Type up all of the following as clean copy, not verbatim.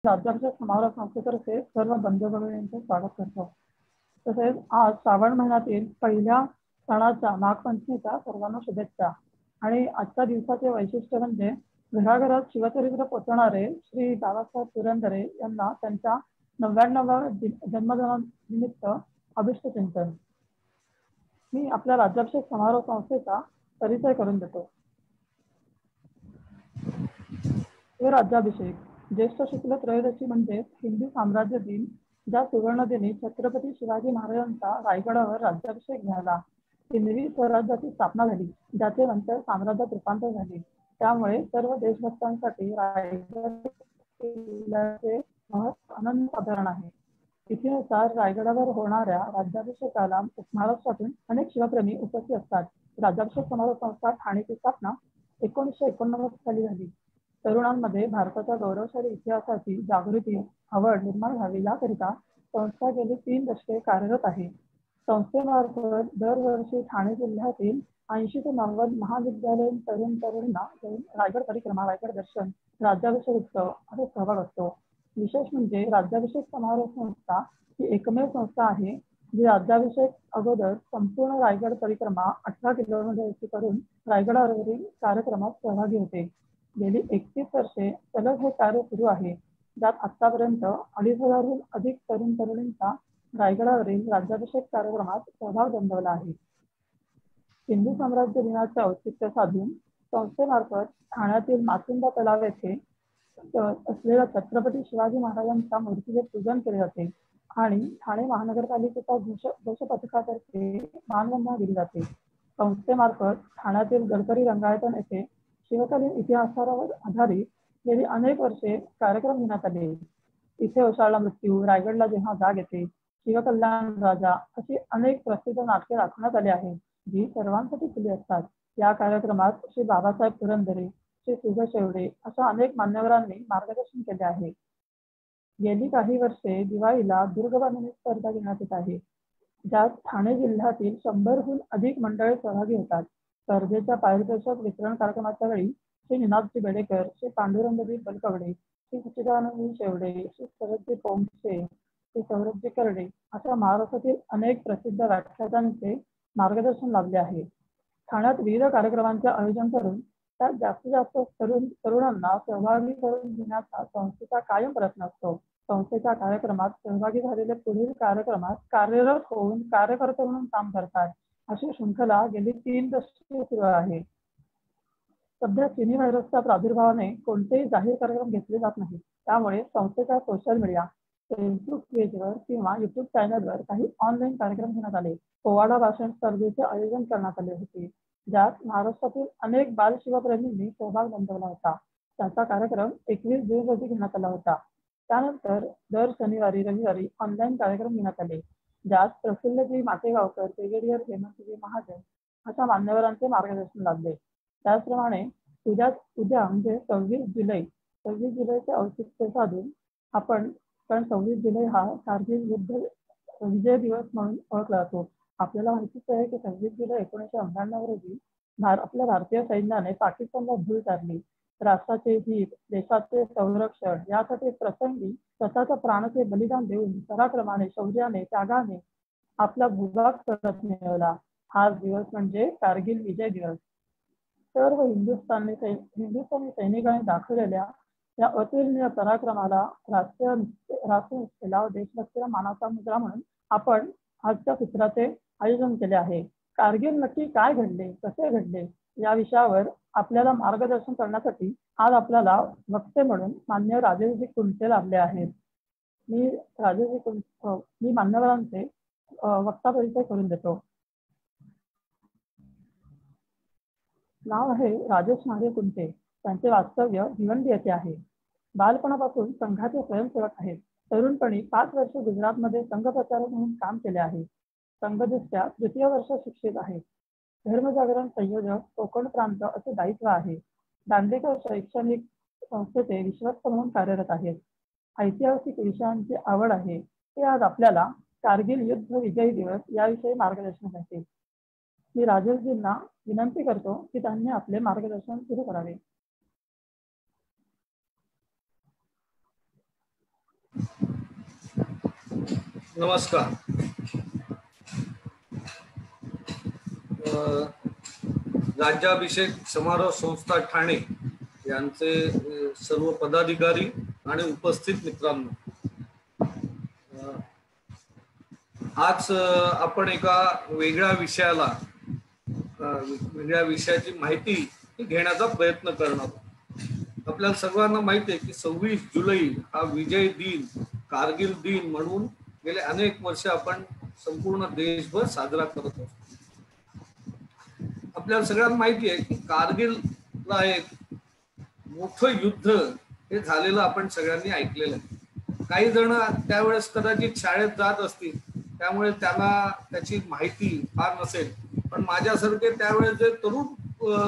राज्याभिषेक समारोह संस्थेतर्फे सर्व बंधू-भगिनींचे स्वागत करतो. तसेच आज श्रावण महिन्यातील पहिल्या सणाच्या नागपंचमीच्या सर्वांना शुभेच्छा. आणि आजच्या दिवसाचे वैशिष्ट्य म्हणजे घराघरात शिवचरित्र पोचवणारे श्री बाबासाहेब पुरंदरे यांना त्यांच्या 99व्या जन्मदिनानिमित्त अभिष्ट चिंतन. मी आपल्या राज्याभिषेक समारोह संस्थेचा परिचय करून देतो. राज्याभिषेक ज्येष्ठ शुक्ल त्रयोदशी म्हणजे हिंदू साम्राज्य दिन, ज्या सुवर्ण दिनी छत्रपती शिवाजी महाराजांचा रायगडावर राज्याभिषेक झाला. हिंदवी स्वराज्याची स्थापना झाली, ज्याचे नंतर साम्राज्यात रूपांतर झाले. त्यामुळे सर्व देशभक्तांसाठी रायगड किल्ल्याचे महत्त्व अनन्यसाधारण आहे. तिथीनुसार रायगडावर होणाऱ्या राज्याभिषेकाला महाराष्ट्रातून अनेक शिवप्रेमी उपस्थित असतात. राज्याभिषेक समारोह संस्था ठाणेची स्थापना 1989 साली झाली. तरुणांमध्ये भारताच्या गौरवशाली इतिहासाची जागृती आवड निर्माण व्हावी याकरिता संस्था गेली 3 दशके कार्यरत आहे. संस्थेमार्फत दरवर्षी ठाणे जिल्ह्यातील 80 ते 90 महाविद्यालयीन तरुणांना रायगड परिक्रमा, रायगड दर्शन, राज्याभिषेक उत्सव असा सहभाग असतो. विशेष म्हणजे राज्याभिषेक समारोह संस्था ही एकमेव संस्था आहे जी राज्याभिषेक अगोदर संपूर्ण रायगड परिक्रमा 18 किलोमीटरची करून रायगडावरील कार्यक्रमात सहभागी होते. गेली 31 वर्षे सलग हे कार्य सुरू आहे, ज्यात आतापर्यंत 2,500हून अधिक तरुण तरुणींचा रायगडावरील राज्याभिषेक कार्यक्रमात सहभाग नोंदवला आहे. हिंदू साम्राज्य दिनाचे औचित्य साधून संस्थेमार्फत ठाण्यातील माचुंदा तलाव येथे असलेल्या छत्रपती शिवाजी महाराजांच्या मूर्तीचे पूजन केले जाते आणि ठाणे महानगरपालिकेच्या घोष पथकातर्फे मानवंदना दिली जाते. संस्थेमार्फत ठाण्यातील गडकरी रंगायतन येथे शिवकालीन इतिहासावर आधारित गेली अनेक वर्षे कार्यक्रम घेण्यात आले. इथे ओशाळला मृत्यू, रायगडला जेव्हा जाग येते, शिवकल्याण राजा अशी अनेक प्रसिद्ध नाटके दाखवण्यात आली आहेत, जी सर्वांसाठी खुली असतात. या कार्यक्रमात श्री बाबासाहेब पुरंदरे, श्री सुधा शेवडे अशा अनेक मान्यवरांनी मार्गदर्शन केले आहे. गेली काही वर्षे दिवाळीला दुर्गबांधणी स्पर्धा घेण्यात येत आहे, ज्यात ठाणे जिल्ह्यातील 100हून अधिक मंडळे सहभागी होतात. स्पर्धेच्या पारितोषिक वितरण कार्यक्रमाच्या वेळी श्री निनादजी बेडेकर, श्री पांडुरंगजी बलकवडे, श्री सच्चिदानंदजी शेवडे, श्री शरदजी पोंक्षे, श्री सौरभजी करडे अशा महाराष्ट्रातील अनेक प्रसिद्ध व्याख्यात्यांचे मार्गदर्शन लाभले आहे. ठाण्यात विविध कार्यक्रमांचे आयोजन करून त्यात जास्तीत जास्त तरुणांना सहभागी करून घेण्याचा संस्थेचा कायम प्रयत्न असतो. संस्थेच्या कार्यक्रमात सहभागी झालेले पुढील कार्यक्रमात कार्यरत होऊन कार्यकर्ते म्हणून काम करतात. अशी शृंखला गेली 3 दशके सुरू आहे. सध्या चिनी व्हायरसच्या प्रादुर्भावाने कोणतेही जाहीर कार्यक्रम घेतले जात नाही. त्यामुळे संस्थेच्या सोशल मीडिया, फेसबुक पेजवर किंवा युट्यूब चॅनलवर काही ऑनलाईन कार्यक्रम घेण्यात आले. पोवाडा भाषण स्पर्धेचे आयोजन करण्यात आले होते, ज्यात महाराष्ट्रातील अनेक बालशिवप्रेमींनी सहभाग नोंदवला होता. त्याचा कार्यक्रम 21 जून रोजी घेण्यात आला होता. त्यानंतर दर शनिवारी रविवारी ऑनलाईन कार्यक्रम घेण्यात आले, ज्यात प्रफुल्लजी माटेगावकर, ब्रिगेडियर हेमंतजी महाजन अशा मान्यवरांचे मार्गदर्शन लाभले. त्याचप्रमाणे उद्या म्हणजे 26 जुलैचे औचित्य साधून कारण 26 जुलै हा कारगिल युद्ध विजय दिवस म्हणून ओळखला जातो. आपल्याला माहितीच आहे की 26 जुलै 1999 रोजी आपल्या भारतीय सैन्याने पाकिस्तानला धूळ चारली. राष्ट्राचे हित, देशाचे संरक्षण यासाठी प्रसंगी स्वतःच्या प्राणाचे बलिदान देऊन पराक्रमाने, शौर्याने, त्यागाने आपला भूभाग परत मिळवला. हा दिवस म्हणजे कारगिल विजय दिवस. सर्व हिंदुस्थानी सैनिकांनी दाखवलेल्या या अतुलनीय पराक्रमाला राष्ट्रनिष्ठेला, देशभक्तीला मानाचा मुद्रा म्हणून आपण आजच्या चित्राचे आयोजन केले आहे. कारगिल नक्की काय घडले, कसे घडले या विषयावर आपल्याला मार्गदर्शन करण्यासाठी आज आपल्याला वक्ते म्हणून मान्य राजेशजी कुंटे लाभले आहेत. मी मान्यवरांचे वक्ता परिचय करून देतो. नाव आहे राजेश महादेव कुंटे. त्यांचे वास्तव्य भिवंडी येथे आहे. बालपणापासून संघाचे स्वयंसेवक आहेत. तरुणपणी 5 वर्ष गुजरातमध्ये संघ प्रचारक म्हणून काम केले आहे. संघदृष्ट्या 3य वर्ष शिक्षित आहेत. धर्मजागरण संयोजक कोकण प्रांत असे दायित्व आहे. दांडेकर शैक्षणिक संस्थेचे विश्वस्त म्हणून कार्यरत आहेत. ऐतिहासिक विषयांची आवड आहे. ते आज आपल्याला कारगिल युद्ध विजयी दिवस याविषयी मार्गदर्शन करतील. मी राजेशजींना विनंती करतो की त्यांनी आपले मार्गदर्शन सुरू करावे. नमस्कार. राज्याभिषेक समारोह संस्था ठाणे यांचे सर्व पदाधिकारी आणि उपस्थित मित्रांनो, आज आपण एका वेगळ्या विषयाची माहिती घेण्याचा प्रयत्न करणार. आपल्याला सर्वांना माहिती आहे की 26 जुलै हा विजय दिन, कारगिल दिन म्हणून गेले अनेक वर्ष आपण संपूर्ण देशभर साजरा करत असतो. आपल्याला सगळ्यांना माहिती आहे की कारगिलला एक मोठं युद्ध हे झालेलं आपण सगळ्यांनी ऐकलेलं आहे. काही जण त्यावेळेस कदाचित शाळेत जात असतील, त्यामुळे त्याची माहिती फार नसेल, पण माझ्यासारखे त्यावेळेस जे तरुण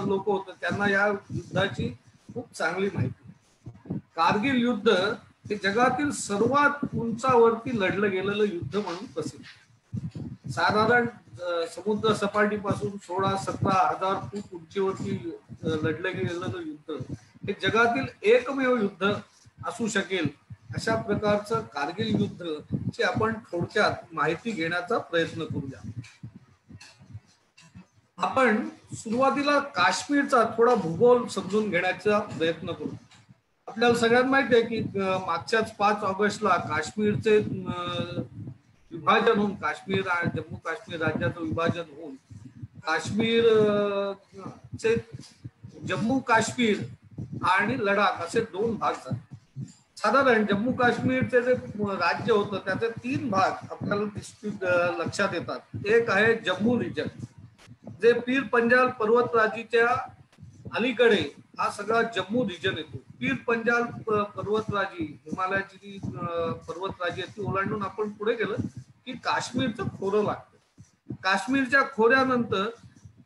लोक होते त्यांना या युद्धाची खूप चांगली माहिती. कारगिल युद्ध हे जगातील सर्वात उंचावरती लढलं गेलेलं युद्ध म्हणून प्रसिद्ध. साधारण समुद्र सपाटीपासून 16-17 हजार फूट उंचीवरती लढलं गेलेलं युद्ध हे जगातील एकमेव युद्ध असू शकेल अशा प्रकारचं कारगिल युद्ध ची आपण थोडक्यात माहिती घेण्याचा प्रयत्न करूया. आपण सुरुवातीला काश्मीरचा थोडा भूगोल समजून घेण्याचा प्रयत्न करू. आपल्याला सगळ्यांना माहिती आहे की मागच्याच 5 ऑगस्टला काश्मीरचे विभाजन होऊन, जम्मू काश्मीर राज्याचं विभाजन होऊन जम्मू काश्मीर आणि लडाख असे 2 भाग झाले. साधारण जम्मू काश्मीरचे जे राज्य होतं त्याचे 3 भाग आपल्याला लक्षात येतात. एक आहे जम्मू रिजन, जे पीर पंजाल पर्वतराजीच्या अलीकडे हा सगळा जम्मू रिजन येतो. पीर पंजाल पर्वतराजी, हिमालयाची पर्वतराजी ती ओलांडून आपण पुढे गेलं की काश्मीरचं खोरं लागतं. काश्मीरच्या खोऱ्यानंतर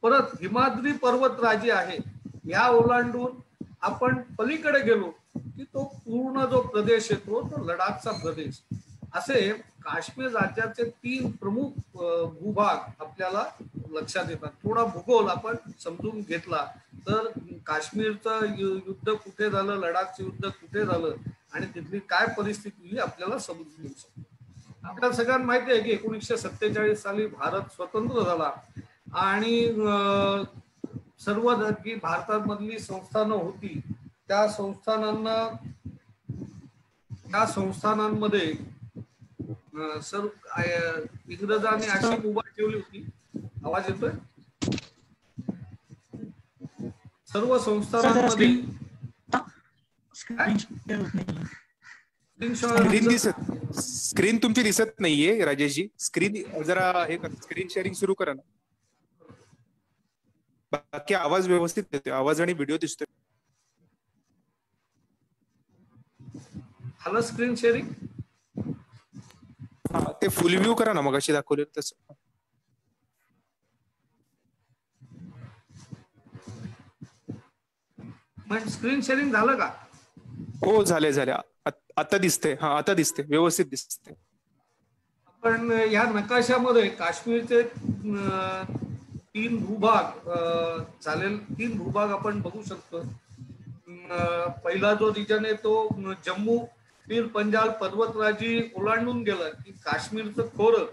परत हिमाद्री पर्वतराजी आहे, या ओलांडून आपण पलीकडे गेलो की तो पूर्ण जो प्रदेश येतो तो लडाखचा प्रदेश. असे काश्मीर राज्याचे 3 प्रमुख भूभाग आपल्याला लक्षात येतात. थोडा भूगोल आपण समजून घेतला तर काश्मीरचं युद्ध कुठे झालं, लडाखचं युद्ध कुठे झालं आणि तिथली काय परिस्थिती आपल्याला समजून घेऊ शकतो. आपल्याला सगळ्यांना माहिती आहे की 1947 साली भारत स्वतंत्र झाला आणि सर्व जी भारतामधली संस्थानं होती त्या संस्थानांमध्ये इंग्रजांनी अशी मुभा ठेवली होती. आवाज येतोय? सर्व संस्थानांमध्ये स्क्रीन तुमची दिसत नाहीये राजेशजी. स्क्रीन जरा हे स्क्रीन शेअरिंग सुरू करा ना. बाकी आवाज व्यवस्थित येतोय, आवाज आणि व्हिडिओ दिसतोय. हॅलो, स्क्रीन शेअरिंग ते फुल व्ह्यू करा ना, मग अशी दाखवले तसं. स्क्रीन शेअरिंग झालं का? हो, झाले. आता दिसते. हा, आता दिसते, व्यवस्थित दिसते. पण या नकाशामध्ये काश्मीरचे 3 भूभाग चालेल, 3 भूभाग आपण बघू शकतो. पहिला जो रिजन आहे तो जम्मू पीर पंजाल पर्वतराजी ओलांडून गेला की काश्मीरचं खोरं,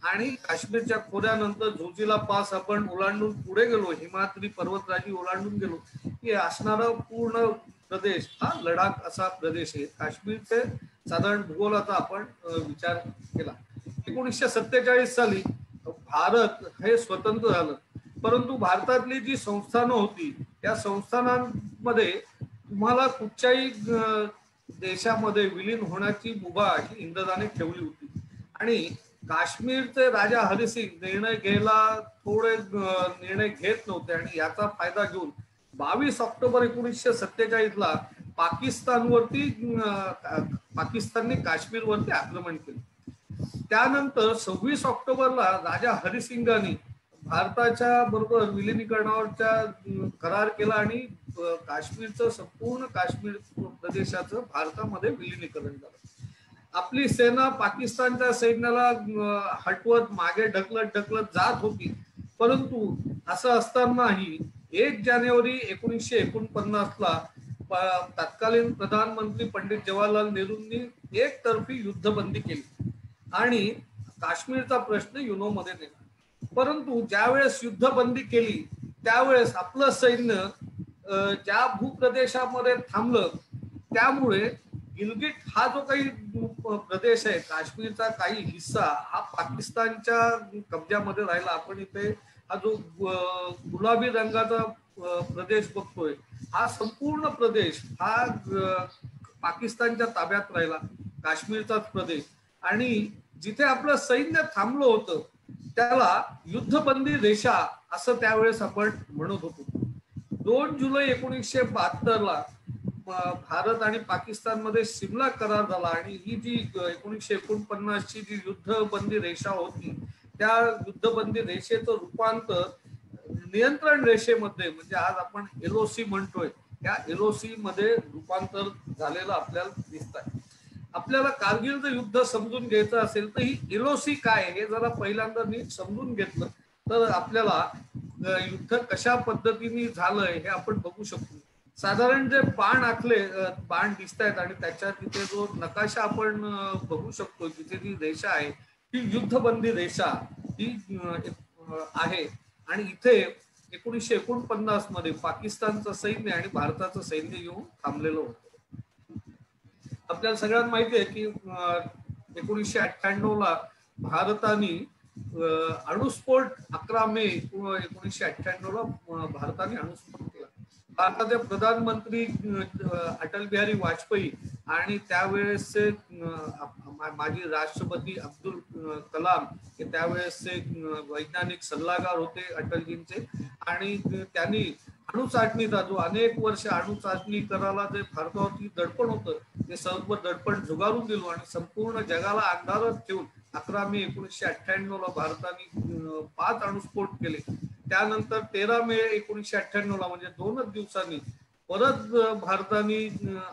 आणि काश्मीरच्या खोऱ्यानंतर झोजिला पास आपण ओलांडून पुढे गेलो, हिमाद्री पर्वतराजी ओलांडून गेलो की असणारा पूर्ण प्रदेश हा लडाख असा प्रदेश आहे. काश्मीरचे साधारण भूगोलाचा आपण विचार केला. 1947 साली भारत हे स्वतंत्र झालं, परंतु भारतातली जी संस्थानं होती त्या संस्थानांमध्ये तुम्हाला कुठच्याही देशामध्ये विलीन होण्याची मुभा ही इंग्रजांनी ठेवली होती. आणि काश्मीरचे राजा हरिसिंग निर्णय घेत नव्हते आणि याचा फायदा घेऊन 22 ऑक्टोबर 1947 ला पाकिस्तानने काश्मीरवरती आक्रमण केले. त्यानंतर 26 ऑक्टोबरला राजा हरिसिंगांनी भारताच्या बरोबर विलिनीकरणावरचा करार केला आणि काश्मीरचं संपूर्ण काश्मीर प्रदेशाचं भारतामध्ये विलिनीकरण झालं. आपली सेना पाकिस्तानच्या सैन्याला हटवत मागे ढकलत जात होती, परंतु असं असतानाही 1 जानेवारी 1949 ला तत्कालीन प्रधानमंत्री पंडित जवाहरलाल नेहरूंनी एकतर्फी युद्धबंदी केली आणि काश्मीरचा प्रश्न युनोमध्ये नेला। परंतु ज्यावेळेस युद्धबंदी केली त्यावेळेस आपलं सैन्य ज्या भूप्रदेशामध्ये थांबलं, त्यामुळे गिलगिट हा जो काही प्रदेश आहे, काश्मीरचा काही हिस्सा हा पाकिस्तानच्या कब्जामध्ये राहिला। आपण इथे हा जो गुलाबी रंगाचा प्रदेश बघतोय, हा संपूर्ण प्रदेश हा पाकिस्तानच्या ताब्यात राहिला, काश्मीरचाच प्रदेश। आणि जिथे आपलं सैन्य थांबलं होतं त्याला युद्धबंदी रेषा असं त्यावेळेस आपण म्हणत होतो। 2 जुलै 1972 ला भारत आणि पाकिस्तान मध्ये सिमला करार झाला आणि ही जी 1949 ची जी युद्धबंदी रेषा होती, त्या युद्धबंदी रेषेचं रूपांतर नियंत्रण रेषेमध्ये, म्हणजे आज आपण LOC म्हणतोय, या LOC मध्ये रूपांतर झालेलं आपल्याला दिसत आहे। आपल्याला कारगिलचं युद्ध समजून घ्यायचं असेल तर ही LOC काय हे जरा पहिल्यांदा नीट समजून घेतलं तर आपल्याला युद्ध कशा पद्धतीने झालंय हे आपण बघू शकतो। साधारण जे बाण आखले, बाण दिसत आहेत आणि त्याच्या तिथे जो नकाशा आपण बघू शकतो, जिथे ती रेषा आहे ही युद्धबंदी रेषा ही आहे। आणि इथे 1949 मध्ये पाकिस्तानचं सैन्य आणि भारताचं सैन्य येऊन थांबलेलं होतं। आपल्याला सगळ्यांना माहिती आहे की 1998 ला भारताने अणुस्फोट 11 मे 1998 ला भारताने अणुस्फोट केला। भारताचे प्रधानमंत्री अटल बिहारी वाजपेयी आणि त्यावेळेसचे माजी राष्ट्रपती अब्दुल कलाम हे त्यावेळेसचे वैज्ञानिक सल्लागार होते अटलजींचे, आणि त्यांनी अणुचाचणीचा जो अनेक वर्ष अणुचाचणी करायला जे भारतावरती दडपण होतं ते सर्व दडपण झुगारून दिलं आणि संपूर्ण जगाला अंधारात ठेवून 11 मे 1998 ला भारताने 5 अणुस्फोट केले। त्यानंतर 13 मे 1998 ला म्हणजे 2च दिवसांनी परत भारताने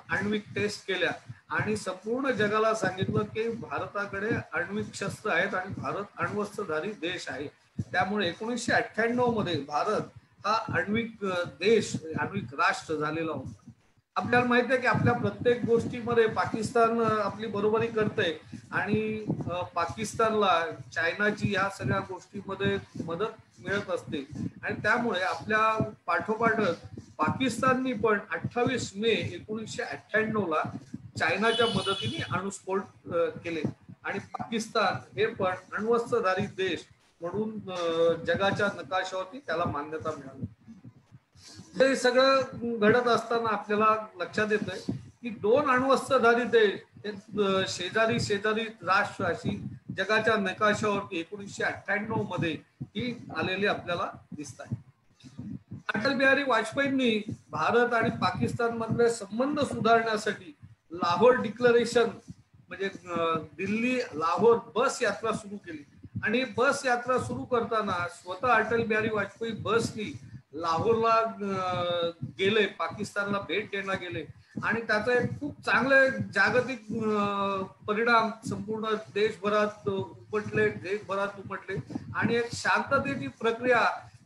आण्विक टेस्ट केल्या आणि संपूर्ण जगाला सांगितलं की भारताकडे आण्विक शस्त्र आहेत आणि भारत अण्वस्त्रधारी देश आहे। त्यामुळे 1998 मध्ये भारत हा आण्विक देश, आण्विक राष्ट्र झालेला होता। आपल्याला माहिती आहे की आपल्या प्रत्येक गोष्टीमध्ये पाकिस्तान आपली बरोबरी करते आणि पाकिस्तानला चायनाची या सगळ्या गोष्टीमध्ये मदत मिळत असते आणि त्यामुळे आपल्या पाठोपाठच पाकिस्ताननी पण 28 मे 1998 ला चायनाच्या मदतीने अणुस्फोट केले आणि पाकिस्तान हे पण अण्वस्त्रधारी देश म्हणून जगाच्या नकाशावरती त्याला मान्यता मिळाली। हे सगळं घडत असताना आपल्याला लक्षात येतंय की 2 अण्वस्त्रधारी देश शेजारी शेजारी राष्ट्र अशी जगाच्या नकाशावरती 1998 मध्ये ही आलेली आपल्याला दिसत आहे। अटल बिहारी वाजपेयींनी भारत आणि पाकिस्तान मधले संबंध सुधारण्यासाठी लाहोर डिक्लेरेशन म्हणजे दिल्ली लाहोर बस यात्रा सुरू केली आणि बस यात्रा सुरू करताना स्वतः अटल बिहारी वाजपेयी बसनी लाहोरला गेले, पाकिस्तानला भेट द्यायला गेले आणि त्याचा एक खूप चांगले जागतिक परिणाम संपूर्ण देशभरात उमटले आणि एक शांततेची प्रक्रिया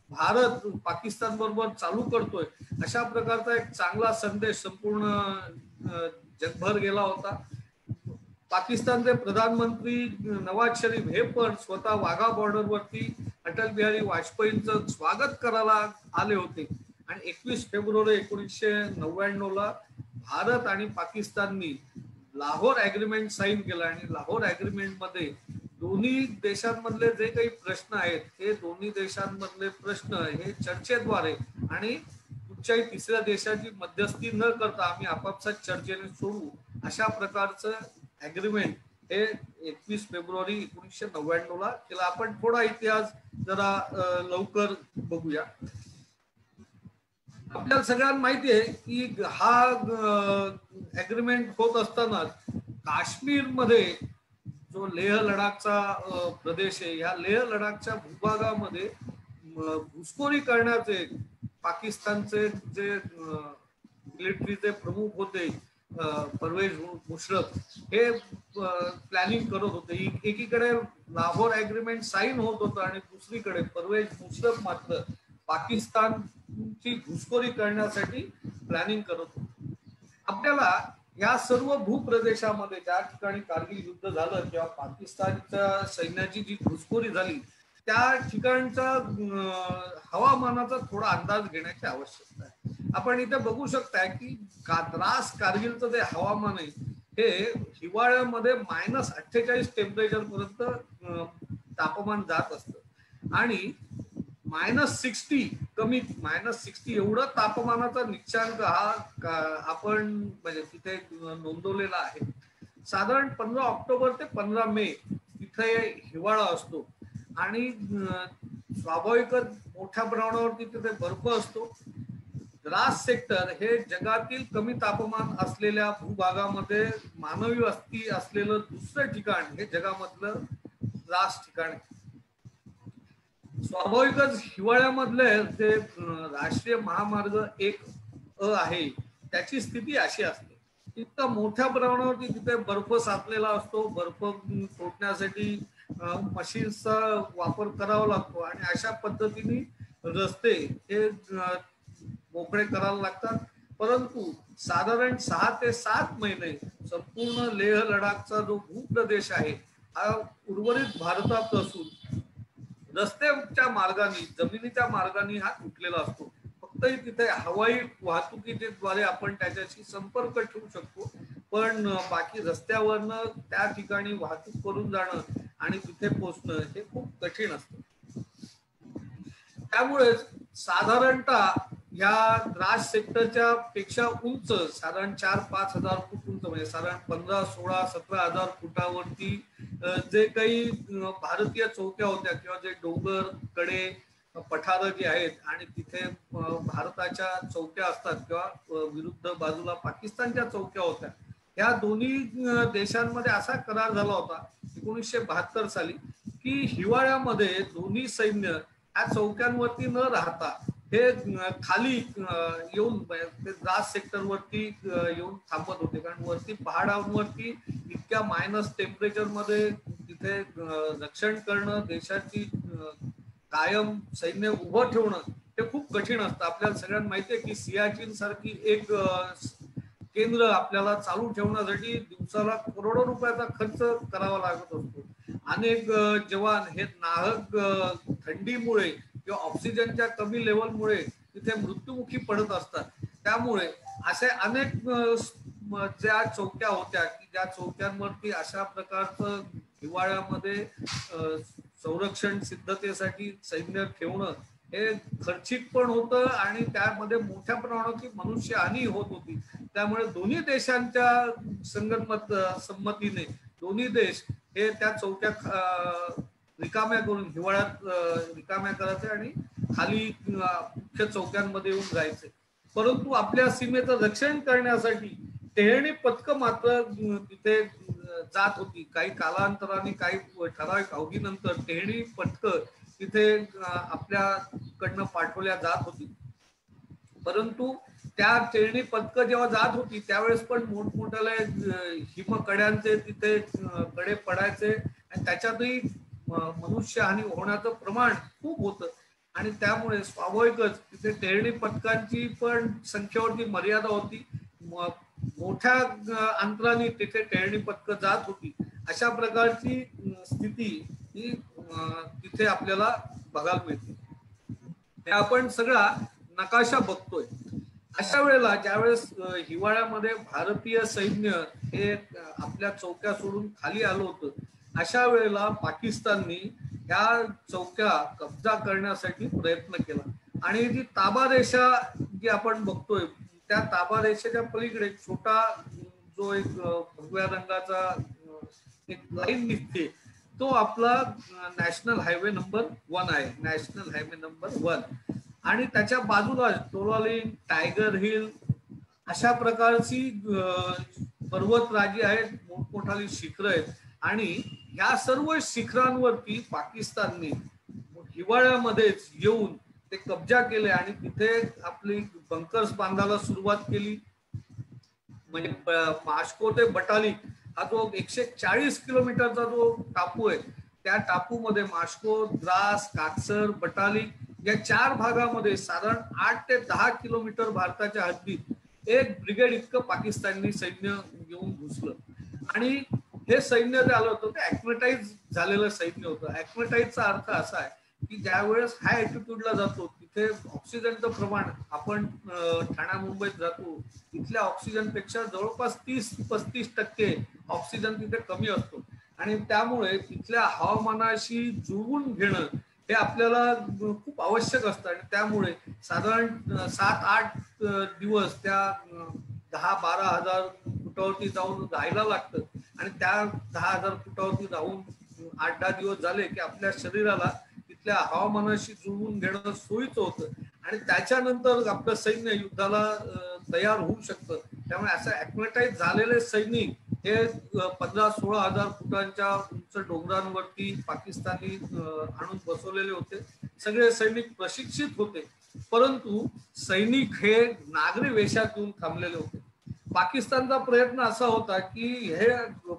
भारत पाकिस्तान बरोबर चालू करतोय अशा प्रकारचा एक चांगला संदेश संपूर्ण जगभर गेला होता। पाकिस्तानचे प्रधानमंत्री नवाज शरीफ हे पण स्वतः वाघा बॉर्डर वरती अटल बिहारी वाजपेयींचं स्वागत करायला आले होते आणि 21 फेब्रुवारी 1999 ला भारत आणि पाकिस्ताननी लाहोर अग्रीमेंट साईन केला आणि लाहोर अग्रीमेंट मध्ये दोन्ही देशांमधले जे काही प्रश्न आहेत हे दोन्ही देशांमधले प्रश्न हे चर्चेद्वारे आणि कुठच्याही तिसऱ्या देशाची मध्यस्थी न करता आम्ही आपापसात चर्चेने सोडवू अशा प्रकारचं अग्रीमेंट हे 21 फेब्रुवारी 1999 ला केला। आपण थोडा इतिहास जरा लवकर बघूया। आपल्याला सगळ्यांना माहिती आहे की हा अग्रीमेंट होत असताना काश्मीर मध्ये जो लेह लडाखचा प्रदेश आहे, या लेह लडाखच्या भूभागामध्ये घुसखोरी करण्याचे पाकिस्तानचे जे मिलिटरीचे प्रमुख होते परवेज मुशर्रफ हे प्लॅनिंग करत होते। एकीकडे लाहोर अग्रीमेंट साईन होत होतं आणि दुसरीकडे परवेज मुशर्रफ मात्र पाकिस्तानची घुसखोरी करण्यासाठी प्लॅनिंग करत होते। आपल्याला या सर्व भूप्रदेशामध्ये ज्या ठिकाणी कारगिल युद्ध झालं किंवा पाकिस्तानच्या सैन्याची जी घुसखोरी झाली त्या ठिकाणचा हवामानाचा थोडा अंदाज घेण्याची आवश्यकता आहे. आपण इथे बघू शकताय की द्रास कारगिलचं जे हवामान आहे हे हिवाळ्यामध्ये -48 टेम्परेचर पर्यंत तापमान जात असतं आणि -60 कमी -60 एवढं तापमानाचा निच्चांक हा आपण म्हणजे तिथे नोंदवलेला आहे. साधारण 15 ऑक्टोबर ते 15 मे तिथे हिवाळा असतो आणि स्वाभाविकच मोठ्या प्रमाणावरती तिथे बर्फ असतो. द्रास सेक्टर हे जगातील कमी तापमान असलेल्या भूभागामध्ये मानवी वस्ती असलेलं दुसरं ठिकाण हे जगामधलं द्रास ठिकाण आहे. स्वाभाविकच हिवाळ्यामधले जे राष्ट्रीय महामार्ग 1 आहे त्याची स्थिती अशी असते. इतका मोठ्या प्रमाणावरती तिथे बर्फ साचलेला असतो. बर्फ फोडण्यासाठी मशीन्सचा वापर करावा लागतो आणि अशा पद्धतीने रस्ते हे मोकळे करायला लागतात. परंतु साधारण 6 ते 7 महिने संपूर्ण लेह लडाखचा जो भूप्रदेश आहे हा उर्वरित भारतात असून रस्त्याच्या मार्गाने जमिनीच्या मार्गाने हा तुटलेला असतो. फक्त तिथे हवाई वाहतुकीद्वारे आपण त्याच्याशी संपर्क ठेवू शकतो, पण बाकी रस्त्यावरनं त्या ठिकाणी वाहतूक करून जाणं आणि तिथे पोहोचणं हे खूप कठीण असतं. त्यामुळे साधारणतः या द्रास सेक्टरच्या पेक्षा उंच साधारण 4-5 हजार फूट उंच म्हणजे साधारण 15-16-17 हजार फुटावरती जे काही भारतीय चौक्या होत्या किंवा जे डोंगर कडे पठारं जी आहेत आणि तिथे भारताच्या चौक्या असतात किंवा विरुद्ध बाजूला पाकिस्तानच्या चौक्या होत्या, या दोन्ही देशांमध्ये असा करार झाला होता 1972 साली की हिवाळ्यामध्ये दोन्ही सैन्य या चौक्यांवरती न राहता हे खाली येऊन ते द्रास सेक्टरवरती येऊन थांबत होते. कारण वरती पहाडांवरती इतक्या मायनस टेम्परेचर मध्ये तिथे रक्षण करणं, देशाची कायम सैन्य उभं ठेवणं हे खूप कठीण असतं. आपल्याला सगळ्यांना माहिती आहे की सियाचीन सारखी एक केंद्र आपल्याला चालू ठेवण्यासाठी दिवसाला करोडो रुपयाचा खर्च करावा लागत असतो. अनेक जवान हे नाहक थंडीमुळे किंवा ऑक्सिजनच्या कमी लेवलमुळे तिथे मृत्युमुखी पडत असतात. त्यामुळे असे अनेक ज्या चौक्या होत्या की ज्या चौक्यांवरती अशा प्रकारचं हिवाळ्यामध्ये संरक्षण सिद्धतेसाठी सैन्य ठेवणं हे खर्चिक पण होतं आणि त्यामध्ये मोठ्या प्रमाणाची मनुष्यहानी होत होती. त्यामुळे दोन्ही देशांच्या संमतीने दोन्ही देश हे त्या चौक्या रिकाम्या करून हिवाळ्यात रिकाम्या करायचे आणि खाली मुख्य चौक्यांमध्ये येऊन जायचे. परंतु आपल्या सीमेचं रक्षण करण्यासाठी टेहळणी पथकं मात्र तिथे जात होती. काही कालांतराने काही ठराविक अवधीनंतर टेहळणी पथकं तिथे आपल्याकडनं पाठवल्या जात होती. परंतु त्या टेहळणी पथकं जेव्हा जात होती त्यावेळेस पण मोठमोठ्याला हिमकड्यांचे तिथे कडे पडायचे आणि त्याच्यातही मनुष्यहानी होण्याचं प्रमाण खूप होतं आणि त्यामुळे स्वाभाविकच तिथे टेहळणी पथकांची पण संख्येवरती मर्यादा होती. मोठ्या अंतराने तिथे टेहळणी पथकं जात होती. अशा प्रकारची स्थिती ही तिथे आपल्याला बघायला मिळते. हे आपण सगळा नकाशा बघतोय. अशा वेळेला ज्यावेळेस हिवाळ्यामध्ये भारतीय सैन्य हे आपल्या चौक्या सोडून खाली आलं होतं, अशा वेळेला पाकिस्ताननी ह्या चौक्या कब्जा करण्यासाठी प्रयत्न केला आणि जी ताबा रेषा जी आपण बघतोय त्या ताबा रेषेच्या पलीकडे छोटा जो एक भगव्या रंगाचा एक लाईन दिसते तो आपला नॅशनल हायवे नंबर 1 आहे. नॅशनल हायवे नंबर 1 आणि त्याच्या बाजूला टोलालिंग, टायगर हिल अशा प्रकारची पर्वतराजी आहेत, मोठमोठाली शिखरं आहेत आणि ह्या सर्व शिखरांवरती पाकिस्तानने हिवाळ्यामध्येच येऊन ते कब्जा केले आणि तिथे आपली बंकर्स बांधायला सुरुवात केली. म्हणजे मास्को ते बटालिक हा जो 140 किलोमीटरचा जो टापू आहे त्या टापूमध्ये मास्को, द्रास, काकसर, बटालिक या 4 भागामध्ये साधारण 8 ते 10 किलोमीटर भारताच्या हद्दीत 1 ब्रिगेड इतकं पाकिस्तानी सैन्य घेऊन घुसलं. आणि हे सैन्य जे आलं होतं ते ॲक्लिमटाईज झालेलं सैन्य होतं. ॲक्लिमटाईजचा अर्थ असा आहे की ज्या वेळेस हाय अल्टिट्यूडला जातो तिथे ऑक्सिजनचं प्रमाण, आपण ठाणा मुंबईत जातो तिथल्या ऑक्सिजनपेक्षा जवळपास 30-35% ऑक्सिजन तिथे कमी असतो. आणि त्यामुळे तिथल्या हवामानाशी जुळवून घेणं हे आपल्याला खूप आवश्यक असतं. आणि त्यामुळे साधारण 7-8 दिवस त्या 10-12 हजार फुटावरती जाऊन राहायला लागतं. आणि त्या 10,000 फुटावरती राहून 8-10 दिवस झाले की आपल्या शरीराला तिथल्या हवामानाशी जुळवून घेणं सोयीचं होतं. आणि त्याच्यानंतर आपलं सैन्य युद्धाला तयार होऊ शकतं. त्यामुळे असं ॲक्लिमटाईज झालेले सैनिक हे 15-16 हजार फुटांच्या उंच डोंगरांवरती पाकिस्तानी आणून बसवलेले होते. सगळे सैनिक प्रशिक्षित होते, परंतु सैनिक हे नागरी वेशात येऊन थांबलेले होते. पाकिस्तानचा प्रयत्न असा होता की हे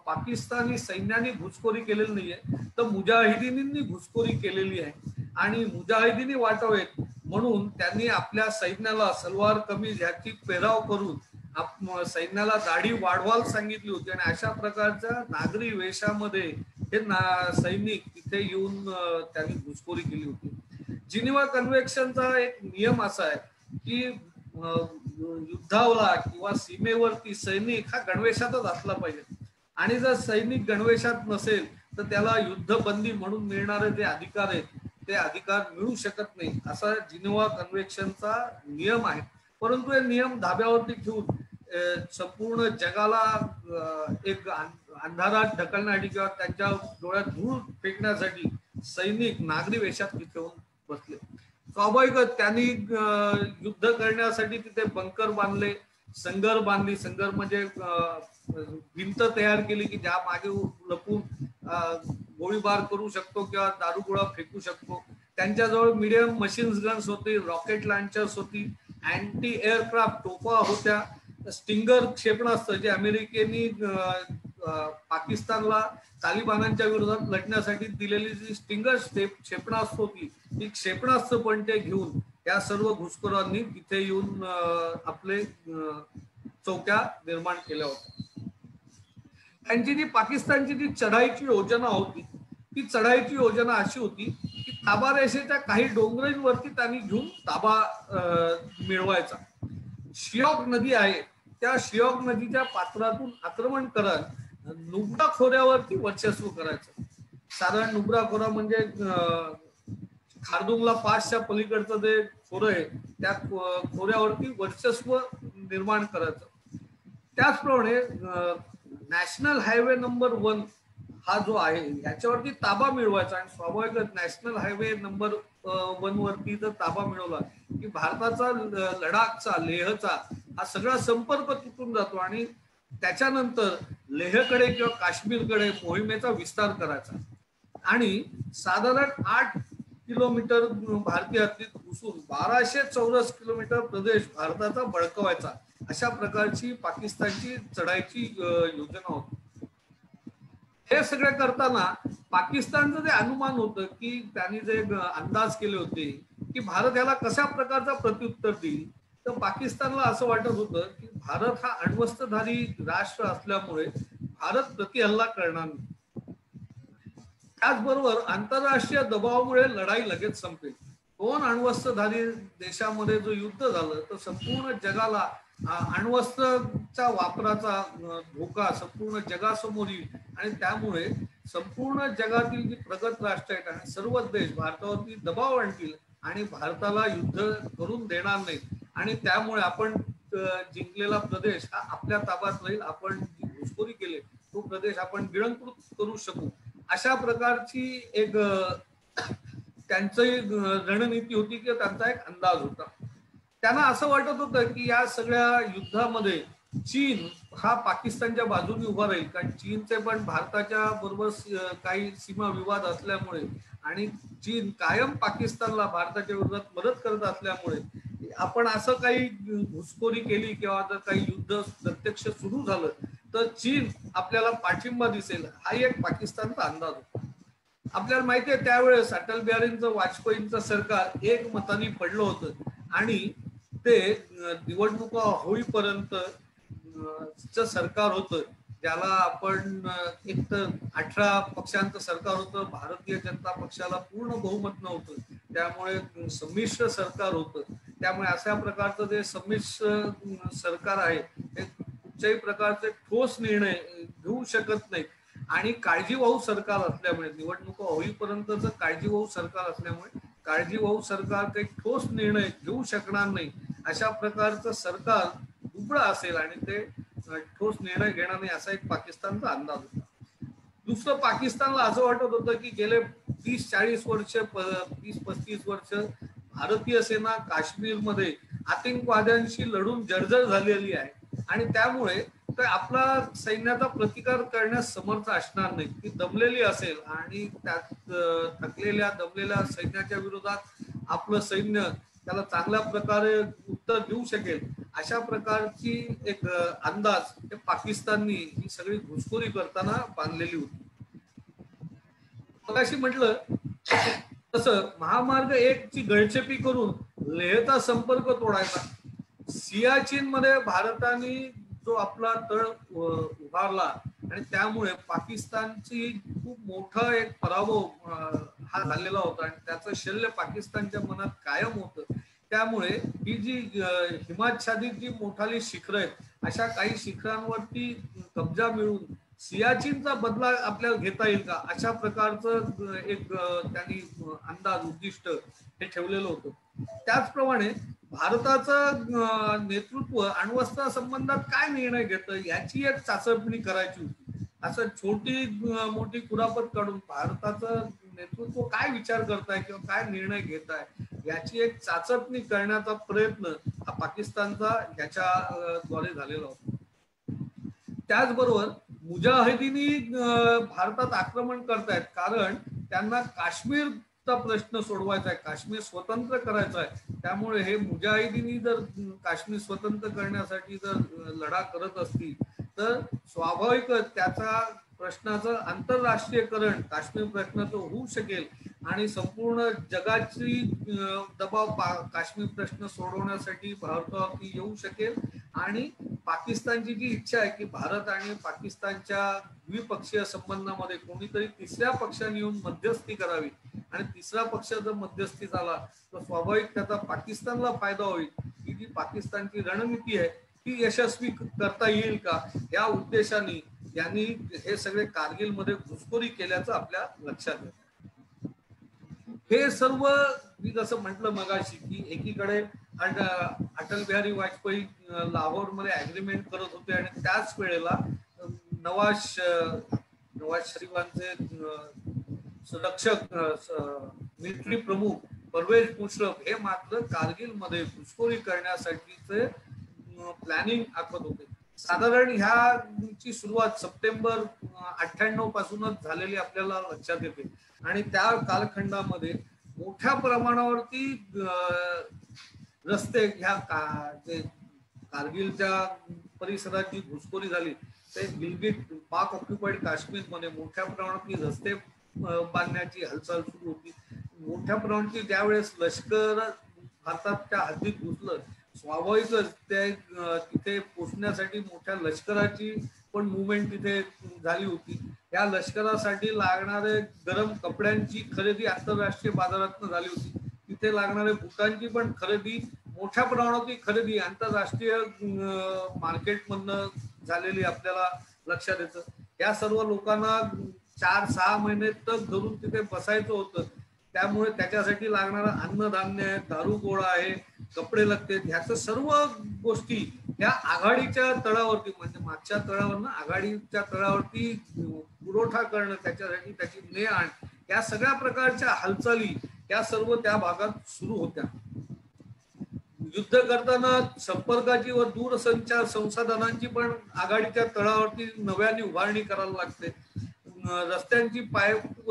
पाकिस्तानी सैन्याने घुसखोरी केलेली नाहीये, तर मुजाहिदीनींनी घुसखोरी केलेली आहे. आणि मुजाहिदीनी वाटावेत म्हणून त्यांनी आपल्या सैन्याला सलवार कमीज ह्याची पेराव करून सैन्याला दाढी वाढवायला सांगितली होती. आणि अशा प्रकारच्या नागरी वेशामध्ये हे सैनिक तिथे येऊन त्यांनी घुसखोरी केली होती. जिनिव्हा कन्व्हेन्शनचा एक नियम असा आहे की युद्धावला किंवा सीमेवरती सैनिक हा गणवेशातच असला पाहिजे. आणि जर सैनिक गणवेशात नसेल तर त्याला युद्धबंदी म्हणून मिळणारे जे अधिकार आहेत ते अधिकार मिळू शकत नाही, असा जिनिव्हा कन्व्हेन्शनचा नियम आहे. परंतु हे नियम धाब्यावरती ठेवून संपूर्ण जगाला एक अंधारात ढकलण्यासाठी किंवा त्यांच्या डोळ्यात धूळ फेकण्यासाठी सैनिक नागरी वेशात तिथे येऊन बसले. स्वाभाविकच त्यांनी युद्ध करण्यासाठी तिथे बंकर बांधले, संगर बांधली. संगर म्हणजे भिंत तयार केली की ज्या मागे लपून गोळीबार करू शकतो किंवा दारुगोळा फेकू शकतो. त्यांच्याजवळ मीडियम मशीन्स गन्स होती, रॉकेट लॉन्चर्स होती, अँटी एअरक्राफ्ट तोफा होत्या, स्टिंगर क्षेपणास्त्र जे अमेरिकेने पाकिस्तानला तालिबानांच्या विरोधात लढण्यासाठी दिलेली जी स्टिंगर क्षेपणास्त्र होती ती क्षेपणास्त्र पण ते घेऊन या सर्व घुसखोरांनी तिथे येऊन आपले चौक्या निर्माण केल्या होत्या. त्यांची जी पाकिस्तानची जी चढाईची योजना होती ती चढाईची योजना अशी होती की ताबा रेषेच्या काही डोंगरांवरती त्यांनी घेऊन ताबा मिळवायचा. शियोक नदी आहे, त्या शियोक नदीच्या पात्रातून आक्रमण करत नुब्रा खोऱ्यावरती वर्चस्व करायचं. साधारण नुब्रा खोरा म्हणजे खारदुंगला पासच्या पलीकडचं जे खोरं आहे त्या खोऱ्यावरती वर्चस्व निर्माण करायचं. त्याचप्रमाणे नॅशनल हायवे नंबर 1 हा जो आहे याच्यावरती ताबा मिळवायचा. आणि स्वाभाविकच नॅशनल हायवे नंबर 1 वरती जर ताबा मिळवला की भारताचा लडाखचा, लेहचा हा सगळा संपर्क तुटून जातो. आणि त्याच्यानंतर लेहकडे किंवा काश्मीरकडे मोहिमेचा विस्तार करायचा. आणि साधारण 8 किलोमीटर भारतीय हद्दीत घुसून 1200 चौरस किलोमीटर प्रदेश भारताचा बळकवायचा. अशा प्रकारची पाकिस्तानची चढाईची योजना होती. हे सगळे करताना पाकिस्तानचं जे अनुमान होतं की त्यांनी जे अंदाज केले होते की भारत याला कशा प्रकारचा प्रत्युत्तर देईल, तर पाकिस्तानला असं वाटत होतं की भारत हा अण्वस्त्रधारी राष्ट्र असल्यामुळे भारत प्रतिहल्ला करणार नाही. त्याचबरोबर आंतरराष्ट्रीय दबावामुळे लढाई लगेच संपेल. 2 अण्वस्त्रधारी देशामध्ये जो युद्ध झालं तर संपूर्ण जगाला अण्वस्त्राच्या वापराचा धोका संपूर्ण जगासमोर येईल. आणि त्यामुळे संपूर्ण जगातील जी प्रगत राष्ट्र आहेत आणि सर्वच देश भारतावरती दबाव आणतील आणि भारताला युद्ध करून देणार नाही. आणि त्यामुळे आपण जिंकलेला प्रदेश हा आपल्या ताब्यात राहील, आपण घुसखोरी केली तो प्रदेश आपण गिळंकृत करू शकू, अशा प्रकारची एक त्यांची रणनीती होती किंवा त्यांचा एक अंदाज होता. त्यांना असं वाटत होतं की या सगळ्या युद्धामध्ये चीन हा पाकिस्तानच्या बाजूने उभा राहील, कारण चीनचे पण भारताच्या बरोबर काही सीमा विवाद असल्यामुळे आणि चीन कायम पाकिस्तानला भारताच्या विरोधात मदत करत असल्यामुळे आपण असं काही घुसखोरी केली किंवा जर काही युद्ध प्रत्यक्ष सुरू झालं तर चीन आपल्याला पाठिंबा दिसेल, हा एक पाकिस्तानचा अंदाज होता. आपल्याला माहिती आहे त्यावेळेस अटल बिहारींचं वाजपेयींचं सरकार एक मताने पडलं होतं आणि ते निवडणुका होईपर्यंत सरकार होतं, ज्याला आपण एक तर 18 पक्षांचं सरकार होतं. भारतीय जनता पक्षाला पूर्ण बहुमत नव्हतं, त्यामुळे संमिश्र सरकार होतं. त्यामुळे अशा प्रकारचं जे संमिश्र सरकार आहे हे कुठच्याही प्रकारचे ठोस निर्णय घेऊ शकत नाहीत. आणि काळजीवाहू सरकार असल्यामुळे, निवडणुका होईपर्यंतच काळजीवाहू सरकार असल्यामुळे, काळजीवाहू सरकार काही ठोस निर्णय घेऊ शकणार नाही. अशा प्रकारचं सरकार दुबळं असेल आणि ते ठोस निर्णय घेणार नाही असा एक पाकिस्तानचा अंदाज होता. दुसरं, पाकिस्तानला असं वाटत होतं की गेले 30-40 वर्ष, 30-35 वर्ष भारतीय सेना काश्मीरमध्ये आतंकवाद्यांशी लढून जर्जर झालेली आहे आणि त्यामुळे तर आपला सैन्याचा प्रतिकार करण्यास समर्थ असणार नाही. ती दमलेली असेल आणि त्यात थकलेल्या दमलेल्या सैन्याच्या विरोधात आपलं सैन्य त्याला चांगल्या प्रकारे उत्तर देऊ शकेल अशा प्रकारची एक अंदाज हे पाकिस्ताननी ही सगळी घुसखोरी करताना बांधलेली होती. मगाशी म्हटलं तसं महामार्ग 1 ची गळचेपी करून लेहचा संपर्क तोडायचा. सियाचीन मध्ये भारताने जो आपला तळ उभारला आणि त्यामुळे पाकिस्तानची खूप मोठा एक पराभव हा झालेला होता आणि त्याचं शल्य पाकिस्तानच्या मनात कायम होतं. त्यामुळे ही जी हिमाच्छादित जी मोठाली शिखरं आहेत, अशा काही शिखरांवरती कब्जा मिळून सियाचीनचा बदला आपल्याला घेता येईल का, अशा प्रकारचं एक त्यांनी अंदाज, उद्दिष्ट हे ठेवलेलं होतं. त्याचप्रमाणे भारताचं नेतृत्व अण्वस्त्र संबंधात काय निर्णय घेतं याची एक चाचपणी करायची होती. असं छोटी मोठी कुरापत काढून भारताचं नेतृत्व काय विचार करताय किंवा काय निर्णय घेत आहे याची एक चाचपणी करण्याचा प्रयत्न हा पाकिस्तानचा याच्या द्वारे झालेला होता. त्याचबरोबर मुजाहिदीनी भारतात आक्रमण करतायत कारण त्यांना काश्मीरचा प्रश्न सोडवायचा आहे, काश्मीर स्वतंत्र करायचा आहे. त्यामुळे हे मुजाहिदीनी जर काश्मीर स्वतंत्र करण्यासाठी जर लढा करत असतील तर स्वाभाविकच त्याचा प्रश्नाचं आंतरराष्ट्रीयकरण काश्मीर प्रश्नाचं होऊ शकेल आणि संपूर्ण जगाची दबाव काश्मीर प्रश्न सोडवण्यासाठी भारतावरती येऊ शकेल. आणि पाकिस्तानची जी इच्छा आहे की भारत आणि पाकिस्तानच्या द्विपक्षीय संबंधामध्ये कोणीतरी तिसऱ्या पक्षाने येऊन मध्यस्थी करावी आणि तिसरा पक्ष जर मध्यस्थी झाला तर स्वाभाविक त्याचा पाकिस्तानला फायदा होईल. ही जी पाकिस्तानची रणनीती आहे ती यशस्वी करता येईल का या उद्देशाने यांनी हे सगळे कारगिलमध्ये घुसखोरी केल्याचं आपल्या लक्षात येतं. हे सर्व मी जसं म्हटलं मगाशी की एकीकडे अटल बिहारी वाजपेयी लाहोरमध्ये अग्रीमेंट करत होते आणि त्याच वेळेला नवाज शरीफांचे संरक्षक मिलिटरी प्रमुख परवेज मुशर्रफ हे मात्र कारगिलमध्ये घुसखोरी करण्यासाठीचे प्लॅनिंग आखत होते. साधारण ह्याची सुरुवात सप्टेंबर 98 पासूनच झालेली आपल्याला लक्षात येते आणि त्या कालखंडामध्ये मोठ्या प्रमाणावरती रस्ते ह्या जे कारगिलच्या परिसरात जी घुसखोरी झाली ते गिलगिट पाक ऑक्युपाईड काश्मीरमध्ये मोठ्या प्रमाणात रस्ते बांधण्याची हालचाल सुरू होती. मोठ्या प्रमाणात ज्यावेळेस लष्कर भारताच्या हद्दीत घुसलं स्वाभाविकच ते तिथे पोचण्यासाठी मोठ्या लष्कराची पण मुवमेंट तिथे झाली होती. या लष्करासाठी लागणारे गरम कपड्यांची खरेदी आंतरराष्ट्रीय बाजारातून झाली होती. तिथे लागणारे बुटांची पण खरेदी मोठ्या प्रमाणात खरेदी आंतरराष्ट्रीय मार्केटमधनं झालेली आपल्याला लक्षात येतं. या सर्व लोकांना 4-6 महिने तक धरून तिथे बसायचं होतं. त्यामुळे त्याच्यासाठी लागणारं अन्नधान्य आहे, दारू गोळा आहे, कपडे लागते, ह्याचं सर्व गोष्टी ह्या आघाडीच्या तळावरती म्हणजे मागच्या तळावरनं आघाडीच्या तळावरती पुरवठा करणं, त्याच्यासाठी त्याची ने आण, या सगळ्या प्रकारच्या हालचाली या सर्व त्या भागात सुरू होत्या. युद्ध करताना संपर्काची व दूरसंचार संसाधनांची पण आघाडीच्या तळावरती नव्याने उभारणी करायला लागते. रस्त्यांची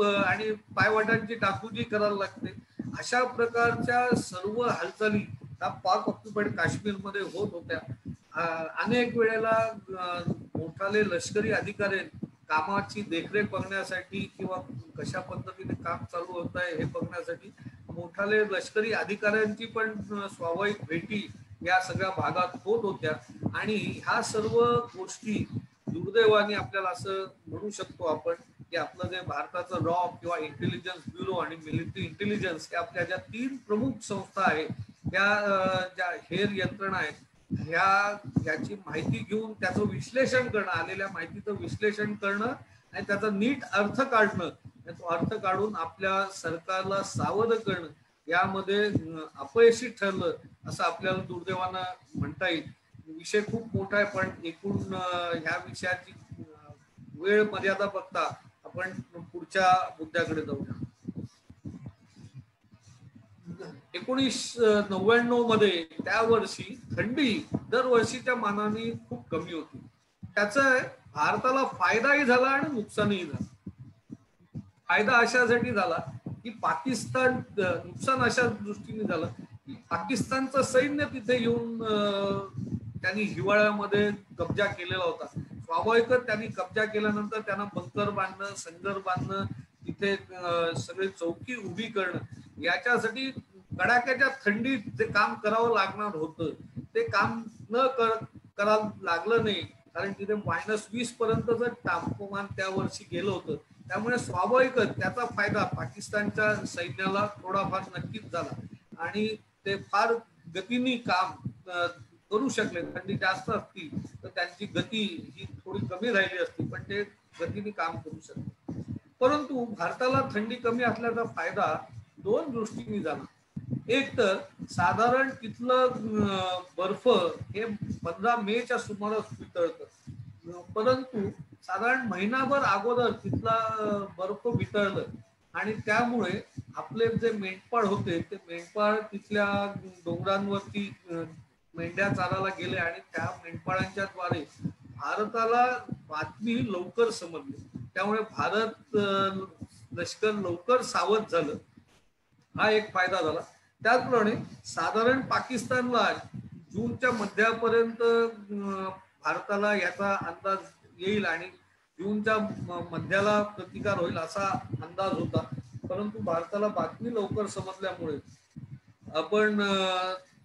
आणि पायवाटांची डागडुजी करायला लागते. अशा प्रकारच्या सर्व हालचाली त्या पाक ऑक्युपाईड काश्मीरमध्ये होत होत्या. अनेक वेळेला मोठाले लष्करी अधिकारी कामाची देखरेख बघण्यासाठी किंवा कशा पद्धतीने काम चालू होत आहे हे बघण्यासाठी मोठाले लष्करी अधिकाऱ्यांची पण स्वाभाविक भेटी या सगळ्या भागात होत होत्या. आणि ह्या सर्व गोष्टी दुर्दैवाने आपल्याला असं म्हणू शकतो आपण की आपलं जे भारताचं रॉ किंवा इंटेलिजन्स ब्युरो आणि मिलिटरी इंटेलिजन्स या आपल्या ज्या 3 प्रमुख संस्था आहेत, त्या ज्या हेर यंत्रणा आहेत, याची माहिती घेऊन त्याचं विश्लेषण करणं, आलेल्या माहितीचं विश्लेषण करणं आणि त्याचा नीट अर्थ काढणं, तो अर्थ काढून आपल्या सरकारला सावध करणं यामध्ये अपयशी ठरलं असं आपल्याला दुर्दैवानं म्हणता येईल. विषय खूप मोठा आहे, पण एकूण ह्या विषयाची वेळ मर्यादा बघता आपण पुढच्या मुद्द्याकडे जाऊया. 1999 मध्ये त्या वर्षी थंडी दरवर्षीच्या मानाने खूप कमी होती. त्याचा भारताला फायदाही झाला आणि नुकसानही झालं. फायदा अशासाठी झाला की पाकिस्तान, नुकसान अशा दृष्टीने झालं की पाकिस्तानचं सैन्य तिथे येऊन त्यांनी हिवाळ्यामध्ये कब्जा केलेला होता. स्वाभाविकच त्यांनी कब्जा केल्यानंतर त्यांना बंकर बांधणं, संगर बांधणं, तिथे सगळे चौकी उभी करणं, याच्यासाठी कडाक्याच्या थंडीत जे काम करावं लागणार होतं ते काम करायला लागलं नाही, कारण तिथे -20 पर्यंतच तापमान त्या वर्षी गेलं होतं. त्यामुळे स्वाभाविकच त्याचा फायदा पाकिस्तानच्या सैन्याला थोडाफार नक्कीच झाला आणि ते फार गतीने काम करू शकले. थंडी जास्त असती तर त्यांची गती ही थोडी कमी राहिली असती, पण ते गतीने काम करू शकले. परंतु भारताला थंडी कमी असल्याचा फायदा 2 दृष्टीने झाला. एक तर साधारण तिथलं बर्फ हे 15 मेच्या सुमारास वितळतं, परंतु साधारण महिनाभर अगोदर तिथला बर्फ वितळलं आणि त्यामुळे आपले जे मेंढपाळ होते ते मेंढपाळ तिथल्या डोंगरांवरती मेंढ्या चारायला गेले आणि त्या मेंढपाळांच्या द्वारे भारताला बातमी लवकर समजली. त्यामुळे भारत लष्कर लवकर सावध झालं, हा एक फायदा झाला. त्याचप्रमाणे साधारण पाकिस्तानला जूनच्या मध्यापर्यंत भारताला याचा अंदाज येईल आणि जूनच्या मध्याला प्रतिकार होईल असा अंदाज होता, परंतु भारताला बातमी लवकर समजल्यामुळे आपण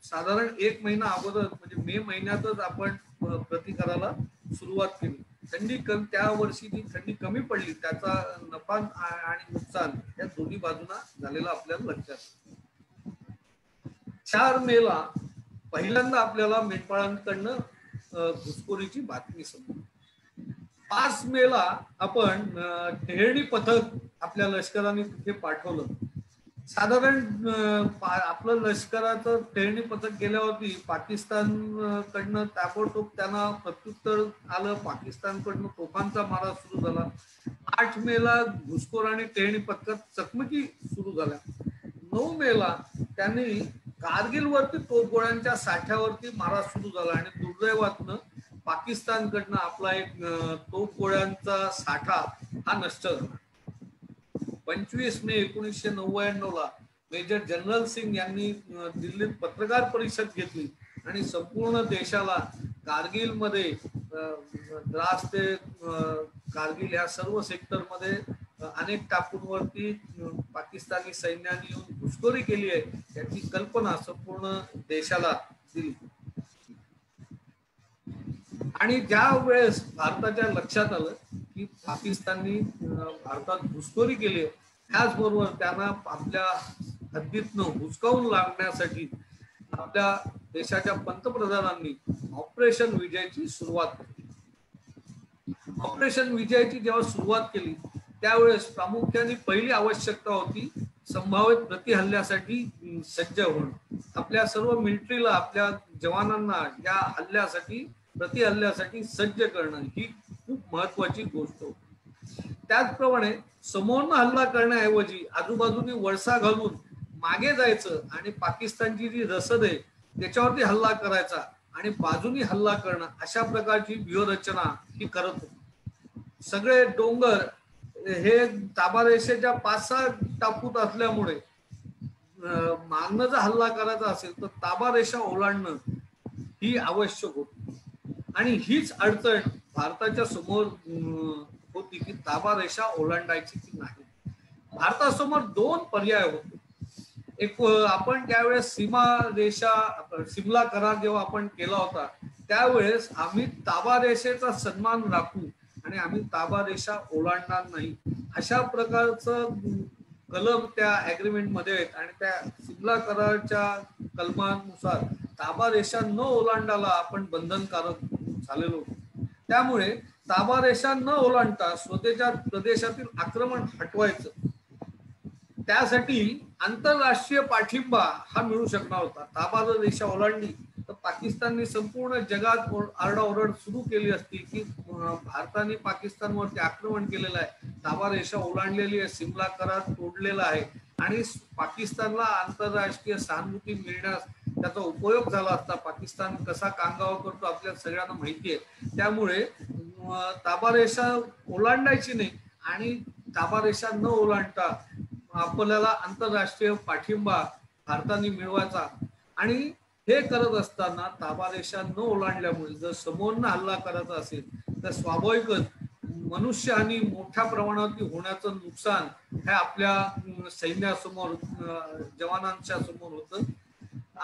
साधारण 1 महिना अगोदर म्हणजे मे महिन्यातच आपण प्रतिकाराला सुरुवात केली. थंडी कमी, त्या वर्षी जी थंडी कमी पडली त्याचा नफा आणि नुकसान या दोन्ही बाजूना झालेला आपल्याला लक्षात. 4 मेला पहिल्यांदा आपल्याला मेंढपाळांकडनं घुसखोरीची बातमी समजली. 5 मेला आपण टेहळणी पथक आपल्या लष्कराने तिथे पाठवलं. साधारण आपलं लष्कराचं टेहळणी पथक गेल्यावरती पाकिस्तानकडनं ताबडतोब त्यांना प्रत्युत्तर आलं. पाकिस्तानकडनं तोफांचा मारा सुरू झाला. 8 मेला घुसखोर आणि टेहळणी पथकात चकमकी सुरू झाल्या. 9 मेला त्यांनी कारगिलवरती तोफगोळ्यांच्या साठ्यावरती मारा सुरू झाला आणि दुर्दैवातनं पाकिस्तानकडनं आपला एक तोफगोळ्यांचा साठा हा नष्ट झाला. 25 मे 1999 ला मेजर जनरल सिंग यांनी दिल्लीत पत्रकार परिषद घेतली आणि संपूर्ण देशाला कारगिलमध्ये द्रास ते कारगिल या सर्व सेक्टरमध्ये अनेक टापूंवरती पाकिस्तानी सैन्याने येऊन घुसखोरी केली आहे याची कल्पना संपूर्ण देशाला दिली. आणि ज्या वेळेस भारताच्या लक्षात आलं की पाकिस्ताननी भारतात घुसखोरी केली आहे, त्याचबरोबर त्यांना आपल्या हद्दीतनं हुसकावून लावण्यासाठी आपल्या देशाच्या पंतप्रधानांनी ऑपरेशन विजयची सुरुवात केली. ऑपरेशन विजयची जेव्हा सुरुवात केली त्यावेळेस प्रामुख्याने पहिली आवश्यकता होती संभाव्य प्रतिहल्ल्यासाठी सज्ज होणं. आपल्या सर्व मिलिटरीला, आपल्या जवानांना या हल्ल्यासाठी, प्रतिहल्ल्यासाठी सज्ज करणं ही खूप महत्वाची गोष्ट होती. त्याचप्रमाणे समोरनं हल्ला करण्याऐवजी आजूबाजूने वळसा घालून मागे जायचं आणि पाकिस्तानची जी रसद आहे त्याच्यावरती हल्ला करायचा आणि बाजूनी हल्ला करणं, अशा प्रकारची व्यूहरचना ही करत होती. सगळे डोंगर हे ताबारेषेच्या 5-6 टापूत असल्यामुळे मागणं जर हल्ला करायचा असेल तर ताबारेषा ओलांडणं ही आवश्यक होती आणि हीच अडचण भारताच्या समोर होती की ताबारेषा ओलांडायची की नाही. भारतासमोर 2 पर्याय होते. आपण त्यावेळेस सीमा रेषा सिमला करार जेव्हा आपण केला होता त्यावेळेस आम्ही ताबा रेषेचा सन्मान राखू आणि आम्ही ताबा रेषा ओलांडणार नाही अशा प्रकारचं कलम त्या ऍग्रीमेंट मध्ये आहेत आणि त्या सिमला करारच्या कलमानुसार ताबा रेषा न ओलांडायला आपण बंधनकारक झालेलो होतो. त्यामुळे ताबा रेषा न ओलांडता स्वतःच्या प्रदेशातील आक्रमण हटवायचं त्यासाठी आंतरराष्ट्रीय पाठिंबा हा मिळू शकणार होता. ताबा जर रेषा ओलांडली तर पाकिस्तानने संपूर्ण जगात आरडाओरड सुरू केली असती की भारताने पाकिस्तानवरती आक्रमण केलेलं आहे, ताबा रेषा ओलांडलेली आहे, सिमला करार तोडलेला आहे आणि पाकिस्तानला आंतरराष्ट्रीय सहानुभूती मिळण्यास त्याचा उपयोग झाला असता. पाकिस्तान कसा कांगावा करतो आपल्या सगळ्यांना माहिती आहे. त्यामुळे ताबा रेषा ओलांडायची नाही आणि ताबा रेषा न ओलांडता आपल्याला आंतरराष्ट्रीय पाठिंबा भारताने मिळवायचा आणि हे करत असताना ताबा रेषा न ओलांडल्यामुळे जर समोरनं हल्ला करायचा असेल तर स्वाभाविकच मनुष्यहानी मोठ्या प्रमाणावरती होण्याचं नुकसान हे आपल्या सैन्यासमोर जवानांच्या समोर होतं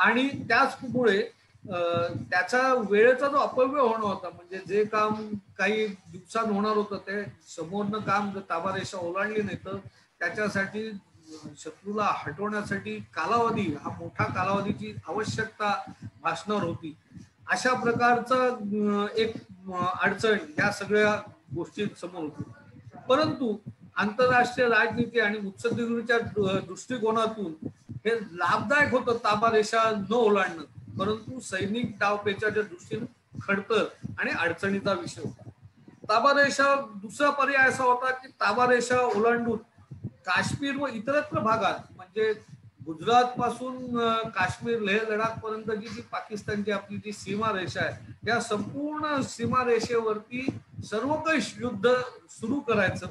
आणि त्याचमुळे त्याचा वेळेचा जो अपव्यय होणार होता म्हणजे जे काम काही दिवसांत होणार होतं ते समोरनं काम जर ताबा रेषा ओलांडली नाही तर त्याच्यासाठी शत्रूला हटवण्यासाठी कालावधी हा मोठा कालावधीची आवश्यकता भासणार होती. अशा प्रकारचं एक अडचण या सगळ्या गोष्टी समोर होती. परंतु आंतरराष्ट्रीय राजनीती आणि मुत्सद्देगिरीच्या दृष्टिकोनातून हे लाभदायक होतं ताबा रेषा न ओलांडणं, परंतु सैनिक डावपेचाच्या दृष्टीने खडतर आणि अडचणीचा विषय होता. ताबा रेषा दुसरा पर्याय असा होता की ताबा रेषा ओलांडून काश्मीर व इतरत्र भागात म्हणजे गुजरात पासून काश्मीर लेह लडाख पर्यंतची जी पाकिस्तानची आपली जी सीमा रेषा आहे या संपूर्ण सीमा रेषेवरती सर्वकष युद्ध सुरू करायचं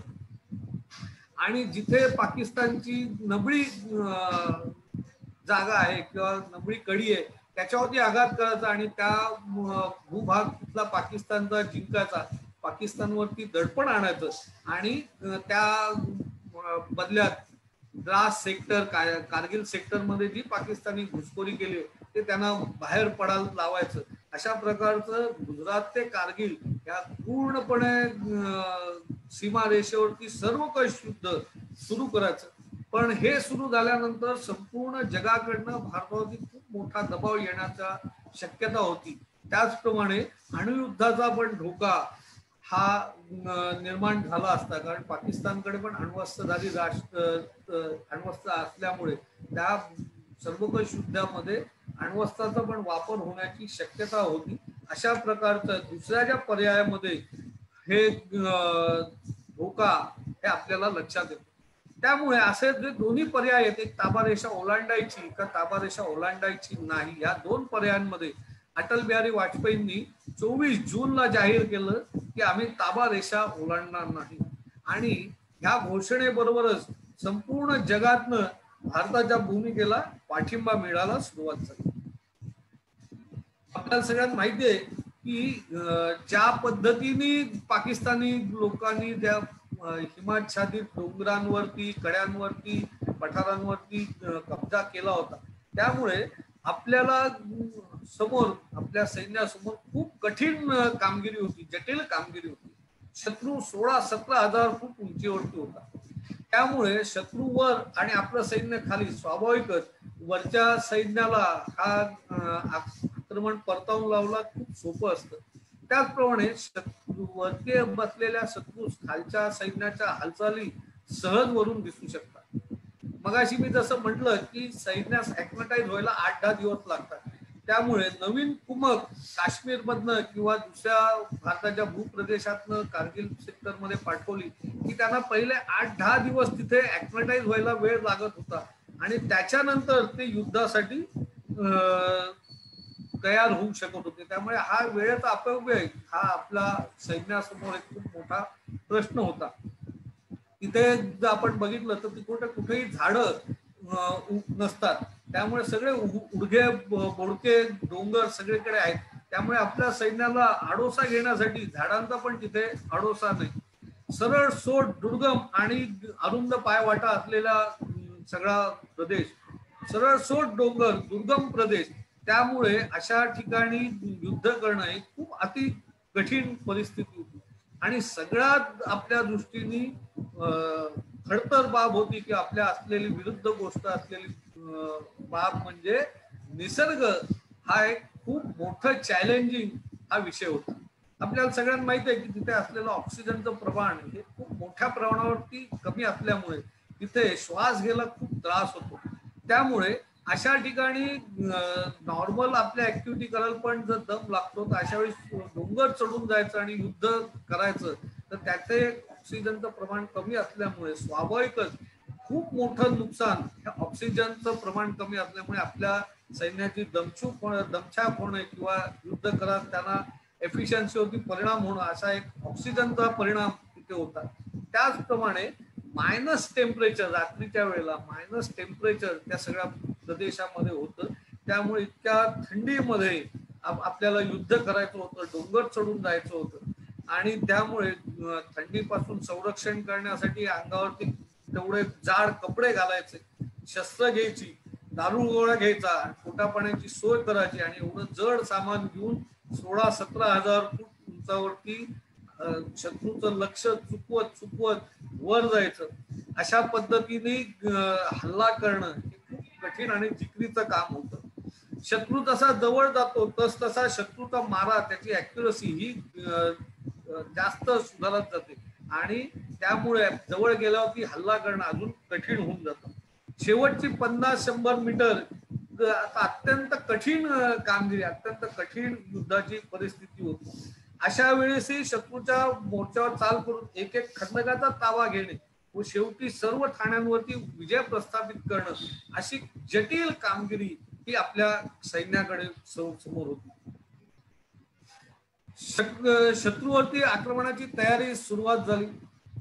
आणि जिथे पाकिस्तानची नबळी जागा आहे किंवा नबळी कडी आहे त्याच्यावरती आघात करायचा आणि त्या भूभाग तिथला पाकिस्तानचा जिंकायचा, पाकिस्तानवरती दडपण आणायचं आणि त्या बदल्यात द्रास सेक्टर कारगिल सेक्टर मध्ये जी पाकिस्तानी घुसखोरी केली ते त्यांना बाहेर पडायला लावायचं. अशा प्रकारचं गुजरात ते कारगिल या पूर्णपणे सीमा रेषेवरती सर्वकष युद्ध सुरू करायचं. पण हे सुरू झाल्यानंतर संपूर्ण जगाकडनं भारतावरती खूप मोठा दबाव येण्याचा शक्यता होती. त्याचप्रमाणे अणुयुद्धाचा पण धोका हा निर्माण झाला असता कारण पाकिस्तानकडे पण अण्वस्त्रधारी अण्वस्त्र असल्यामुळे त्या सर्वकष युद्धामध्ये अण्वस्त्राचा पण वापर होण्याची शक्यता होती. अशा प्रकारचं दुसऱ्या ज्या पर्यायामध्ये हे धोका हे आपल्याला लक्षात येतो. त्यामुळे असे जे दोन्ही पर्याय आहेत एक ताबा रेषा ओलांडायची का ताबा रेषा ओलांडायची नाही या दोन पर्यायांमध्ये अटल बिहारी वाजपेयींनी 24 जूनला जाहीर केलं की आम्ही ताबा रेषा ओलांडणार नाही आणि ह्या घोषणेबरोबरच संपूर्ण जगातनं भारताच्या भूमिकेला पाठिंबा मिळायला सुरुवात झाली. आपल्याला सगळ्यांना माहिती आहे की ज्या पद्धतीने पाकिस्तानी लोकांनी त्या हिमाच्छादित डोंगरांवरती कड्यांवरती पठारांवरती कब्जा केला होता त्यामुळे आपल्याला समोर आपल्या सैन्यासमोर खूप कठीण कामगिरी होती, जटिल कामगिरी होती. शत्रू 16-17 हजार फूट उंचीवरती होता. त्यामुळे शत्रूवर आणि आपलं सैन्य खाली स्वाभाविकच वरच्या सैन्याला हा आक्रमण परतावून लावला खूप सोपं असतं. त्याचप्रमाणे वरती बसलेल्या शत्रूस खालच्या सैन्याच्या हालचाली सहज वरून दिसू शकतात. मगाशी मी जसं म्हटलं की सैन्यास ऍक्लिमेटाइज व्हायला 8-10 दिवस लागतात. त्यामुळे नवीन कुमक काश्मीर मधनं किंवा दुसऱ्या भारताच्या भूप्रदेशातनं कारगिल सेक्टरमध्ये पाठवली की त्यांना पहिले 8-10 दिवस तिथे ऍक्लिमेटाइज व्हायला वेळ लागत होता आणि त्याच्यानंतर ते युद्धासाठी तयार होऊ शकत होते. त्यामुळे हा वेळेचा अपव्यय हा आपला सैन्यासमोर एक खूप मोठा प्रश्न होता. तिथे जर आपण बघितलं तर कुठेही झाडं नसतात. त्यामुळे सगळे उडगे बोडके डोंगर सगळीकडे आहेत. त्यामुळे आपल्या सैन्याला आडोसा घेण्यासाठी झाडांचा पण तिथे आडोसा नाही. सरळ सोट दुर्गम आणि अरुंद पायवाटा असलेला सगळा प्रदेश सरळसोट डोंगर, दुर्गम प्रदेश, त्यामुळे अशा ठिकाणी युद्ध करणं ही खूप अति कठीण परिस्थिती होती. आणि सगळ्यात आपल्या दृष्टीने खडतर बाब होती की आपल्या असलेली विरुद्ध गोष्ट असलेली बाब म्हणजे निसर्ग हा एक खूप मोठं चॅलेंजिंग हा विषय होता. आपल्याला सगळ्यांना माहिती आहे की तिथे असलेलं ऑक्सिजनचं प्रमाण हे खूप मोठ्या प्रमाणावरती कमी असल्यामुळे तिथे श्वास घ्यायला खूप त्रास होतो. त्यामुळे अशा ठिकाणी नॉर्मल आपल्या ऍक्टिव्हिटी करायला पण जर दम लागतो तर अशा वेळी डोंगर चढून जायचं आणि युद्ध करायचं तर त्याचे ऑक्सिजनचं प्रमाण कमी असल्यामुळे स्वाभाविकच खूप मोठं नुकसान, ऑक्सिजनचं प्रमाण कमी असल्यामुळे आपल्या सैन्याची दमछाक होणे किंवा युद्ध करत त्यांना एफिशियन्सीवरती परिणाम होणं असा एक ऑक्सिजनचा परिणाम तिथे होता. त्याचप्रमाणे मायनस टेम्परेचर, रात्रीच्या वेळेला मायनस टेम्परेचर त्या सगळ्या प्रदेशामध्ये होतं. त्यामुळे इतक्या थंडीमध्ये आपल्याला युद्ध करायचं होतं, डोंगर चढून जायचं होतं आणि त्यामुळे थंडीपासून संरक्षण करण्यासाठी अंगावरती तेवढे जाड कपडे घालायचे, शस्त्र घ्यायची, दारू गोळा घ्यायचा, पोटापाण्याची सोय करायची आणि एवढं जड सामान घेऊन 16-17 हजार फूट उंचावरती शत्रूचं लक्ष चुकवत वर जायचं. अशा पद्धतीने हल्ला करणं हे खूप कठीण आणि जिकरीचं काम होतं. शत्रू जसा जवळ जातो तसा शत्रूचा मारा, त्याची ऍक्युरसी ही जास्त सुधारत जाते आणि त्यामुळे जवळ गेल्यावरती हल्ला करणं अजून कठीण होऊन जातं. शेवटची 50-100 मीटर अत्यंत कठीण कामगिरी, अत्यंत कठीण युद्धाची परिस्थिती होती. अशा वेळेसही शत्रूच्या मोर्चावर चाल करून एक एक खंदकाचा ताबा घेणे व शेवटी सर्व ठाण्यांवरती विजय प्रस्थापित करणं अशी जटिल कामगिरी ही आपल्या सैन्याकडे समोर होती. शत्रूवरती आक्रमणाची तयारी सुरुवात झाली.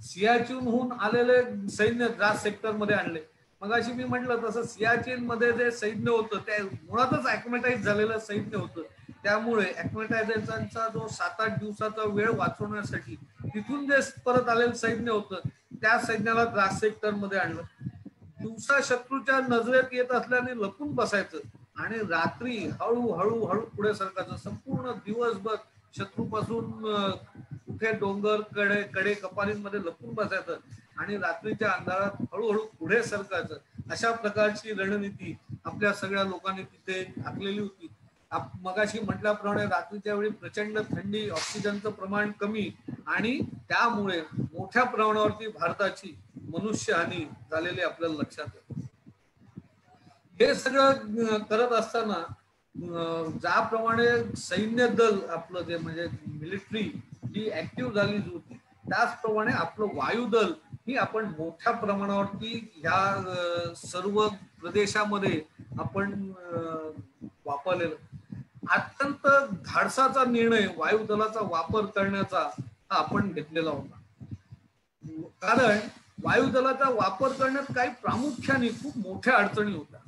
सियाचीनहून आलेले सैन्य द्रास सेक्टर मध्ये आणले. मग अशी मी म्हटलं तसं सियाचीन मध्ये जे सैन्य होतं ते मुळातच ऍक्लिमॅटाइज झालेलं सैन्य होतं. त्यामुळे ऍक्लिमॅटायझेशनचा जो 7-8 दिवसाचा वेळ वाचवण्यासाठी तिथून जे परत आलेलं सैन्य होतं त्या सैन्याला द्रास सेक्टर मध्ये आणलं. दिवसा शत्रूच्या नजरेत येत असल्याने लपून बसायचं आणि रात्री हळूहळू पुढे सरकायचं. संपूर्ण दिवसभर शत्रूपासून कुठे डोंगर कडे कपारींमध्ये लपून बसायचं आणि रात्रीच्या अंधारात हळूहळू पुढे सरकायचं. अशा प्रकारची रणनीती आपल्या सगळ्या लोकांनी तिथे आखलेली होती. मगाशी म्हटल्याप्रमाणे रात्रीच्या वेळी प्रचंड थंडी, ऑक्सिजनचं प्रमाण कमी आणि त्यामुळे मोठ्या प्रमाणावरती भारताची मनुष्यहानी झालेली आपल्याला लक्षात येते. हे सगळं करत असताना ज्याप्रमाणे सैन्य दल आपलं जे म्हणजे मिलिटरी ही ऍक्टिव्ह झाली होती त्याचप्रमाणे आपलं वायुदल ही आपण मोठ्या प्रमाणावरती ह्या सर्व प्रदेशामध्ये आपण वापरलेलं. अत्यंत धाडसाचा निर्णय वायुदलाचा वापर करण्याचा हा आपण घेतलेला होता. कारण वायुदलाचा वापर करण्यात काही प्रामुख्याने खूप मोठ्या अडचणी होत्या.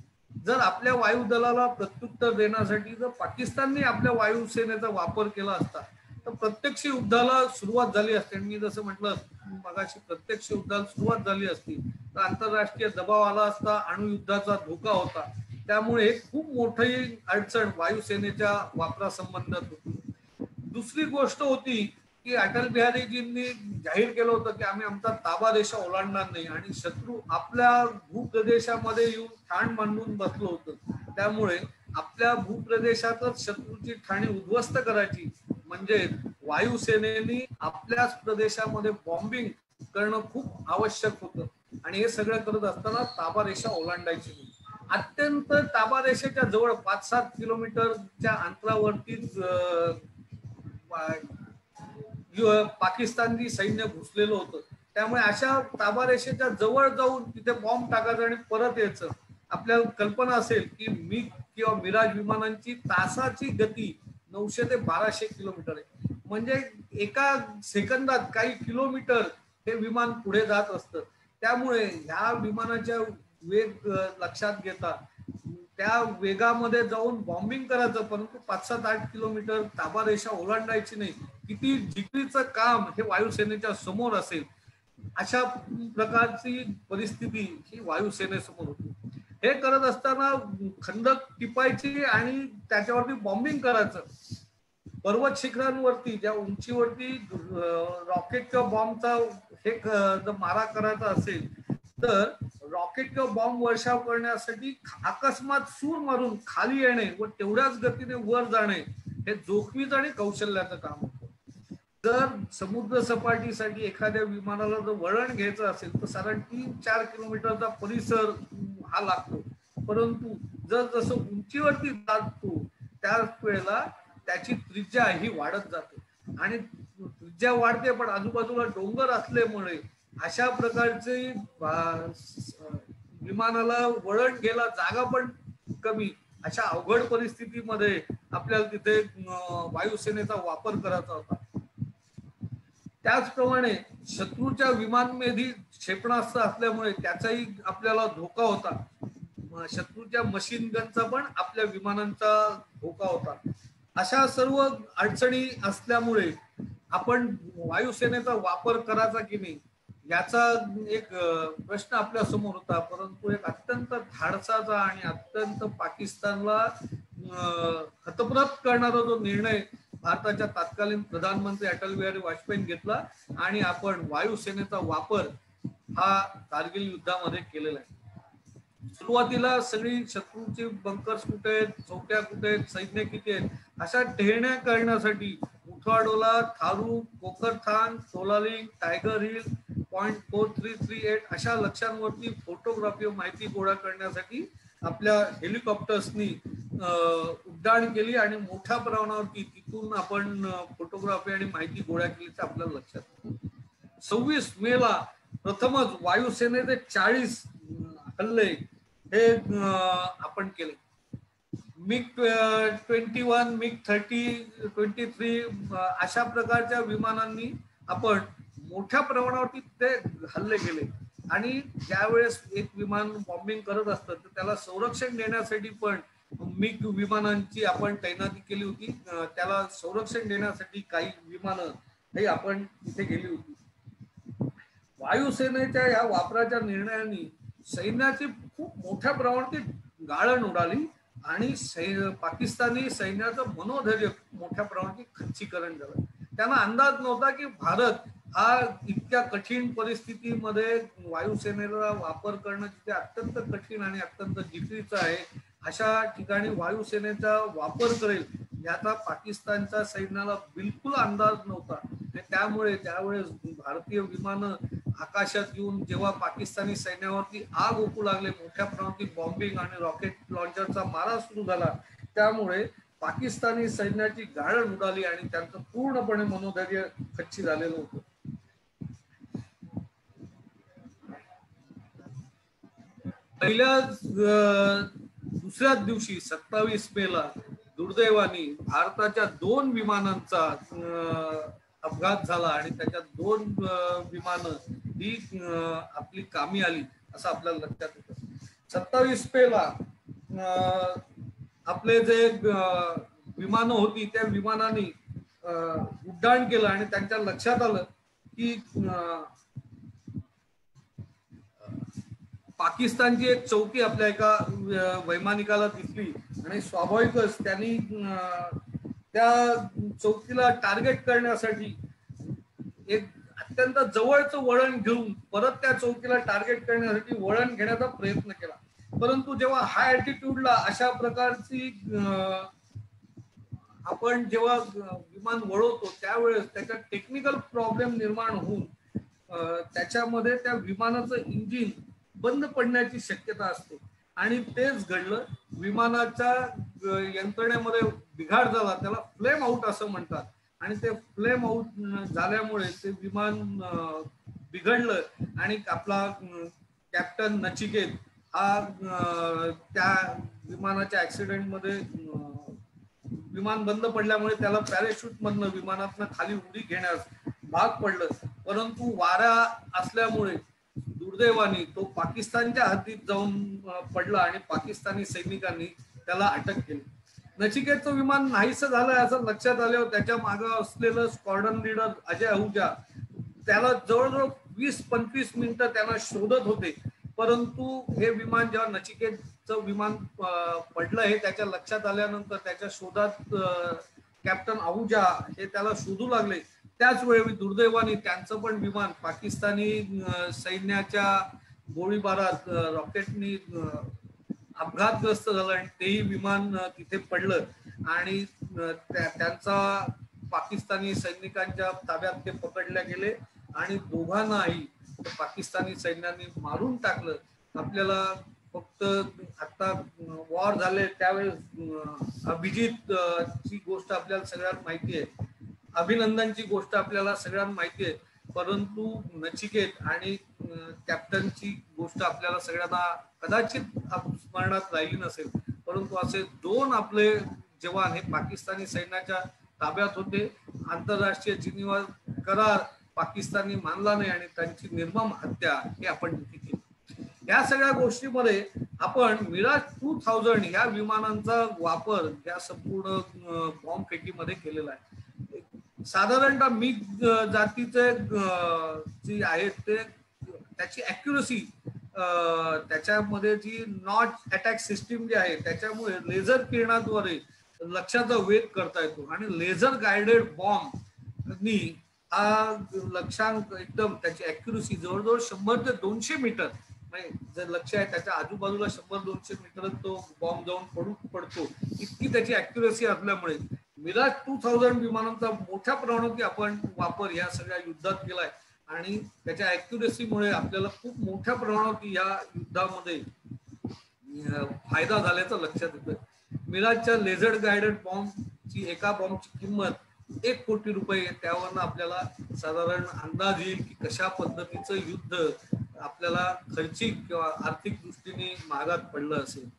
जर आपल्या वायुदलाला प्रत्युत्तर देण्यासाठी जर पाकिस्तानने आपल्या वायुसेनेचा वापर केला असता तर प्रत्यक्ष युद्धाला सुरुवात झाली असते. मी जसं म्हटलं मगाशी प्रत्यक्ष युद्धाला सुरुवात झाली असती तर आंतरराष्ट्रीय दबाव आला असता, अणुयुद्धाचा धोका होता. त्यामुळे खूप मोठी अडचण वायुसेनेच्या वापरासंबंधात होती. दुसरी गोष्ट होती की अटल बिहारीजींनी जाहीर केलं होतं की आम्ही आमचा ताबा रेषा ओलांडणार नाही आणि शत्रू आपल्या भूप्रदेशामध्ये येऊन ठाण मांडून बसलं होतं. त्यामुळे आपल्या भूप्रदेशातच शत्रूची ठाणी उद्ध्वस्त करायची म्हणजे वायुसेनेने आपल्याच प्रदेशामध्ये बॉम्बिंग करणं खूप आवश्यक होतं आणि हे सगळं करत असताना ताबा रेषा ओलांडायची नाही. अत्यंत ताबा रेषेच्या जवळ 5-7 किलोमीटरच्या अंतरावरतीच पाकिस्तानी सैन्य घुसलेलं होतं. त्यामुळे अशा ताबा रेषेच्या जवळ जाऊन तिथे बॉम्ब टाकायचा आणि परत यायचं. आपल्याला कल्पना असेल की मिग किंवा मिराज विमानांची तासाची गती 900 ते 1200 किलोमीटर आहे. म्हणजे एका सेकंदात काही किलोमीटर हे विमान पुढे जात असतं. त्यामुळे ह्या विमानाच्या वेग लक्षात घेता त्या वेगामध्ये जाऊन बॉम्बिंग करायचं, परंतु 5-7-8 किलोमीटर ताबा रेषा ओलांडायची नाही. किती जिकरीचं काम हे वायुसेनेच्या समोर असेल. अशा प्रकारची परिस्थिती ही वायुसेनेसमोर होती. हे करत असताना खंदक टिपायची आणि त्याच्यावरती बॉम्बिंग करायचं. पर्वत शिखरांवरती ज्या उंचीवरती रॉकेट किंवा बॉम्बचा हे जर मारा करायचा असेल तर रॉकेट किंवा बॉम्ब वर्षाव करण्यासाठी अकस्मात सूर मारून खाली येणे व तेवढ्याच गतीने वर जाणे हे जोखमीचं आणि कौशल्याचं काम होतं. जर समुद्र सपाटीसाठी एखाद्या विमानाला जर वळण घ्यायचं असेल तर साधारण 3-4 किलोमीटरचा परिसर हा लागतो. परंतु जर जसं उंचीवरती जातो त्याच वेळेला त्याची त्रिज्या ही वाढत जाते आणि त्रिज्या वाढते, पण आजूबाजूला डोंगर असल्यामुळे अशा प्रकारचे विमानाला वळण घ्यायला जागा पण कमी, अशा अवघड परिस्थितीमध्ये आपल्याला तिथे वायुसेनेचा वापर करायचा होता. त्याचप्रमाणे शत्रूच्या विमानमेधी क्षेपणास्त्र असल्यामुळे त्याचाही आपल्याला धोका होता. शत्रूच्या मशीन गनचा पण आपल्या विमानांचा धोका होता. अशा सर्व अडचणी असल्यामुळे आपण वायुसेनेचा वापर करायचा की नाही याचा एक प्रश्न आपल्या समोर होता. परंतु एक अत्यंत धाडसाचा आणि अत्यंत पाकिस्तानला हतप्रत करणारा जो निर्णय भारताच्या तत्कालीन प्रधानमंत्री अटल बिहारी वाजपेयींनी घेतला आणि आपण वायुसेनेचा वापर हा कारगिल युद्धामध्ये केलेला आहे. सुरुवातीला सगळी शत्रूची बंकर्स कुठे आहेत, चौक्या कुठे आहेत, सैन्य किती आहेत अशा टेहळण्या करण्यासाठी उठवाडोला, थारू, कोकरथान, सोलालिंग, टायगर हिल, .4338 अशा लक्ष्यांवरती फोटोग्राफी माहिती गोळा करण्यासाठी आपल्या हेलिकॉप्टर्सनी उड्डाण केली आणि मोठ्या प्रमाणावरती तिथून आपण फोटोग्राफी आणि माहिती गोळा केलीचं आपल्याला लक्षात. 26 मेला प्रथमच वायुसेनेचे 40 हल्ले हे आपण केले. MiG-21, MiG-30, 23 अशा प्रकारच्या विमानांनी आपण मोठ्या प्रमाणावरती ते हल्ले केले आणि ज्यावेळेस एक विमान बॉम्बिंग करत असतं तर त्याला संरक्षण देण्यासाठी पण मिग विमानांची आपण तैनाती केली होती. त्याला संरक्षण देण्यासाठी काही विमानं हे आपण तिथे गेली होती. वायुसेनेच्या या वापराच्या निर्णयाने सैन्याची खूप मोठ्या प्रमाणात गाळण उडाली आणि पाकिस्तानी सैन्याचं मनोधैर्य मोठ्या प्रमाणात खच्चीकरण झालं. त्यांना अंदाज नव्हता की भारत हा इतक्या कठीण परिस्थितीमध्ये वायुसेनेला वापर करणं जिथे अत्यंत कठीण आणि अत्यंत जिकिरीचं आहे अशा ठिकाणी वायुसेनेचा वापर करेल याचा पाकिस्तानच्या सैन्याला बिलकुल अंदाज नव्हता. त्यामुळे त्यावेळेस भारतीय विमानं आकाशात येऊन जेव्हा पाकिस्तानी सैन्यावरती आग ओकू लागले, मोठ्या प्रमाणात बॉम्बिंग आणि रॉकेट लॉन्चरचा मारा सुरू झाला, त्यामुळे पाकिस्तानी सैन्याची गाळण उडाली आणि त्यांचं पूर्णपणे मनोधैर्य खच्ची झालेलं होतं. पहिल्या दुसऱ्याच दिवशी 27 मेला दुर्दैवाने भारताच्या 2 विमानांचा अपघात झाला आणि त्याच्यात 2 विमानं ही आपली कामी आली असं आपल्याला लक्षात येतं. 27 मेला आपले जे विमानं होती त्या विमानाने उड्डाण केलं आणि त्यांच्या लक्षात आलं की पाकिस्तानची एक चौकी आपल्या एका वैमानिकाला दिसली आणि स्वाभाविकच त्यांनी त्या चौकीला टार्गेट करण्यासाठी एक अत्यंत जवळचं वळण घेऊन परत त्या चौकीला टार्गेट करण्यासाठी वळण घेण्याचा प्रयत्न केला. परंतु जेव्हा हाय अल्टिट्यूडला अशा प्रकारची आपण जेव्हा विमान वळवतो त्यावेळेस त्याच्यात टेक्निकल प्रॉब्लेम निर्माण होऊन त्याच्यामध्ये त्या विमानाचं इंजिन बंद पडण्याची शक्यता असते आणि तेच घडलं. विमानाच्या यंत्रणेमध्ये बिघाड झाला, त्याला फ्लेम आउट असं म्हणतात आणि ते फ्लेम आउट झाल्यामुळे ते विमान बिघडलं आणि आपला कॅप्टन नचिकेत हा त्या विमानाच्या ऍक्सिडेंटमध्ये विमान बंद पडल्यामुळे त्याला पॅराशूट मधनं विमानातनं खाली उडी घेण्यास भाग पडलं. परंतु वारा असल्यामुळे दुर्दैवाने तो पाकिस्तानच्या हद्दीत जाऊन पडला आणि पाकिस्तानी सैनिकांनी त्याला अटक केली. नचिकेतचं विमान नाहीसं झालं असं लक्षात आल्यावर त्याच्या मागे असलेलं स्क्वॉड्रन लीडर अजय आहुजा त्याला जवळजवळ 20-25 मिनिटं त्यांना शोधत होते, परंतु हे विमान जेव्हा नचिकेतचं विमान पडलं हे त्याच्या लक्षात आल्यानंतर त्याच्या शोधात कॅप्टन आहूजा हे त्याला शोधू लागले. त्याच वेळी दुर्दैवाने त्यांचं पण विमान पाकिस्तानी सैन्याच्या गोळीबारात रॉकेटनी अपघातग्रस्त झालं आणि तेही विमान तिथे पडलं आणि त्यांचा पाकिस्तानी सैनिकांच्या ताब्यात ते पकडले गेले आणि दोघांनाही पाकिस्तानी सैन्याने मारून टाकलं. आपल्याला फक्त आता वॉर झाले त्यावेळेस अभिजित ची गोष्ट आपल्याला सगळ्यांना माहिती आहे, अभिनंदनची गोष्ट आपल्याला सगळ्यांना माहिती आहे, परंतु नचिकेत आणि कॅप्टनची गोष्ट आपल्याला सगळ्यांना कदाचित स्मरणात राहिली नसेल. परंतु असे दोन आपले जवान हे पाकिस्तानी सैन्याच्या ताब्यात होते. आंतरराष्ट्रीय जिनिव्हा करार पाकिस्तानी मानला नाही आणि त्यांची निर्मम हत्या हे आपण केली. या सगळ्या गोष्टीमध्ये आपण मिराज 2000 या विमानांचा वापर या संपूर्ण बॉम्बफेकीमध्ये केलेला आहे. साधारणतः मिग जातीचे जी आहेत ते त्याची ॲक्युरसी त्याच्यामध्ये जी नॉट अटॅक सिस्टीम जी आहे त्याच्यामुळे लेझर किरणाद्वारे लक्ष्याचा वेध करता येतो आणि लेझर गायडेड बॉम्बनी हा लक्ष्यांक एकदम त्याची ॲक्युरसी जवळजवळ 100 ते 200 मीटर जर लक्ष आहे त्याच्या आजूबाजूला 100-200 मीटर तो बॉम्ब जाऊन पडतो, इतकी त्याची ॲक्युरसी असल्यामुळे मिराज 2000 विमानांचा मोठ्या प्रमाणात आपण वापर या सगळ्या युद्धात केलाय आणि त्याच्या ॲक्युरसीमुळे आपल्याला खूप मोठ्या प्रमाणात या युद्धामध्ये फायदा झाल्याचं लक्षात येतं. मिराजच्या लेझर गायडेड बॉम्बची एका बॉम्बची किंमत 1 कोटी रुपये, त्यावरनं आपल्याला साधारण अंदाज येईल की कशा पद्धतीचं युद्ध आपल्याला खर्चिक किंवा आर्थिक दृष्टीने महागात पडलं असेल.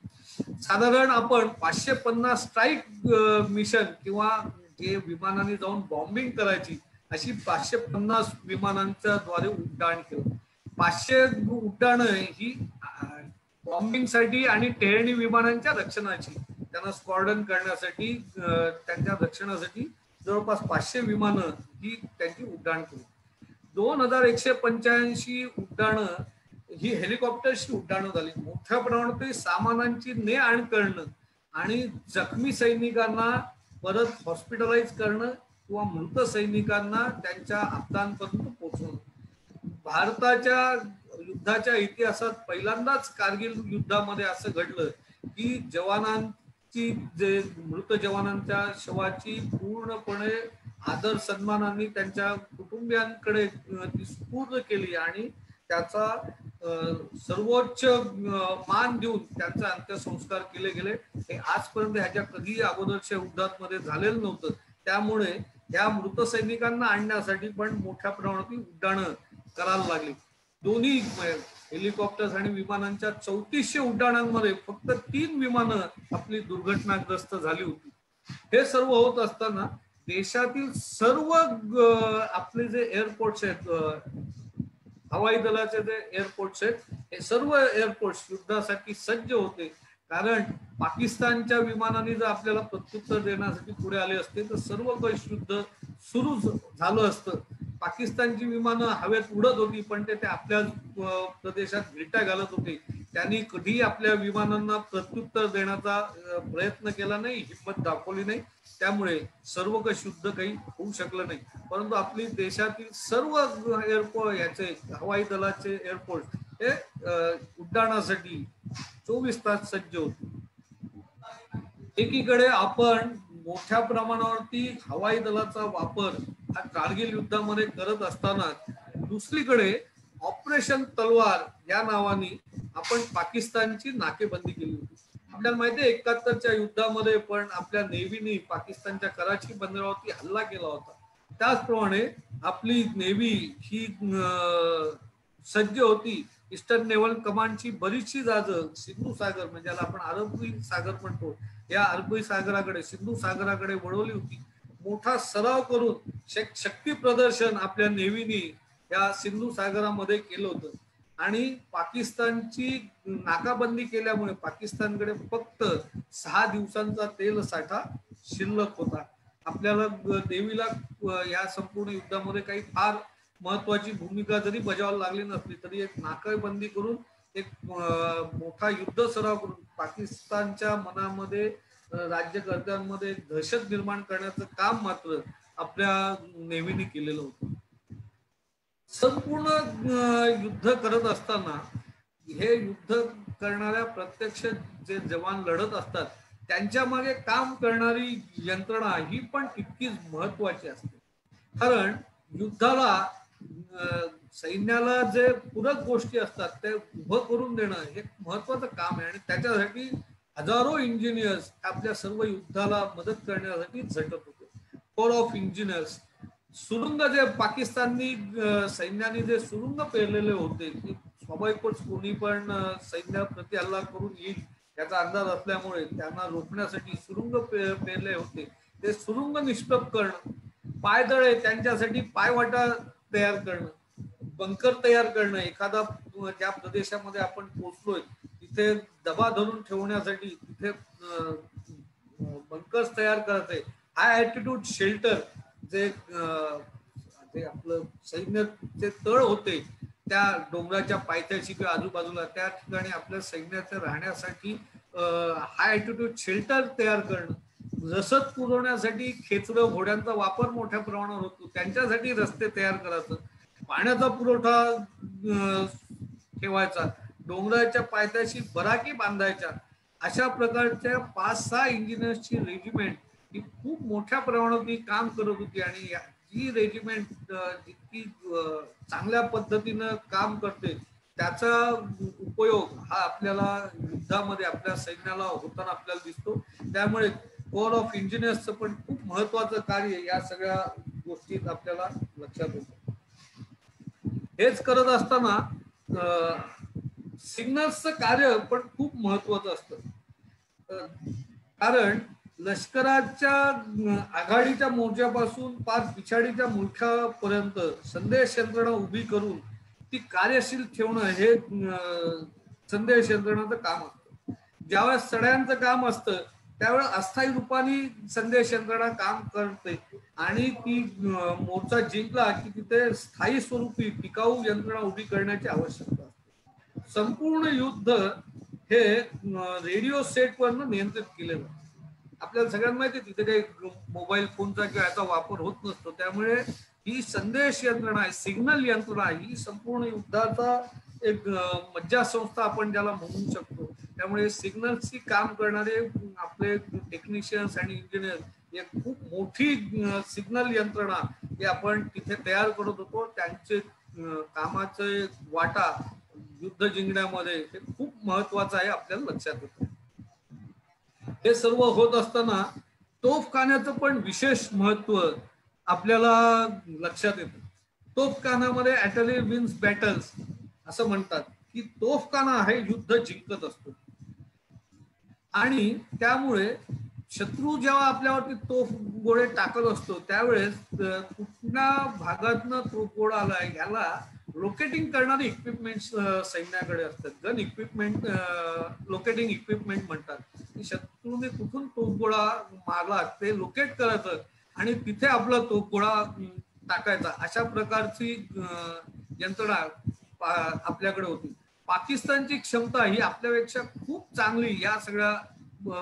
साधारण आपण 550 स्ट्राईक मिशन किंवा जे विमानाने जाऊन बॉम्बिंग करायची अशी 550 विमानांच्या द्वारे उड्डाण केलं. 500 उड्डाणं ही बॉम्बिंगसाठी आणि टेहळणी विमानांच्या रक्षणाची, त्यांना स्क्वॉड्रन करण्यासाठी त्यांच्या रक्षणासाठी जवळपास 500 विमानं ही त्यांची उड्डाण केली. 2185 उड्डाणं ही हेलिकॉप्टर्सची उड्डाणं झाली. मोठ्या प्रमाणात सामानांची ने आण करणं आणि जखमी सैनिकांना परत हॉस्पिटलाइज करणं किंवा मृत सैनिकांना त्यांच्या आपदांपर्यंत पोहोचवणं. भारताच्या युद्धाच्या इतिहासात पहिल्यांदाच कारगिल युद्धामध्ये असं घडलं की जवानांची जे मृत जवानांच्या शवाची पूर्णपणे आदर सन्मानाने त्यांच्या कुटुंबियांकडे ती सुपूर्द केली आणि त्याचा सर्वोच्च मान देऊन त्यांचा अंत्यसंस्कार केले गेले. हे आजपर्यंत ह्याच्या कधीही अगोदरच्या युद्धांमध्ये झालेलं नव्हतं. त्यामुळे या मृत सैनिकांना आणण्यासाठी पण मोठ्या प्रमाणात उड्डाणं करायला लागली. दोन्ही हेलिकॉप्टर्स आणि विमानांच्या 3400 उड्डाणांमध्ये फक्त 3 विमानं आपली दुर्घटनाग्रस्त झाली होती. हे सर्व होत असताना देशातील सर्व आपले जे एअरपोर्ट्स आहेत, हवाई दलाचे जे एअरपोर्ट्स आहेत, हे सर्व एअरपोर्ट्स युद्धासाठी सज्ज होते. कारण पाकिस्तानच्या विमानाने जर आपल्याला प्रत्युत्तर देण्यासाठी पुढे आले असते तर सर्व काही युद्ध सुरू झालं असतं. पाकिस्तानची विमानं हवेत उडत होती पण ते आपल्या प्रदेशात गिरट्या घालत होते. त्यांनी कधीही आपल्या विमानांना प्रत्युत्तर देण्याचा प्रयत्न केला नाही, हिंमत दाखवली नाही. त्यामुळे सर्व काही युद्ध काही होऊ शकलं नाही. परंतु आपली देशातील सर्व एअरपोर्ट याचे हवाई दलाचे एअरपोर्ट हे उड्डाणासाठी 24 तास सज्ज होते. एकीकडे आपण मोठ्या प्रमाणावरती हवाई दलाचा वापर हा कारगिल युद्धामध्ये करत असताना दुसरीकडे ऑपरेशन तलवार या नावाने आपण पाकिस्तानची नाकेबंदी केली होती. आपल्याला माहिती आहे 71च्या युद्धामध्ये पण आपल्या नेव्हीने पाकिस्तानच्या कराची बंदरावरती हल्ला केला होता. त्याचप्रमाणे आपली नेव्ही ही सज्ज होती. ईस्टर्न नेव्हल कमांडची बरीचशी जहाजं सिंधू सागर म्हणजे ज्याला आपण अरबी सागर म्हणतो या अरबी सागराकडे सिंधू सागराकडे वळवली होती. मोठा सराव करून शक्ती प्रदर्शन आपल्या नेव्हीने या सिंधू सागरामध्ये केलं होतं आणि पाकिस्तानची नाकाबंदी केल्यामुळे पाकिस्तानकडे फक्त 6 दिवसांचा तेल साठा शिल्लक होता. आपल्याला नेव्हीला या संपूर्ण युद्धामध्ये काही फार महत्वाची भूमिका जरी बजावायला लागली नसली तरी एक नाकाबंदी करून एक मोठा युद्ध सराव करून पाकिस्तानच्या मनामध्ये राज्यकर्त्यांमध्ये दहशत निर्माण करण्याचं काम मात्र आपल्या नेव्हीने केलेलं होतं. संपूर्ण युद्ध करत असताना हे युद्ध करणाऱ्या प्रत्यक्ष जे जवान लढत असतात त्यांच्या मागे काम करणारी यंत्रणा ही पण तितकीच महत्वाची असते. कारण युद्धाला सैन्याला जे पूरक गोष्टी असतात ते उभं करून देणं हे महत्वाचं काम आहे आणि त्याच्यासाठी हजारो इंजिनियर्स आपल्या सर्व युद्धाला मदत करण्यासाठी झटत होते. कोर ऑफ इंजिनियर्स सुरुंग जे पाकिस्तानी सैन्याने जे सुरुंग पेरलेले होते की स्वाभाविकच कोणी पण सैन्याप्रती हल्ला करून येईल याचा अंदाज असल्यामुळे त्यांना रोखण्यासाठी सुरुंग पेरले होते. ते सुरुंग निष्प्रभ करणं, पायदळे त्यांच्यासाठी पायवाटा तयार करणं, बंकर तयार करणं, एखादा ज्या प्रदेशामध्ये आपण पोहोचलोय तिथे दबा धरून ठेवण्यासाठी तिथे बंकर्स तयार करायचे, हाय ॲल्टिट्यूड शेल्टर जे आपलं सैन्याचे तळ होते त्या डोंगराच्या पायथ्याशी किंवा आजूबाजूला त्या ठिकाणी आपल्या सैन्याच्या राहण्यासाठी हाय ॲल्टिट्यूड शेल्टर तयार करणं, रसद पुरवण्यासाठी खेचरं घोड्यांचा वापर मोठ्या प्रमाणावर होतो त्यांच्यासाठी रस्ते तयार करायचं, पाण्याचा पुरवठा ठेवायचा, डोंगराच्या पायथ्याशी बराकी बांधायच्या. अशा प्रकारच्या 5-6 इंजिनियर्सची रेजिमेंट ही खूप मोठ्या प्रमाणात काम करत होती आणि ही रेजिमेंट जितकी चांगल्या पद्धतीनं काम करते त्याचा उपयोग हा आपल्याला युद्धामध्ये आपल्या सैन्याला होताना आपल्याला दिसतो. त्यामुळे कोर ऑफ इंजिनियर्सचं पण खूप महत्वाचं कार्य या सगळ्या गोष्टीत आपल्याला लक्षात येतं. हेच करत असताना सिग्नल्सचं कार्य पण खूप महत्वाचं असतं. कारण लष्कराच्या आघाडीच्या मोर्चापासून पार पिछाडीच्या मुख्यापर्यंत संदेश यंत्रणा उभी करून ती कार्यशील ठेवणं हे संदेश यंत्रणाचं काम असतं. ज्यावेळेस सड्यांचं काम असतं त्यावेळेस अस्थायी रूपाने संदेश यंत्रणा काम करते आणि ती मोर्चा जिंकला की तिथे स्थायी स्वरूपी टिकाऊ यंत्रणा उभी करण्याची आवश्यकता असते. संपूर्ण युद्ध हे रेडिओ सेटवरनं नियंत्रित केलेलं. आपल्याला सगळ्यांना माहिती आहे तिथे काही मोबाईल फोनचा किंवा याचा वापर होत नसतो. त्यामुळे ही संदेश यंत्रणा आहे, सिग्नल यंत्रणा ही संपूर्ण युद्धाचा एक मज्जा संस्था आपण ज्याला म्हणू शकतो. त्यामुळे सिग्नल्सची काम करणारे आपले टेक्निशियन्स आणि इंजिनियर एक खूप मोठी सिग्नल यंत्रणा ही आपण तिथे तयार करत होतो. त्यांचे कामाचे वाटा युद्ध जिंकण्यामध्ये हे खूप महत्वाचं आहे आपल्याला लक्षात येतं. हे सर्व होत असताना तोफखान्याचं पण विशेष महत्व आपल्याला लक्षात येतं. तोफखान्यामध्ये ॲटली विन्स बॅटल्स असं म्हणतात की तोफखाना हे युद्ध जिंकत असतो आणि त्यामुळे शत्रू जेव्हा आपल्यावरती तोफ गोळे टाकत असतो त्यावेळेस कुठल्या भागातनं तोफगोळा आलाय याला लोकेटिंग करणारे इक्विपमेंट सैन्याकडे असतात. गन इक्विपमेंट लोकेटिंग इक्विपमेंट म्हणतात. शत्रूने कुठून तोफगोळा मारला ते लोकेट करायचं आणि तिथे आपला तोफगोळा टाकायचा. अशा प्रकारची यंत्रणा आपल्याकडे होती. पाकिस्तानची क्षमता ही आपल्यापेक्षा खूप चांगली या सगळ्या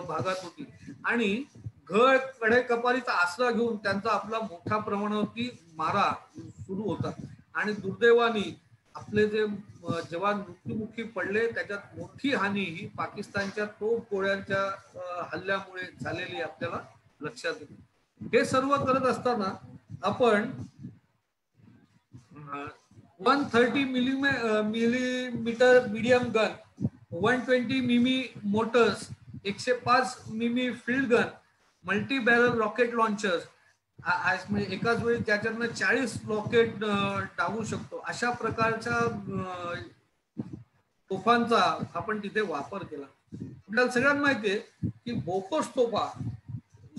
भागात होती आणि घड कडे कपारीचा आसरा घेऊन त्यांचा आपला मोठ्या प्रमाणावरती मारा सुरू होता आणि दुर्दैवाने आपले जे जवान मृत्युमुखी पडले त्याच्यात मोठी हानी ही पाकिस्तानच्या तोफगोळ्यांच्या हल्ल्यामुळे झालेली आपल्याला लक्षात येते. हे सर्व करत असताना आपण 130 मिलीमीटर मीडियम गन, 120 मिमी मोटर्स, 105 मिमी field gun, multi barrel rocket launchers म्हणजे एकाच वेळी त्याच्यातनं 40 रॉकेट टाकू शकतो अशा प्रकारच्या तोफांचा आपण तिथे वापर केला. आपल्याला सगळ्यांना माहिती आहे की बोफोर्स तोफा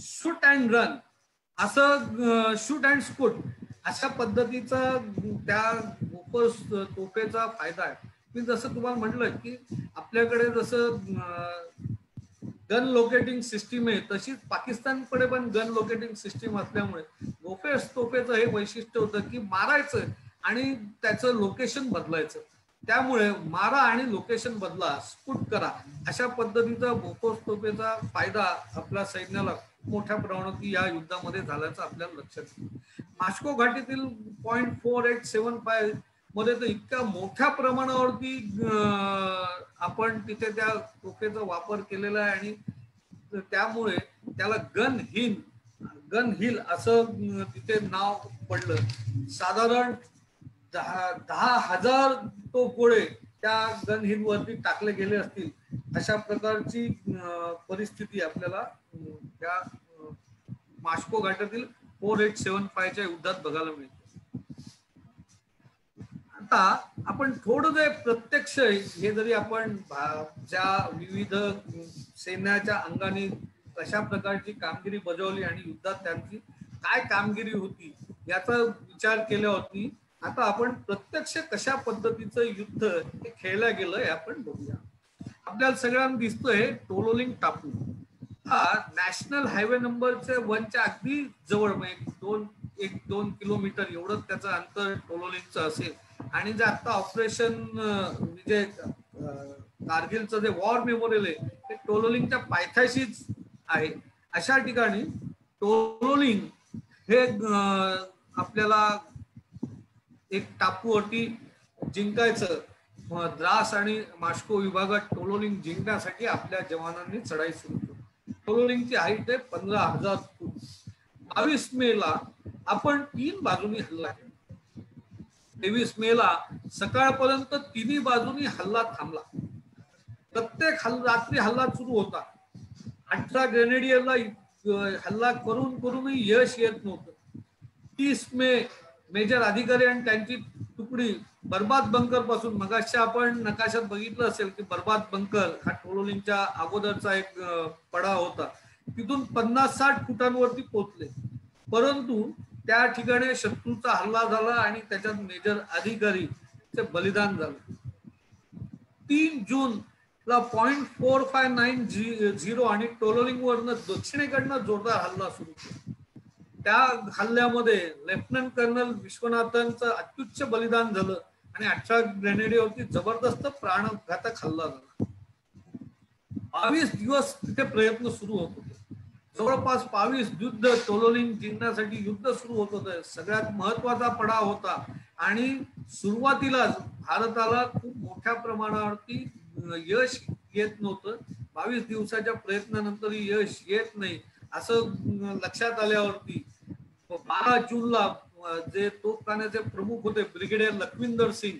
शूट अँड रन असं शूट अँड स्कूट अशा पद्धतीचा त्या बोफोर्स तोफेचा फायदा आहे. मी जसं तुम्हाला म्हटलं की आपल्याकडे जसं गन लोकेटिंग सिस्टीम आहे तशीच पाकिस्तानकडे पण गन लोकेटिंग सिस्टीम असल्यामुळे बोफोर्स तोफेचं हे वैशिष्ट्य होतं की मारायचं आणि त्याचं लोकेशन बदलायचं. त्यामुळे मारा आणि लोकेशन बदला, स्फोट करा, अशा पद्धतीचा बोफोर्स तोफेचा फायदा आपल्या सैन्याला मोठ्या प्रमाणात या युद्धामध्ये झाल्याचं आपल्याला लक्षात येईल. मास्को घाटीतील 0.4875 मध्ये तर इतक्या मोठ्या प्रमाणावरती आपण तिथे त्या तोफेचा वापर केलेला आहे आणि त्यामुळे त्याला गन हिल असं तिथे नाव पडलं. साधारण 10,000 तोफगोळे त्या गन हिल वरती टाकले गेले असतील, अशा प्रकारची परिस्थिती आपल्याला त्या मास्को घाटातील 4875च्या युद्धात बघायला मिळते. आता आपण थोडं जे प्रत्यक्ष हे जरी आपण ज्या विविध सैन्याच्या अंगाने कशा प्रकारची कामगिरी बजावली आणि युद्धात त्यांची काय कामगिरी होती याचा विचार केला होती, आता आपण प्रत्यक्ष कशा पद्धतीचं युद्ध हे खेळलं गेलं हे आपण बघूया. आपल्याला सगळ्यांना दिसतोय टोलोलिंग टापू हा नॅशनल हायवे नंबरचे 1च्या अगदी जवळ, म्हणजे 1-2 किलोमीटर एवढंच त्याचं अंतर टोलोलिंगचं असेल. आणि जे आता ऑपरेशन म्हणजे कारगिलचं जे वॉर मेमोरियल आहे ते टोलोलिंगच्या पायथ्याशीच आहे. अशा ठिकाणी टोलोलिंग हे आपल्याला एक टापूवरती जिंकायचं, द्रास आणि मास्को विभागात टोलोलिंग जिंकण्यासाठी आपल्या जवानांनी चढाई सुरू केली. टोलोलिंगची हाईट आहे 15,000 फूट. 22 मेला आपण 3 बाजूनी हल्ला केला. 23 मेला सकाळपर्यंत तिन्ही बाजूनी हल्ला थांबला. प्रत्येक रात्री हल्ला सुरू होता. 18 ग्रेनेडियरला हल्ला करूनही यश येत नव्हतं. 30 मे मेजर अधिकारी आणि त्यांची तुकडी बर्बाद बंकर पासून, मगाशी आपण नकाशात बघितलं असेल की बर्बाद बंकर हा टोलोलिंगच्या अगोदरचा एक पडाव होता, तिथून 50-60 फुटांवरती पोहोचले. परंतु त्या ठिकाणी शत्रूचा हल्ला झाला आणि त्याच्यात मेजर अधिकारीचे बलिदान झालं. 3 जूनला 0.4590 आणि टोलोलिंग वरनं दक्षिणेकडनं जोरदार हल्ला सुरू केला. त्या हल्ल्यामध्ये लेफ्टनंट कर्नल विश्वनाथनचं अत्युच्च बलिदान झालं आणि 18 ग्रेनेडियरवरती जबरदस्त प्राणघातक हल्ला झाला. 22 दिवस तिथे प्रयत्न सुरू होत होते. जवळपास 22 युद्ध टोलोलिंग जिंकण्यासाठी युद्ध सुरू होत होतं. सगळ्यात महत्वाचा पडाव होता आणि सुरुवातीलाच भारताला खूप मोठ्या प्रमाणावरती यश येत नव्हतं. 22 दिवसाच्या प्रयत्नानंतर यश येत नाही असं लक्षात आल्यावरती 12 जूनला जे तोफखान्याचे प्रमुख होते ब्रिगेडियर लखविंदर सिंग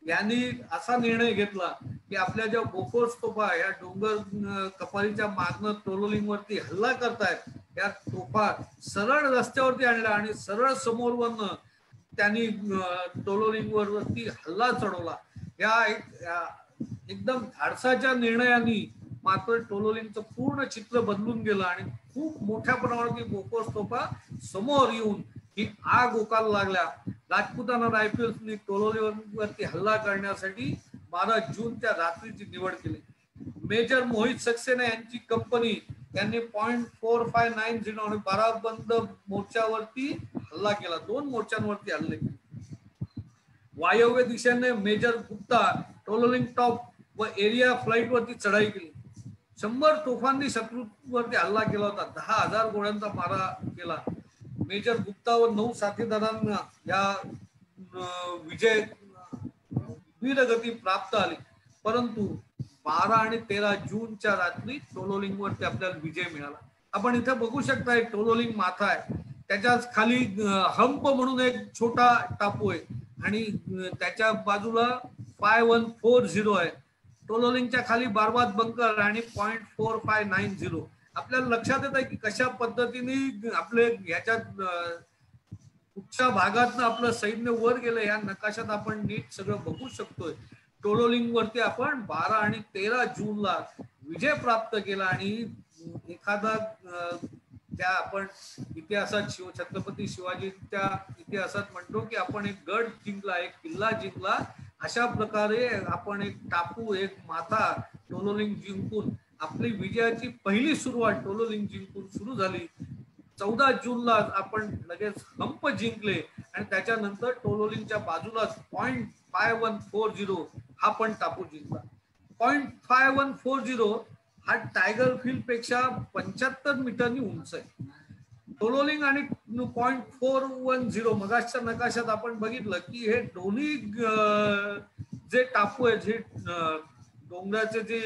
यांनी असा निर्णय घेतला की आपल्या ज्या बोफोर्स तोफा या डोंगर कपारीच्या मागणं टोलोलिंग वरती हल्ला करतायत, या तोफा सरळ रस्त्यावरती आणल्या आणि सरळ समोरवरनं त्यांनी टोलोलिंग वरती हल्ला चढवला. या एकदम धाडसाच्या निर्णयाने मात्र टोलोलिंगचं पूर्ण चित्र बदलून गेलं आणि खूप मोठ्या प्रमाणात बोफोर्स तोफा समोर येऊन ही आग ओकायला लागल्या. राजपुताना रायफल्सनी टोलोलिंगवरती हल्ला करण्यासाठी 12 जूनच्या रात्रीची निवड केली. मेजर मोहित सक्सेना यांची कंपनी यांनी 0.4590 आणि 12 बंद मोर्चावरती हल्ला केला. 2 मोर्चांवरती हल्ले केले. वायव्य दिशेने मेजर गुप्ता टोलोलिंग टॉप व एरिया फ्लाईट वरती चढाई केली. 100 तोफांनी शत्रूवरती हल्ला केला होता. 10,000 गोळ्यांचा मारा केला. मेजर गुप्ता व 9 साथीदारांना या विजय वीरगती प्राप्त आली. परंतु 12 आणि 13 जूनच्या रात्री टोलोलिंग वरती आपल्याला विजय मिळाला. आपण इथे बघू शकता टोलोलिंग माथा आहे, त्याच्याच खाली हंप म्हणून एक छोटा टापू आहे आणि त्याच्या बाजूला 5140 आहे. टोलोलिंगच्या खाली बर्बाद बंकर आणि 0.4590. आपल्याला लक्षात येत आहे की कशा पद्धतीने आपले ह्याच्यात कुठच्या भागातनं आपलं सैन्य वर गेलं. या नकाशात आपण नीट सगळं बघू शकतोय. टोलोलिंग वरती आपण 12 आणि 13 जूनला विजय प्राप्त केला आणि एखादा त्या आपण इतिहासात छत्रपती शिवाजीच्या इतिहासात म्हणतो की आपण एक गड जिंकला, एक किल्ला जिंकला. अशा प्रकारे आपण एक टापू, एक माथा टोलोलिंग जिंकून आपली विजयाची पहिली सुरुवात टोलोलिंग जिंकून सुरू झाली. 14 जूनला आपण लगेच हंप जिंकले आणि त्याच्यानंतर टोलोलिंगच्या बाजूलाच 0.5140 हा पण टापू जिंकला. 0.5140 हा टायगर हिल पेक्षा 75 मीटरनी उंच आहे. टोलोलिंग आणि 0.410 मगाच्या नकाशात आपण बघितलं की हे दोन्ही जे टापू आहेत, जे डोंगराचे जे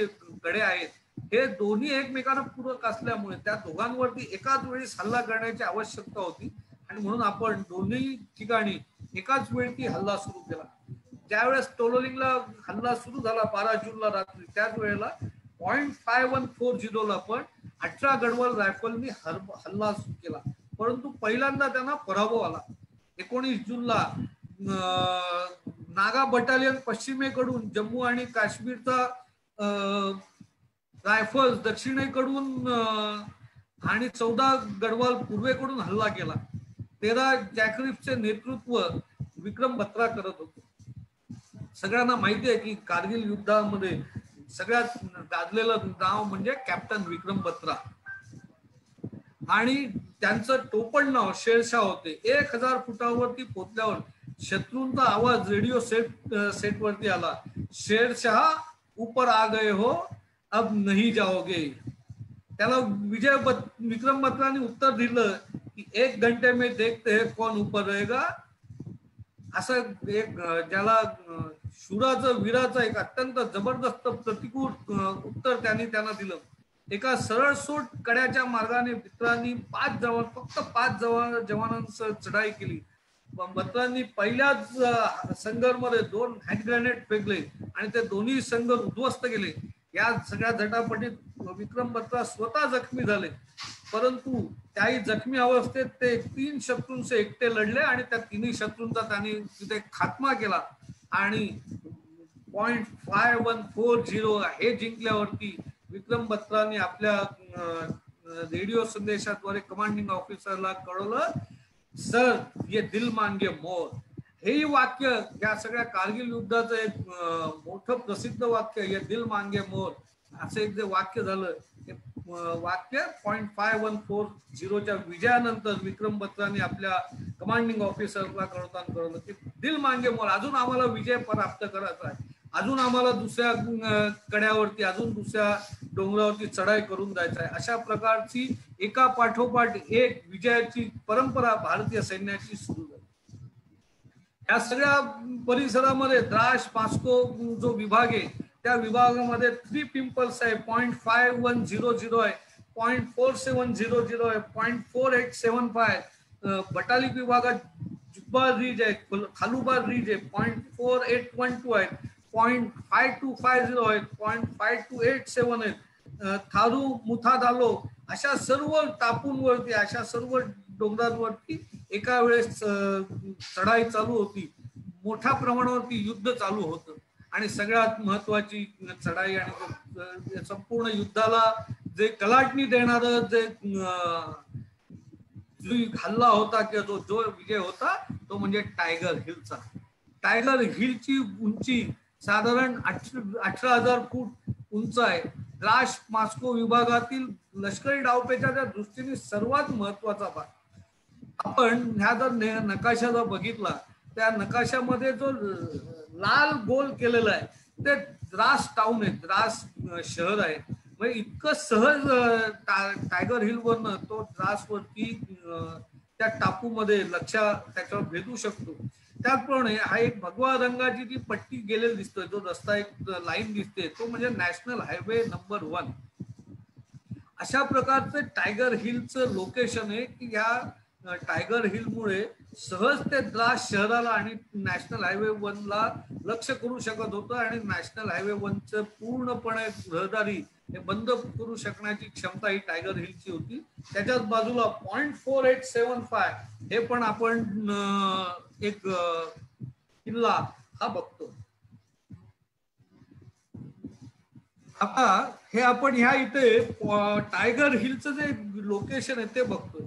कडे आहेत, हे दोन्ही एकमेकांना पूरक असल्यामुळे त्या दोघांवरती एकाच वेळी हल्ला करण्याची आवश्यकता होती आणि म्हणून आपण दोन्ही ठिकाणी एकाच वेळी हल्ला सुरू केला. ज्यावेळेस टोलोलिंगला हल्ला सुरू झाला 12 जूनला रात्री, त्याच वेळेला 0.5140 ला पण 18 गडवाल रायफलनी हल्ला सुरू केला, परंतु पहिल्यांदा त्यांना पराभव आला. 19 जूनला नागा बटालियन पश्चिमेकडून जम्मू आणि काश्मीरचा रायफल दक्षिणेकडून आणि 14 गडवाल पूर्वेकडून हल्ला केला. 13 जॅकरिफचे नेतृत्व विक्रम बत्रा करत होते. सगळ्यांना माहिती आहे की कारगिल युद्धामध्ये सगळ्यात गाजलेलं नाव म्हणजे कॅप्टन विक्रम बत्रा आणि त्यांचं टोपण नाव शेरशाह होते. 1000 फुटावरती पोहोचल्यावर शत्रूंचा आवाज रेडिओ सेटवरती आला, शेरशाह ऊपर आ गए हो, अब नहीं जाओगे. त्याला विक्रम बत्राने उत्तर दिलं की 1 घंटे में देखते हैं कौन ऊपर रहेगा. असं एक ज्याला शूराचं वीराचं एक अत्यंत जबरदस्त प्रतिकूल उत्तर त्यांना दिलं. एका सरळसोट कड्याच्या मार्गाने मित्रांनी फक्त 5 जवानांसह चढाई केली. बत्रांनी पहिल्याच संघर्षमध्ये 2 हँड ग्रेनेड फेकले आणि ते दोन्ही संघ उद्ध्वस्त केले. या सगळ्या झटापटीत विक्रम बत्रा स्वतः जखमी झाले, परंतु त्याही जखमी अवस्थेत ते 3 शत्रूंचे एकटे लढले आणि त्या 3 शत्रूंचा त्यांनी तिथे खात्मा केला आणि 0.5140 हे जिंकल्यावरती विक्रम बत्रांनी आपल्या रेडिओ संदेशाद्वारे कमांडिंग ऑफिसरला कळवलं, सर ये दिल मांगे मोर. हेही वाक्य या सगळ्या कारगिल युद्धाचं एक मोठं प्रसिद्ध वाक्य, ये दिल मांगे मोर असं एक जे वाक्य झालं, हे वाक्य 0.5140च्या विजयानंतर विक्रम बत्रांनी आपल्या कमांडिंग ऑफिसरला कळवलं की दिल मांगे मोर, अजून आम्हाला विजय प्राप्त करायचा आहे, अजून आम्हाला दुसऱ्या कड्यावरती, अजून दुसऱ्या डोंगरावरती चढाई करून जायचं आहे. अशा प्रकारची एका पाठोपाठ एक विजयाची परंपरा भारतीय सैन्याची सुरू झाली. या सगळ्या परिसरामध्ये द्रास मास्को जो विभाग आहे त्या विभागामध्ये 3 पिंपल्स आहे, 0.5100 आहे, 0.4700 आहे, 0.4875. बटालिक विभागात जुब्बा रिज आहे, खालुबार रिज आहे, 0.4812 आहे, 0.5250 आहे, 0.5287 आहे, थारू मुथादालो अशा सर्व टापूंवरती, अशा सर्व डोंगरांवरती एका वेळेस चढाई चालू होती. मोठ्या प्रमाणावरती युद्ध चालू होतं आणि सगळ्यात महत्वाची चढाई आणि संपूर्ण युद्धाला जे कलाटणी देणारं जे हल्ला होता किंवा जो विजय होता तो म्हणजे टायगर हिलचा. टायगर हिलची उंची साधारण 18,000 फूट उंच आहे. द्रास मास्को विभागातील लष्करी डावपेचाच्या दृष्टीने सर्वात महत्वाचा भाग. आपण ह्या जर नकाशा जर बघितला, त्या नकाशामध्ये जो लाल गोल केलेला आहे ते द्रास टाउन आहे, द्रास शहर आहे. म्हणजे इतकं सहज टायगर हिल वरनं तो द्रास वरती त्या टापूमध्ये त्याच्यावर भेदू शकतो. त्याचप्रमाणे हा एक भगवा रंगाची जी पट्टी गेलेली दिसतोय, जो रस्ता एक लाईन दिसते, तो म्हणजे नॅशनल हायवे नंबर 1. अशा प्रकारचं टायगर हिलचं लोकेशन आहे की या टायगर हिल मुळे सहज ते द्रास शहराला आणि नॅशनल हायवे 1 ला लक्ष करू शकत होतं आणि नॅशनल हायवे 1चं पूर्णपणे रहदारी हे बंद करू शकण्याची क्षमता ही टायगर हिलची होती. त्याच्याच बाजूला 0.4875 हे पण आपण एक किल्ला हा बघतो. आता हे आपण ह्या इथे टायगर हिलचं जे लोकेशन आहे ते बघतोय.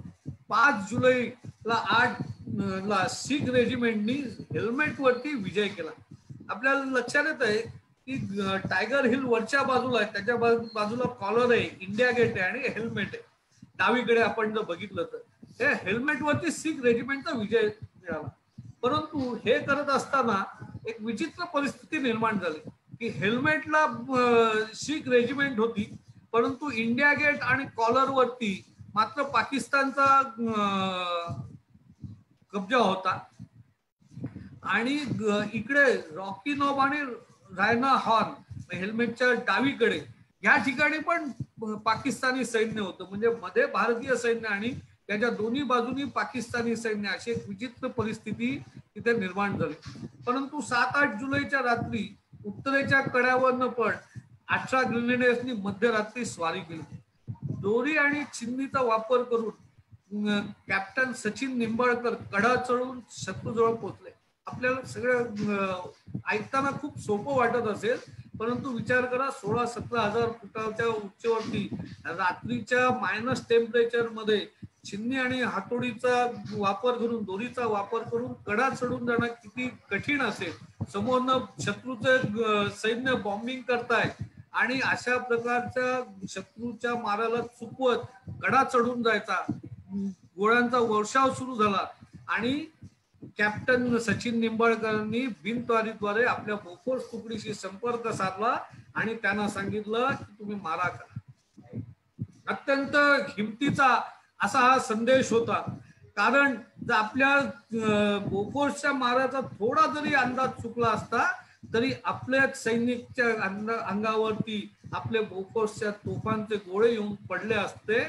5 जुलैला 8 ला सिख रेजिमेंटनी हेल्मेट वरती विजय केला. आपल्याला लक्षात येत आहे की टायगर हिल वरच्या बाजूला आहे, त्याच्या बाजूला कॉलर आहे, इंडिया गेट आहे आणि हेल्मेट आहे. डावीकडे आपण जर बघितलं तर हे हेल्मेट वरती सिख रेजिमेंटचा विजय मिळाला. परंतु हे करत असताना एक विचित्र परिस्थिती निर्माण झाली. की हेल्मेटला शीख रेजिमेंट होती, परंतु इंडिया गेट आणि कॉलरवरती मात्र पाकिस्तानचा कब्जा होता. आणि इकडे रॉकी नॉब आणि रायना हॉर्न हेल्मेटच्या डावीकडे या ठिकाणी पण पाकिस्तानी सैन्य होतं. म्हणजे मध्ये भारतीय सैन्य आणि त्याच्या दोन्ही बाजूनी पाकिस्तानी सैन्य, अशी एक विचित्र परिस्थिती तिथे निर्माण झाली. परंतु 7-8 जुलैच्या रात्री उत्तरेच्या कड्यावरनं पण 18 ग्रेनेडियर्सनी मध्यरात्री स्वारी केली. दोरी आणि चिन्नीचा वापर करून कॅप्टन सचिन निंबाळकर कडा चढून शत्रूजवळ पोहोचले. आपल्याला सगळं ऐकताना खूप सोपं वाटत असेल, परंतु विचार करा 16-17 हजार फुटाच्या उंचीवरती रात्रीच्या मायनस टेम्परेचर मध्ये चिन्नी आणि हातोडीचा वापर करून, दोरीचा वापर करून कडा चढून जाणं किती कठीण असेल. समोरनं शत्रूचं सैन्य बॉम्बिंग करताय आणि अशा प्रकारच्या शत्रूच्या माराला चुकवत कडा चढून जायचा. गोळ्यांचा वर्षाव सुरू झाला आणि कॅप्टन सचिन निंबाळकरांनी बिनतारीद्वारे आपल्या बोफोर्स तुकडीशी संपर्क साधला आणि त्यांना सांगितलं की तुम्ही मारा करा. अत्यंत हिमतीचा असा हा संदेश होता. कारण जर आपल्या बोफोर्सच्या माराचा थोडा जरी अंदाज चुकला असता तरी आपल्या सैनिकच्या अंगावरती आपले बोफोर्सच्या तोफांचे गोळे येऊन पडले असते.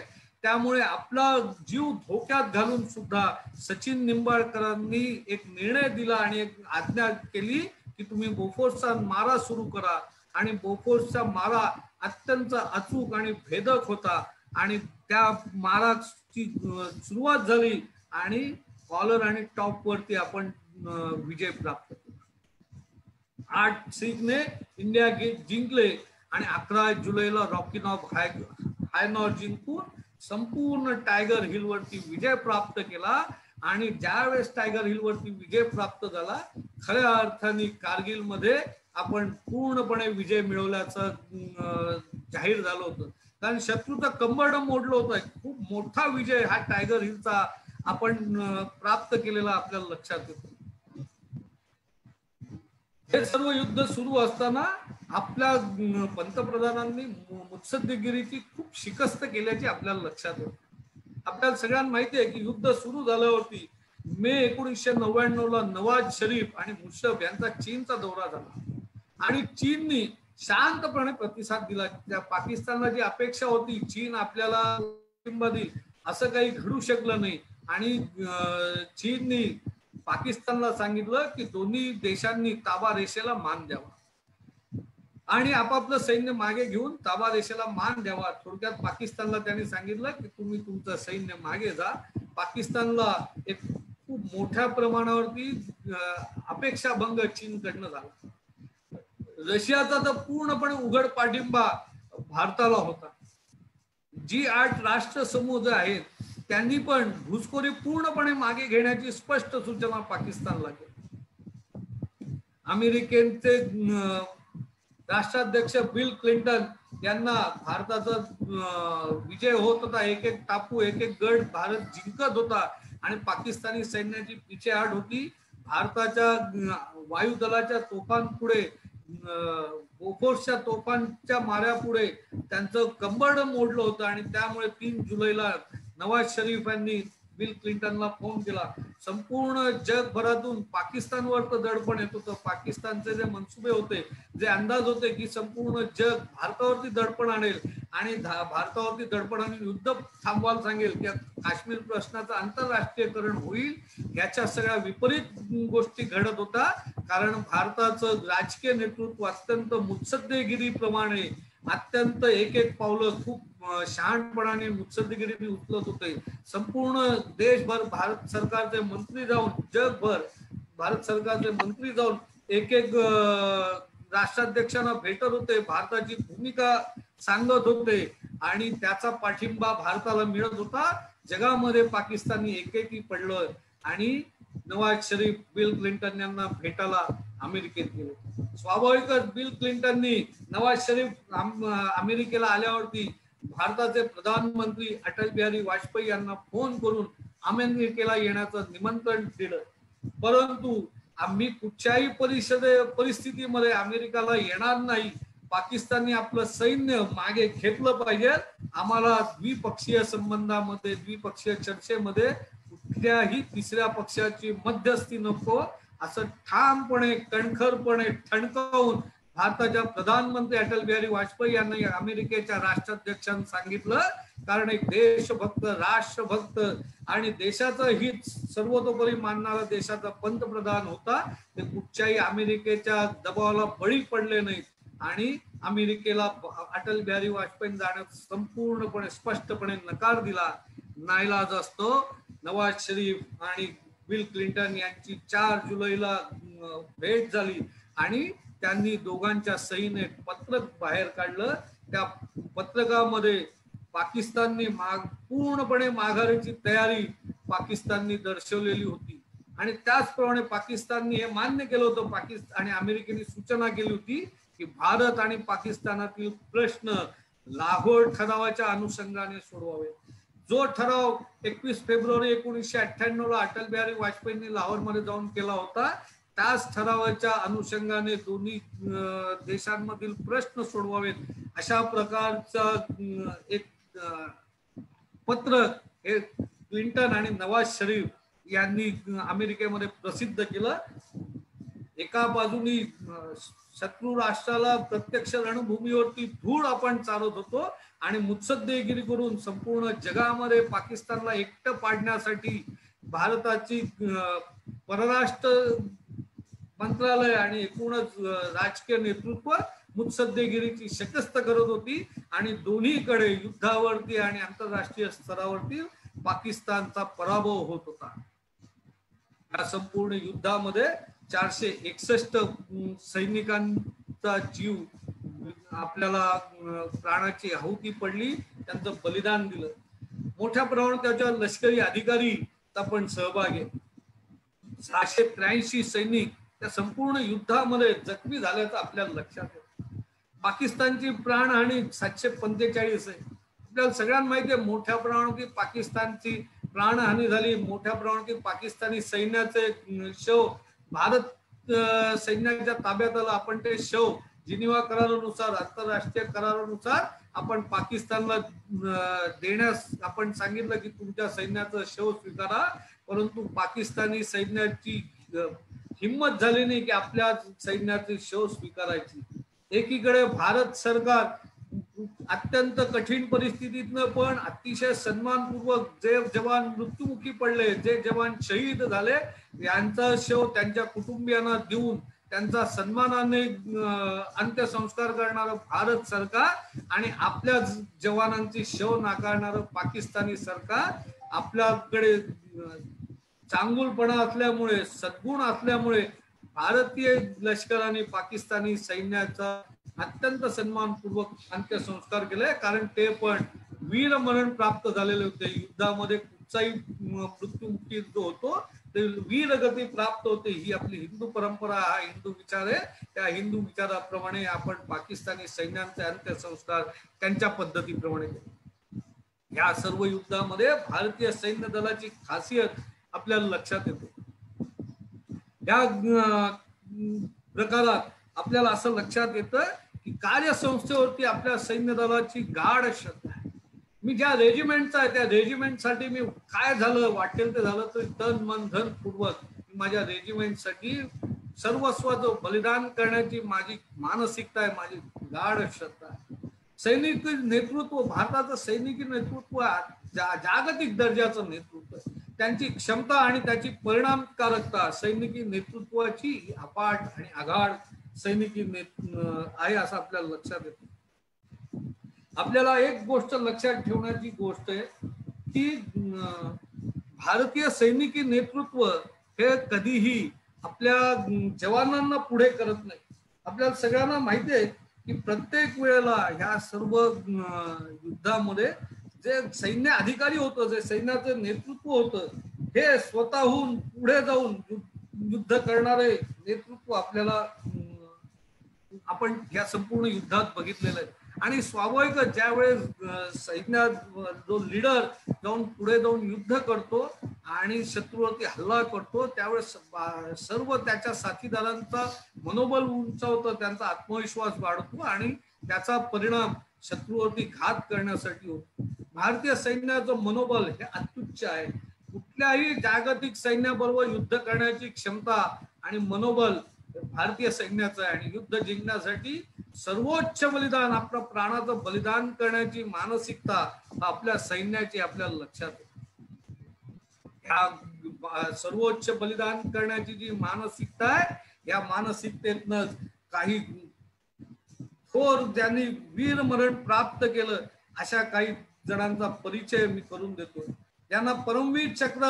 त्यामुळे आपला जीव धोक्यात घालून सुद्धा सचिन निंबाळकरांनी एक निर्णय दिला आणि एक आज्ञा केली की तुम्ही बोफोर्सचा मारा सुरू करा. आणि बोफोर्सचा मारा अत्यंत अचूक आणि भेदक होता आणि त्या माराची सुरुवात झाली आणि कॉलर आणि टॉप वरती आपण विजय प्राप्त केला. 8 शीखने इंडिया गेट जिंकले आणि 11 जुलैला रॉकी नॉब हायनॉर जिंकून संपूर्ण टायगर हिल वरती विजय प्राप्त केला. आणि ज्यावेळेस टायगर हिल वरती विजय प्राप्त झाला, खऱ्या अर्थाने कारगिल मध्ये आपण पूर्णपणे विजय मिळवल्याचं जाहीर झालं होतं. कारण शत्रूचं कंबरड मोडलं होतं. खूप मोठा विजय हा टायगर हिलचा आपण प्राप्त केलेला आपल्याला लक्षात येतो. हे सर्व युद्ध सुरू असताना आपल्या पंतप्रधानांनी मुत्सद्देगिरीची खूप शिकस्त केल्याची आपल्याला लक्षात येते. आपल्याला सगळ्यांना माहिती आहे की युद्ध सुरू झाल्यावरती मे 1999ला नवाज शरीफ आणि मुशर्रफ यांचा चीनचा दौरा झाला आणि चीननी शांतपणे प्रतिसाद दिला. त्या पाकिस्तानला जी अपेक्षा होती चीन आपल्याला पाठिंबा देईल, असं काही घडू शकलं नाही. आणि चीननी पाकिस्तानला सांगितलं की दोन्ही देशांनी ताबा रेषेला मान द्यावा आणि आपापलं सैन्य मागे घेऊन ताबा रेषेला मान द्यावा. थोडक्यात पाकिस्तानला त्यांनी सांगितलं की तुम्ही तुमचं सैन्य मागे जा. पाकिस्तानला एक खूप मोठ्या प्रमाणावरती अपेक्षाभंग चीनकडनं झाला. रशियाचा तर पूर्णपणे उघड पाठिंबा भारताला होता. G8 राष्ट्र समूह जे आहेत त्यांनी पण घुसखोरी पूर्णपणे मागे घेण्याची स्पष्ट सूचना पाकिस्तानला केली. अमेरिकेचे राष्ट्राध्यक्ष बिल क्लिंटन यांना भारताचा विजय होत होता. एक एक टापू, एक एक गड भारत जिंकत होता आणि पाकिस्तानी सैन्याची पिछेहाट होती. भारताच्या वायुदलाच्या तोफांपुढे, बोफोर्सच्या तोफांच्या माऱ्यापुढे त्यांचं कंबरड मोडलं होतं आणि त्यामुळे 3 जुलैला नवाज शरीफ यांनी बिल क्लिंटनला फोन केला. संपूर्ण जगभरातून पाकिस्तानवर तर दडपण येत होतं. पाकिस्तानचे जे मनसुबे होते, जे अंदाज होते की संपूर्ण जग भारतावरती दडपण आणेल आणि भारतावरती दडपण आणून युद्ध थांबवायला सांगेल, की काश्मीर प्रश्नाचं आंतरराष्ट्रीयकरण होईल, याच्या सगळ्या विपरीत गोष्टी घडत होता. कारण भारताचं राजकीय नेतृत्व अत्यंत मुत्सद्देगिरीप्रमाणे अत्यंत एक एक पावलं खूप शहाणपणाने मुत्सद्देगिरीने उचलत होते. संपूर्ण देशभर भारत सरकारचे मंत्री जाऊन, जगभर भारत सरकारचे मंत्री जाऊन एक एक राष्ट्राध्यक्षांना भेटत होते, भारताची भूमिका सांगत होते आणि त्याचा पाठिंबा भारताला मिळत होता. जगामध्ये पाकिस्तानी एकेकी पडलं आणि नवाज शरीफ बिल क्लिंटन यांना भेटायला अमेरिकेत गेले. स्वाभाविकच बिल क्लिंटननी नवाज शरीफ अमेरिकेला आल्यावरती भारताचे प्रधानमंत्री अटल बिहारी वाजपेयी यांना फोन करून अमेरिकेला येण्याचं निमंत्रण दिलं. परंतु आम्ही कुठच्याही परिस्थितीमध्ये अमेरिकाला येणार नाही, पाकिस्तानने आपलं सैन्य मागे घेतलं पाहिजे, आम्हाला द्विपक्षीय संबंधामध्ये द्विपक्षीय चर्चेमध्ये कुठल्याही तिसऱ्या पक्षाची मध्यस्थी नको, असं ठामपणे कणखरपणे ठणकावून भारताच्या प्रधानमंत्री अटल बिहारी वाजपेयी यांनी अमेरिकेच्या राष्ट्राध्यक्षांनी सांगितलं. कारण एक देशभक्त, राष्ट्रभक्त आणि देशाचं हित सर्वतोपरी मानणारा देशाचा पंतप्रधान होता. ते कुठच्याही अमेरिकेच्या दबावाला बळी पडले नाहीत आणि अमेरिकेला अटल बिहारी वाजपेयी जाण्यास संपूर्णपणे स्पष्टपणे नकार दिला. नाईलाज असतो नवाज शरीफ आणि बिल क्लिंटन यांची 4 जुलैला भेट झाली आणि त्यांनी दोघांच्या सहीने पत्रक बाहेर काढलं. त्या पत्रकामध्ये पाकिस्तानने पूर्णपणे माघारीची तयारी पाकिस्तानने दर्शवलेली होती आणि त्याचप्रमाणे पाकिस्तानने हे मान्य केलं होतं. पाकिस्तान आणि अमेरिकेने सूचना केली होती की भारत आणि पाकिस्तानातील प्रश्न लाहोर ठरावाच्या अनुषंगाने सोडवावे. जो ठराव 21 फेब्रुवारी 1998 ला अटल बिहारी वाजपेयींनी लाहोरमध्ये जाऊन केला होता, त्याच ठरावाच्या अनुषंगाने दोन्ही देशांमधील प्रश्न सोडवावेत अशा प्रकारचं एक पत्र हे क्लिंटन आणि नवाज शरीफ यांनी अमेरिकेमध्ये प्रसिद्ध केलं. एका बाजूनी शत्रू राष्ट्राला प्रत्यक्ष रणभूमीवरती धूळ आपण चालत होतो आणि मुत्सद्देगिरी करून संपूर्ण जगामध्ये पाकिस्तानला एकटं पाडण्यासाठी भारताची परराष्ट्र मंत्रालय आणि एकूणच राजकीय नेतृत्व मुत्सद्देगिरीची शिकस्त करत होती आणि दोन्हीकडे युद्धावरती आणि आंतरराष्ट्रीय स्तरावरती पाकिस्तानचा पराभव होत होता. या संपूर्ण युद्धामध्ये 461 सैनिकांचा जीव आपल्याला प्राणाची आहुती पडली, त्यांचं बलिदान दिलं. मोठ्या प्रमाणात त्याच्या लष्करी अधिकारीचा पण सहभाग आहे. 683 सैनिक त्या संपूर्ण युद्धामध्ये जखमी झाल्याचं आपल्याला लक्षात येतं. पाकिस्तानची प्राणहानी 745 आहे. आपल्याला सगळ्यांना माहिती आहे मोठ्या प्रमाणात पाकिस्तानची प्राणहानी झाली. मोठ्या प्रमाणात पाकिस्तानी सैन्याचे शव भारत सैन्याच्या ताब्यात आलं. आपण ते शव जिनिव्हा करारानुसार, आंतरराष्ट्रीय करारानुसार आपण पाकिस्तानला देण्यास आपण सांगितलं की तुमच्या सैन्याचं शव स्वीकारा, परंतु पाकिस्तानी सैन्याची हिम्मत झाली नाही की आपल्या सैन्याचे शव स्वीकारायची. एकीकडे भारत सरकार अत्यंत कठीण परिस्थितीतनं पण अतिशय सन्मानपूर्वक जे जवान मृत्युमुखी पडले, जे जवान शहीद झाले, यांचा शव त्यांच्या कुटुंबियांना देऊन त्यांचा सन्मानाने अंत्यसंस्कार करणारं भारत सरकार आणि आपल्या जवानांची शव नाकारणारं पाकिस्तानी सरकार आपल्याकडे चांगुलपणा असल्यामुळे, सद्गुण असल्यामुळे भारतीय लष्कराने पाकिस्तानी सैन्याचा अत्यंत सन्मानपूर्वक अंत्यसंस्कार केले. कारण ते पण वीरमरण प्राप्त झालेले होते. युद्धामध्ये कुठचाही मृत्युमुखी जो होतो ते वीरगती प्राप्त होते. ही आपली हिंदू परंपरा, हा हिंदू विचार आहे. त्या हिंदू विचाराप्रमाणे आपण पाकिस्तानी सैन्याचे अंत्यसंस्कार त्यांच्या पद्धतीप्रमाणे केले. या सर्व युद्धामध्ये भारतीय सैन्य दलाची खासियत आपल्याला लक्षात येते. या प्रकारात आपल्याला असं लक्षात येतं की कार्यसंस्थेवरती आपल्या सैन्य दलाची गाढ श्रद्धा आहे. मी ज्या रेजिमेंटचा आहे त्या रेजिमेंटसाठी मी काय झालं वाटेल ते झालं तरी तन मन धन पूर्वक माझ्या रेजिमेंटसाठी सर्वस्वाचं बलिदान करण्याची माझी मानसिकता आहे, माझी गाढ श्रद्धा आहे. सैनिक नेतृत्व, भारताचं सैनिकी नेतृत्व जागतिक दर्जाचं नेतृत्व आहे. त्यांची क्षमता आणि त्याची परिणामकारकता सैनिकी नेतृत्वाची अफाट आणि आघाड सैनिकी आहे असं आपल्याला लक्षात येतं. आपल्याला एक गोष्ट लक्षात ठेवण्याची गोष्ट आहे की भारतीय सैनिकी नेतृत्व हे कधीही आपल्या जवानांना पुढे करत नाही. आपल्याला सगळ्यांना माहिती आहे की प्रत्येक वेळेला ह्या सर्व युद्धामध्ये जे सैन्य अधिकारी होतं, जे सैन्याचं नेतृत्व होतं, हे स्वतःहून पुढे जाऊन युद्ध करणारे नेतृत्व आपल्याला आपण या संपूर्ण युद्धात बघितलेलं आहे. आणि स्वाभाविकच ज्यावेळेस सैन्यात जो लीडर जाऊन पुढे जाऊन युद्ध करतो आणि शत्रूवरती हल्ला करतो त्यावेळेस सर्व त्याच्या साथीदारांचा मनोबल उंचावतं, त्यांचा आत्मविश्वास वाढतो आणि त्याचा परिणाम शत्रूवरती घात करण्यासाठी होतो. भारतीय सैन्याचं मनोबल हे अत्युच्च आहे. कुठल्याही जागतिक सैन्याबरोबर युद्ध करण्याची क्षमता आणि मनोबल भारतीय सैन्याचं आहे आणि युद्ध जिंकण्यासाठी सर्वोच्च बलिदान, आपल्या प्राणाचं बलिदान करण्याची मानसिकता आपल्या सैन्याची आपल्याला लक्षात येते. सर्वोच्च बलिदान करण्याची जी मानसिकता आहे, या मानसिकतेतनं काही थोर ज्यांनी वीर मरण प्राप्त केलं अशा काही जणांचा परिचय मी करून देतो, ज्यांना परमवीर चक्र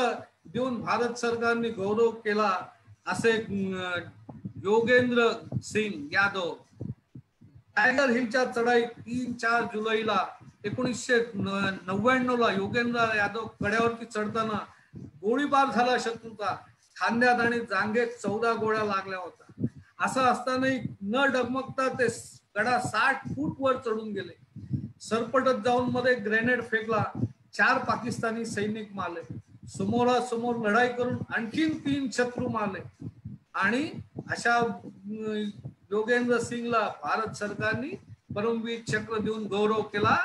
देऊन भारत सरकारने गौरव केला. असे योगेंद्र सिंग यादव टायगर हिलच्या चढाईत 3-4 जुलैला 1999 ला योगेंद्र यादव कड्यावरती चढताना गोळीबार झाला शत्रूचा. खांद्यात आणि जांघेत 14 गोळ्या लागल्या होत्या. असं असतानाही न डगमगता ते कडा 60 फूट वर चढून गेले. सरपटत जाऊन मध्ये ग्रेनेड फेकला. 4 पाकिस्तानी सैनिक मारले. समोरासमोर लढाई करून आणखीन 3 शत्रू मारले आणि अशा योगेंद्र सिंगला भारत सरकारने परमवीर चक्र देऊन गौरव केला.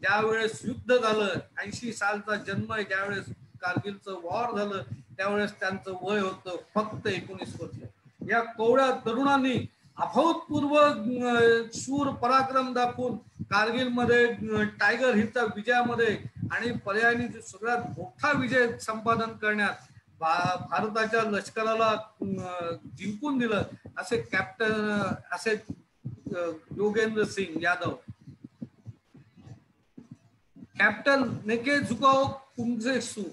त्यावेळेस युद्ध झालं. 80 सालचा जन्म आहे. ज्यावेळेस कारगिलचं वॉर झालं त्यावेळेस त्यांचं वय होतं फक्त 19 वर्ष. या कोवळ्या तरुणांनी अभूतपूर्व शूर पराक्रम दाखवून कारगिलमध्ये टायगर हिलच्या विजयामध्ये आणि पर्यायाने सगळ्यात मोठा विजय संपादन करण्यात भारताच्या लष्कराला जिंकून दिलं. असे असे योगेंद्र सिंग यादव. कॅप्टन नेके झुकाओ कुंगसेसू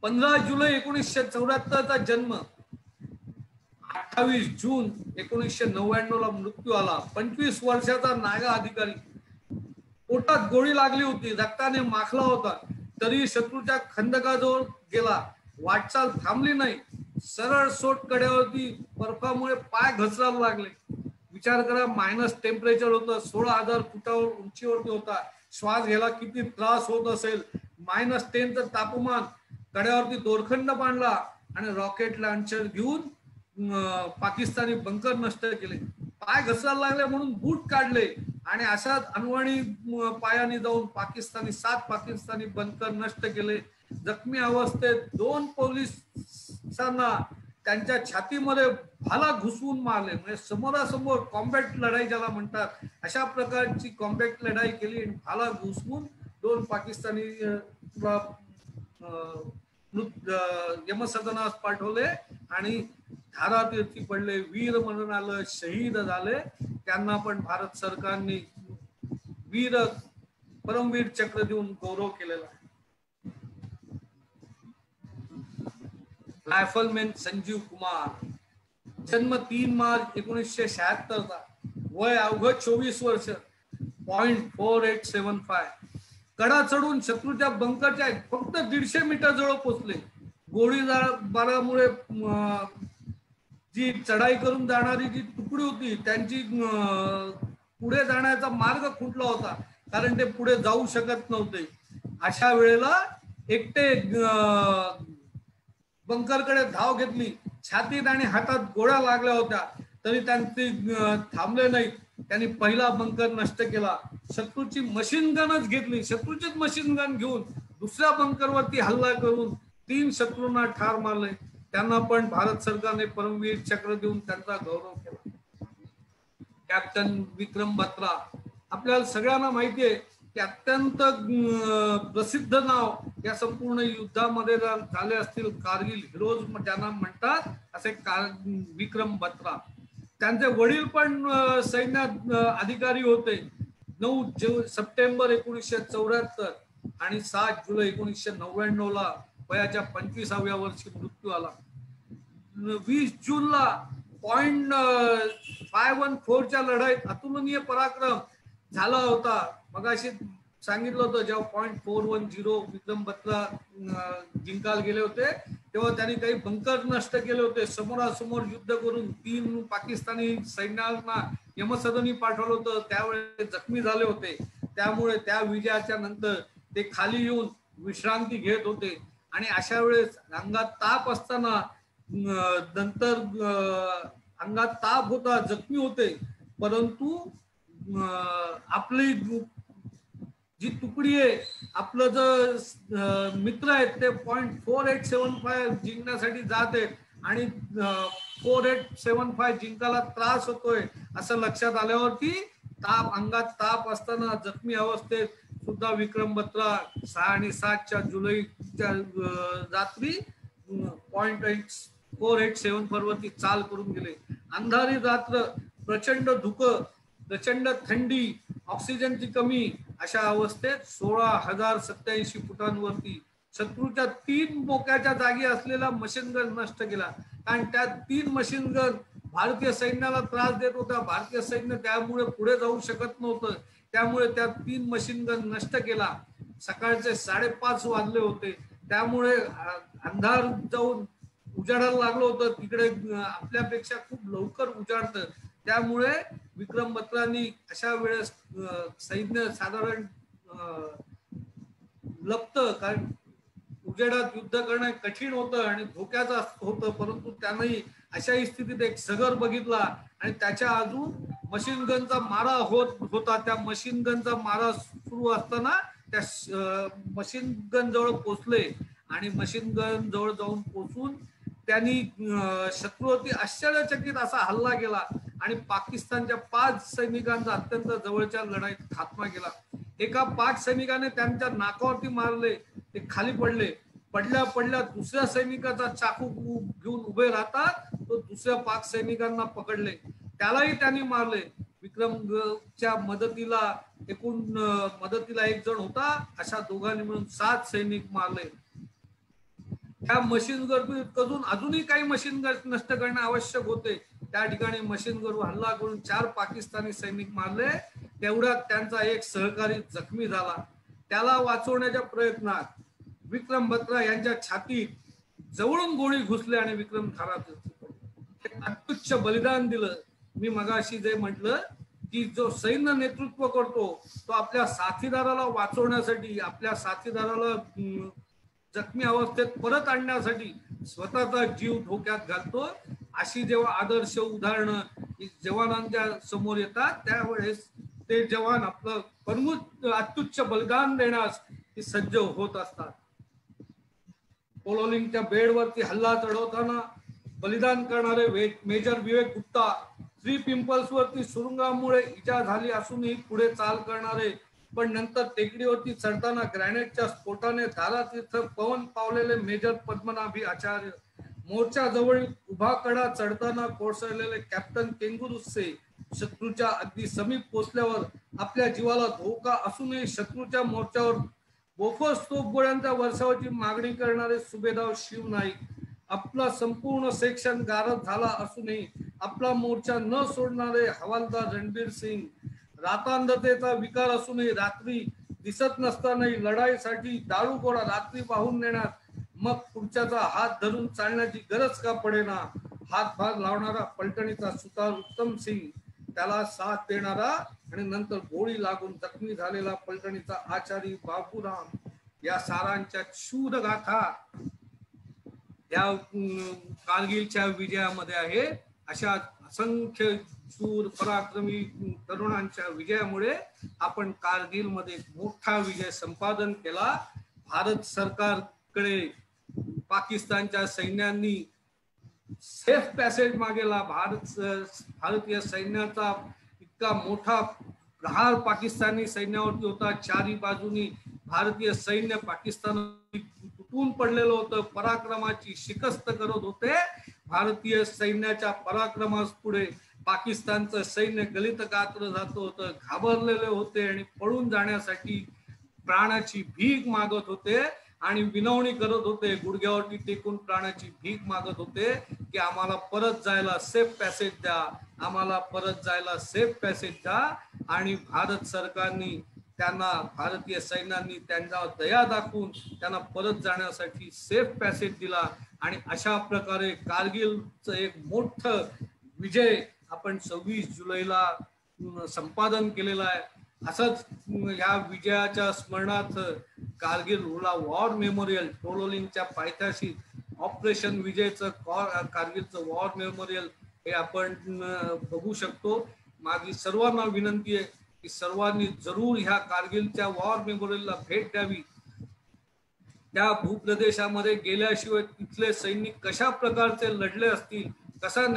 15 जुलै 1974 चा जन्म. 28 जून 1999 ला मृत्यू आला. 25 वर्षाचा नागा अधिकारी. पोटात गोळी लागली होती, रक्ताने माखला होता, तरी शत्रूच्या खंदकाजवळ गेला. वाटचाल थांबली नाही. सरळ सोट कड्यावरती बर्फामुळे पाय घसरायला लागले. विचार करा, मायनस टेम्परेचर होतं. 16,000 फुटावर उंचीवरती होता. श्वास घ्यायला किती त्रास होत असेल. -10चं तापमान. कड्यावरती दोरखंड बांधला आणि रॉकेट लॉन्चर घेऊन पाकिस्तानी बंकर नष्ट केले. पाय घसरायला लागले म्हणून बूट काढले आणि अशाच अनवाणी पायाने जाऊन 7 पाकिस्तानी बंकर नष्ट केले. जखमी अवस्थेत 2 पोलिसांना त्यांच्या छातीमध्ये भाला घुसवून मारले. म्हणजे समोरासमोर कॉम्बॅट लढाई ज्याला म्हणतात, अशा प्रकारची कॉम्बॅट लढाई केली. भाला घुसवून 2 पाकिस्तानी यमसदनास पाठवले आणि धारातीर्थी पडले. वीर मरण आलं, शहीद झाले. त्यांना पण भारत सरकारने परमवीर चक्र देऊन गौरव केलेला आहे. रायफलमॅन संजीव कुमार, जन्म 3 मार्च 1976 चा, वय अवघं 24 वर्ष, .4875. कडा चढून शत्रूच्या बंकरच्या फक्त 150 मीटर जवळ पोहोचले. गोळीबारामुळे जी चढाई करून जाणारी जी तुकडी होती त्यांची पुढे जाण्याचा मार्ग खुंटला होता, कारण ते पुढे जाऊ शकत नव्हते. अशा वेळेला एकटे बंकरकडे धाव घेतली. छातीत आणि हातात गोळ्या लागल्या होत्या तरी त्यांनी थांबले नाहीत. त्यांनी पहिला बंकर नष्ट केला. शत्रूची मशीन गनच घेतली. शत्रूचीच मशीन गन घेऊन दुसऱ्या बंकरवरती हल्ला करून 3 शत्रूंना ठार मारले. त्यांना पण भारत सरकारने परमवीर चक्र देऊन त्यांचा गौरव केला. कॅप्टन विक्रम बत्रा, आपल्याला सगळ्यांना माहिती आहे की अत्यंत प्रसिद्ध नाव या संपूर्ण युद्धामध्ये झाले असतील. कारगिल हिरोज ज्यांना म्हणतात असे विक्रम बत्रा. त्यांचे वडील पण सैन्यात अधिकारी होते. 9 सप्टेंबर 1974 आणि 7 जुलै 1999 ला वयाच्या 25व्या वर्षी मृत्यू आला. 20 जूनला .514च्या लढाईत अतुलनीय पराक्रम झाला होता. मगाशी सांगितलं होतं जेव्हा .410 विक्रम बत्रा जिंकायला गेले होते तेव्हा त्यांनी काही बंकर नष्ट केले होते. समोरासमोर युद्ध करून 3 पाकिस्तानी सैन्यांना यमसदनी पाठवलं होतं. त्यावेळेस जखमी झाले होते. त्यामुळे त्या विजयाच्या नंतर ते खाली येऊन विश्रांती घेत होते आणि अशा वेळेस अंगात ताप असताना नंतर अंगात ताप होता, जखमी होते, परंतु आपली जी तुकडी आहे, आपलं जो मित्र आहेत ते 0.4875 जिंकण्यासाठी जात आहेत आणि 4875 जिंकायला त्रास होतोय असं लक्षात आल्यावरती अंगात ताप असताना जखमी अवस्थेत सुद्धा विक्रम बत्रा 6 आणि 7 जुलैच्या रात्री 0.4875 वरती चाल करून गेले. अंधारी रात्र, प्रचंड धुकं, प्रचंड थंडी, ऑक्सिजनची कमी अशा अवस्थेत 16,087 फुटांवरती शत्रूच्या 3 मोक्याच्या जागी असलेला मशीन गन नष्ट केला. कारण त्या 3 मशीन गन भारतीय सैन्याला त्रास देत होता. भारतीय सैन्य त्यामुळे पुढे जाऊ शकत नव्हतं. त्यामुळे त्या 3 मशीन गन नष्ट केला. सकाळचे 5:30 वाजले होते. त्यामुळे अंधार जाऊन उजाडायला लागलं होतं. तिकडे आपल्यापेक्षा खूप लवकर उजाडतं. त्यामुळे विक्रम बत्रांनी अशा वेळेस सैन्य साधारण लपतं, कारण उजेडात युद्ध करणं कठीण होतं आणि धोक्याचं होतं. परंतु त्यानंही अशाही स्थितीत एक सगर बघितला आणि त्याच्या अजून मशीन गनचा मारा होत होता. त्या मशीन गनचा मारा सुरू असताना त्या मशीन गन जवळ पोहोचले आणि मशीन गन जवळ जाऊन पोहोचून त्यांनी शत्रूवरती आश्चर्यचकित असा हल्ला केला आणि पाकिस्तानच्या 5 सैनिकांचा अत्यंत जवळच्या लढाईत खात्मा केला. एका पाक सैनिकाने त्यांच्या नाकावरती मारले, ते खाली पडले. पडल्या दुसऱ्या सैनिकाचा चाकू घेऊन उभे राहतात, तो दुसऱ्या पाक सैनिकांना पकडले, त्यालाही त्यांनी मारले. विक्रमच्या मदतीला एक जण होता, अशा दोघांनी मिळून 7 सैनिक मारले. त्या मशीन गन अजूनही काही मशीन गन नष्ट करणे आवश्यक होते. त्या ठिकाणी मशीन गनवर हल्ला करून 4 पाकिस्तानी सैनिक मारले. तेवढ्यात त्यांचा एक सहकारी जखमी झाला. त्याला वाचवण्याच्या प्रयत्नात विक्रम बत्रा यांच्या छातीत जवळून गोळी घुसली आणि विक्रम ठारात अत्युच्च बलिदान दिलं. मी मगाशी जे म्हटलं की जो सैन्य नेतृत्व करतो तो आपल्या साथीदाराला वाचवण्यासाठी, आपल्या साथीदाराला जखमी अवस्थेत परत आणण्यासाठी स्वतःचा जीव धोक्यात घालतो. अशी जेव्हा आदर्श उदाहरणं जवानांच्या समोर येतात त्यावेळेस ते जवान आपलं अत्युच्च बलिदान देण्यास सज्ज होत असतात. पोलोलिंगच्या बेडवरती हल्ला चढवताना बलिदान करणारे मेजर विवेक गुप्ता, 3 पिंपल्स वरती सुरुंगामुळे इजा झाली असूनही पुढे चाल करणारे, पण नंतर टेकडीवरती चढताना ग्रॅनेडच्या स्फोटाने धारातीर्थ पवन पावलेले मेजर पद्मनाभी आचार्य, मोर्चा जवळ उभा कडा चढताना कोसळलेले कॅप्टन केंगुरुस्से, शत्रूच्या अगदी समीप पोहोचल्यावर आपल्या जीवाला धोका असूनही शत्रूच्या मोर्चावर बोफोर्स तोफगोळ्यांच्या वर्षावाची मागणी करणारे सुभेदार शिव नाईक, आपला संपूर्ण सेक्शन गारद झाला असूनही आपला मोर्चा न सोडणारे हवालदार रणबीर सिंग, रातांधतेचा विकार असूनही रात्री दिसत नसतानाही लढाईसाठी दारू गोळा रात्री वाहून नेण्यात मग पुढच्याचा हात धरून चालण्याची गरज का पडेना, हातभार लावणारा पलटणीचा सुतार उत्तम सिंग, त्याला साथ देणारा आणि नंतर गोळी लागून जखमी झालेला पलटणीचा आचारी बाबूराम, या सारांच्या शूर गाथा या कारगिलच्या विजयामध्ये आहे. अशा असंख्य शूर पराक्रमी तरुणांच्या विजयामुळे आपण कारगिल मध्ये मोठा विजय संपादन केला. भारत सरकारकडे पाकिस्तानच्या सैन्यांनी सेफ पॅसेज मागेला. भारतीय सैन्याचा इतका मोठा प्रहार पाकिस्तानी सैन्यावरती होता. 4ही बाजूनी भारतीय सैन्य पाकिस्तान तुटून पडलेलं होतं, पराक्रमाची शिकस्त करत होते. भारतीय सैन्याच्या पराक्रमास पुढे पाकिस्तानचं सैन्य गलित गात्र जात होतं, घाबरलेले होते आणि पळून जाण्यासाठी प्राणाची भीक मागत होते आणि विनवणी करत होते, गुडघ्यावरती टेकून प्राणाची भीक मागत होते की आम्हाला परत जायला सेफ पॅसेज द्या, आम्हाला परत जायला सेफ पॅसेज द्या. आणि भारत सरकारने त्यांना, भारतीय सैन्याने त्यांना दया दाखवून त्यांना परत जाण्यासाठी सेफ पॅसेज दिला. आणि अशा प्रकारे कारगिलचं एक मोठं विजय आपण 26 जुलैला संपादन केलेला आहे. असंच ह्या विजयाच्या स्मरणार्थ कारगिल रुला वॉर मेमोरियल टोलोलिंगच्या पायथ्याशी ऑपरेशन विजयचं कारगिलचं वॉर मेमोरियल हे आपण बघू शकतो. माझी सर्वांना विनंती आहे की सर्वांनी जरूर ह्या कारगिलच्या वॉर मेमोरियलला भेट द्यावी. त्या भूप्रदेशामध्ये गेल्याशिवाय तिथले सैनिक कशा प्रकारचे लढले असतील, कसा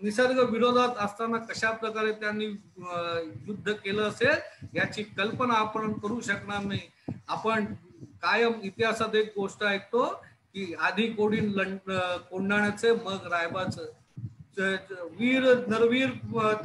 निसर्ग विरोधात असताना कशा प्रकारे त्यांनी युद्ध केलं असेल याची कल्पना आपण करू शकणार नाही. आपण कायम इतिहासात एक गोष्ट ऐकतो की आधी कोडीन कोंढाण्याचे मग रायबाचं. वीर नरवीर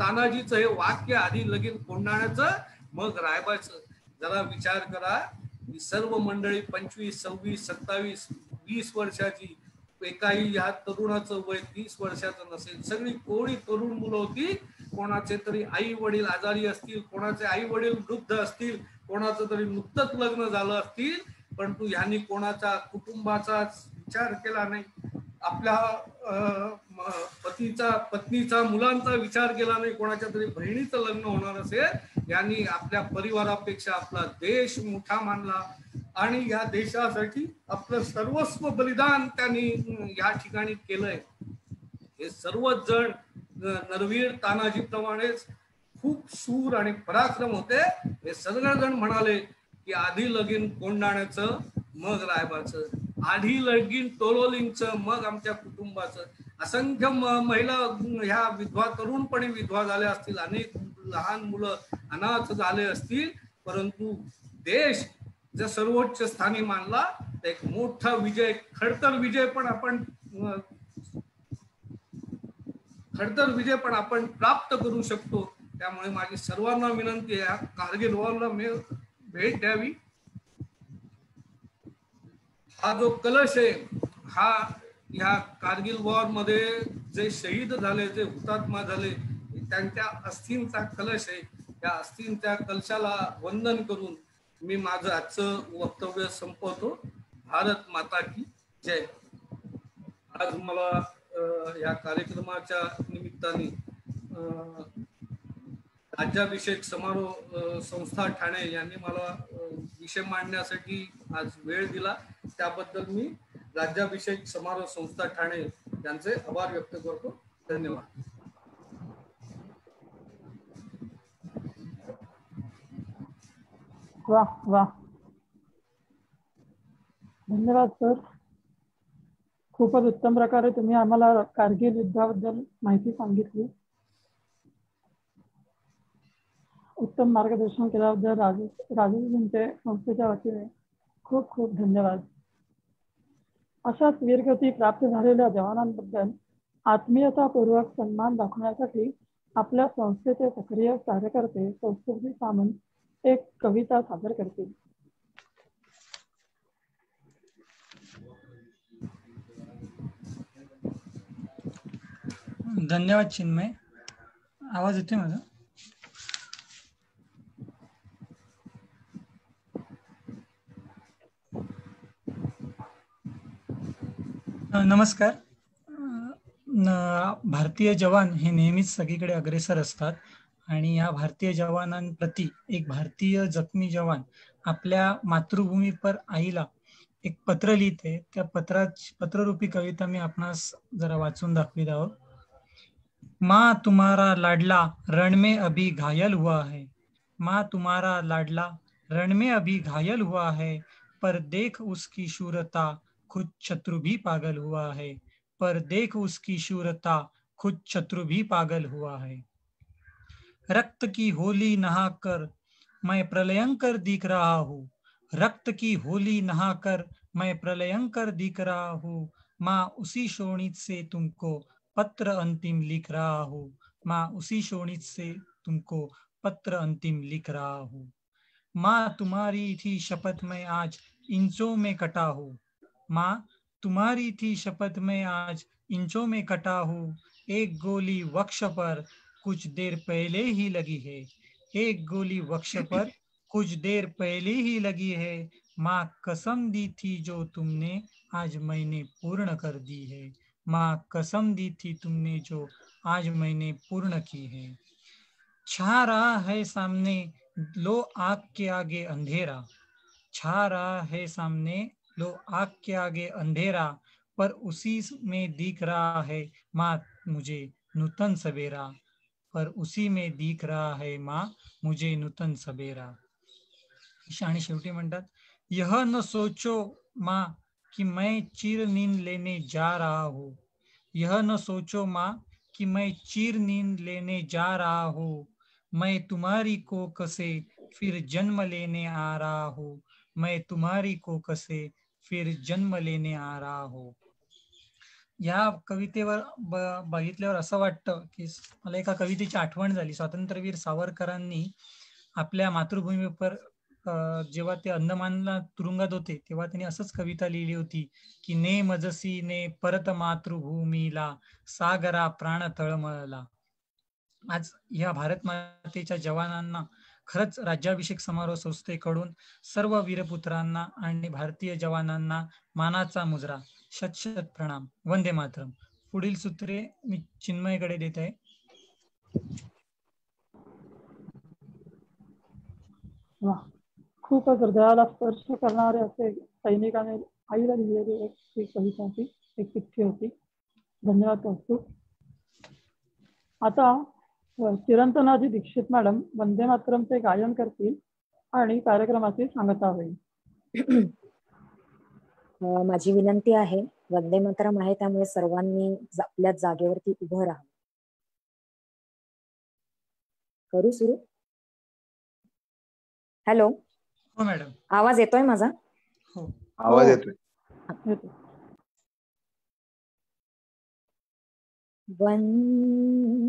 तानाजीचं हे वाक्य आधी लगीन कोंढाण्याचं मग रायबाचं. जरा विचार करा की सर्व मंडळी 25, 26, 27, 20 वर्षाची, एकाही या तरुणाचं वय 30 वर्षाचं नसेल. सगळी कोणी तरुण मुलं होती. कोणाचे तरी आई वडील आजारी असतील, कोणाचे आई वडील वृद्ध असतील, कोणाचं तरी नुकतंच लग्न झालं असतील, परंतु ह्यांनी कोणाच्या कुटुंबाचा विचार केला नाही. आपल्या पत्नीचा मुलांचा विचार केला नाही. कोणाच्या तरी बहिणीचं लग्न होणार असेल, यांनी आपल्या परिवारापेक्षा आपला देश मोठा मानला आणि या देशासाठी आपलं सर्वस्व बलिदान त्यांनी या ठिकाणी केलंय. हे सर्वच जण नरवीर तानाजी प्रमाणेच खूप शूर आणि पराक्रम होते. हे सगळेजण म्हणाले की आधी लगीन कोंढाण्याचं मग रायबाचं, आधी लगीन टोलोलिंगचं मग आमच्या कुटुंबाचं. असंख्य महिला ह्या विधवा, तरुणपणी विधवा झाल्या असतील, अनेक लहान मुलं अनाथ झाले असतील, परंतु देश जर सर्वोच्च स्थानी मानला तर एक मोठा विजय, खडतर विजय पण आपण प्राप्त करू शकतो. त्यामुळे माझी सर्वांना विनंती आहे, कारगिल वॉरला भेट द्यावी. हा जो कलश आहे, हा ह्या कारगिल वॉर मध्ये जे शहीद झाले, जे हुतात्मा झाले, त्यांच्या अस्थींचा कलश आहे. त्या अस्थींच्या कलशाला वंदन करून मी माझं आजचं वक्तव्य संपवतो. भारत माता की जय. आज मला या कार्यक्रमाच्या निमित्ताने राज्याभिषेक समारोह संस्था ठाणे यांनी मला विषय मांडण्यासाठी आज वेळ दिला. त्याबद्दल मी राज्याभिषेक समारोह संस्था ठाणे यांचे आभार व्यक्त करतो. धन्यवाद. वाह वाह, धन्यवाद सर. खूपच उत्तम प्रकारे तुम्ही आम्हाला कारगिल युद्धाबद्दल माहिती सांगितली. उत्तम मार्गदर्शन केल्याबद्दल राजेशजींचे संस्थेच्या वतीने खूप खूप धन्यवाद. अशाच वीरगती प्राप्त झालेल्या जवानांबद्दल आत्मीयतापूर्वक सन्मान दाखवण्यासाठी आपल्या संस्थेचे सक्रिय कार्यकर्ते कौस्तुभजी सामंत एक कविता सादर करतील. धन्यवाद चिन्मय. आवाज येतोय माझा? नमस्कार. भारतीय जवान हे नेहमीच सगळीकडे अग्रेसर असतात आणि या भारतीय जवानांप्रती एक भारतीय जखमी जवान आपल्या मातृभूमी पर आईला एक पत्र लिहिते. त्या पत्ररूपी कविता मी आपणास जरा वाचून दाखवित आहोत. माँ तुम्हारा लाडला रण में अभी घायल हुआ है, माँ तुम्हारा लाडला रण में अभी घायल हुआ है, पर देख उसकी शूरता खुद शत्रु भी पागल हुआ है, पर देख उसकी शूरता खुद शत्रु भी पागल हुआ है। रक्त की होली नहाकर मैं प्रलयंकर दिख रहा हूँ, रक्त की होली नहाकर मैं प्रलयंकर दिख रहा हूँ, माँ उसी शोणित से तुमको पत्र अंतिम लिख रहा हूँ, माँ उसी शोणित से तुमको पत्र अंतिम लिख रहा हूँ। माँ तुम्हारी थी शपथ में आज इंचों में कटा हूँ, माँ तुम्हारी थी शपथ में आज इंचों में कटा हूँ, एक गोली वक्ष पर कुछ देर पहले ही लगी है, एक गोली वक्ष पर कुछ देर पहले ही लगी है, माँ कसम दी थी जो तुमने आज मैंने पूर्ण कर दी है, माँ कसम दी थी तुमने जो आज मैंने पूर्ण की है। छा रहा है सामने लो आग के आगे अंधेरा, छा रहा है सामने, लो आग के आगे अंधेरा, पर उसी में दिख रहा है माँ मुझे नूतन सवेरा, पर उसी में दिख रहा है माँ मुझे नूतन सवेरा. आणि शेवटी म्हणतात, यह न सोचो माँ कि मैं चिर नींद लेने जा रहा हूँ, यह न सोचो माँ कि मैं चिर नींद लेने जा रहा हूँ, मैं तुम्हारी कोख से फिर जन्म लेने आ रहा हूँ, मैं तुम्हारी कोख से फिर जन्म लेने आ रहा हूँ. या कवितेवर बघितल्यावर असं वाटतं की मला एका कवितेची आठवण झाली. स्वातंत्र्यवीर सावरकरांनी आपल्या मातृभूमीवर जेव्हा ते अंदमानला तुरुंगात होते तेव्हा त्यांनी असंच कविता लिहिली होती की ने मजसी ने परत मातृभूमीला, सागरा प्राण तळमळला. आज या भारत मातेच्या जवानांना खरंच राज्याभिषेक समारोह संस्थेकडून सर्व वीरपुत्रांना आणि भारतीय जवानांना मानाचा मुजरा, शत शत प्रणाम. वंदे मातरम. पुढील सूत्रे मी चिन्मयकडे देत आहे. खूपच हृदयाला स्पर्श करणारे असे सैनिकाने आईला लिहिलेली एक कविता होती, एक चिठ्ठी होती. धन्यवाद कौस्तुभ. आता चिरंतनाजी दीक्षित मॅडम वंदे मातरमचे गायन करतील आणि कार्यक्रमाची सांगता होईल. माझी विनंती आहे, वंदे मातरम आहे त्यामुळे सर्वांनी आपल्या जागेवरती उभं राहा. करू सुरू? हॅलो. हो मॅडम. आवाज येतोय माझा? हो, आवाज येतोय. वंदे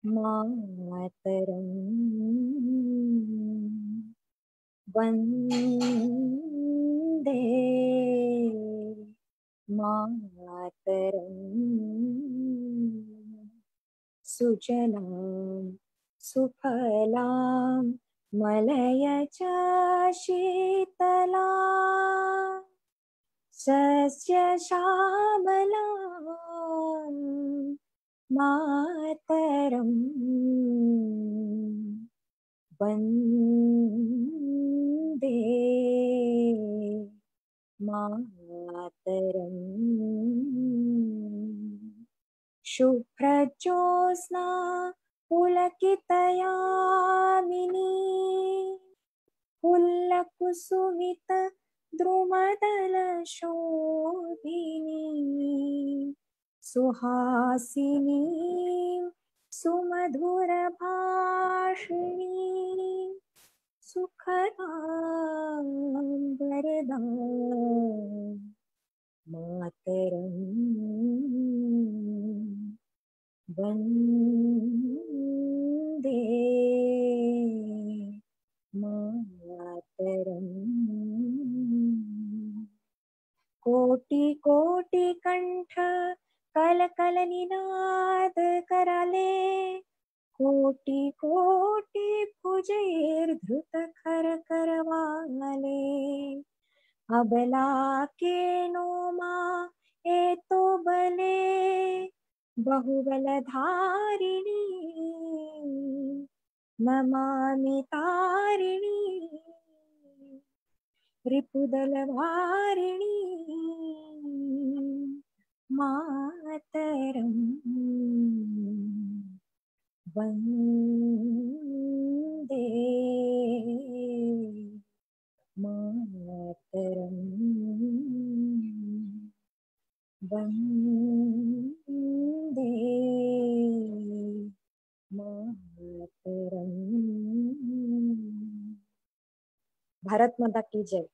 मातरम, वंदे मातरम, सुजलां सुफलां मलयज शीतलां, सस्य श्यामलां मातरम्, वन्दे मातरम्. शुभ्रज्योत्स्ना पुलकितयामिनी, फुल्लकुसुमित द्रुमदल शोभिनी, सुहासिनी सुमधुर भाषिणी, सुखदां वरदां मातरम्, वन्दे मातरम्. कोटि कोटि कंठ कल कल निनाद कराले, कोटि कोटि भुजैर धृत खर करवाले, अबला के नो एतो बले, बहुबल धारिणी नमामि तारिणी, रिपुदल वारिणी मातरम्, वन्दे मातरम्, वन्दे मातरम्. भारत माता की जय.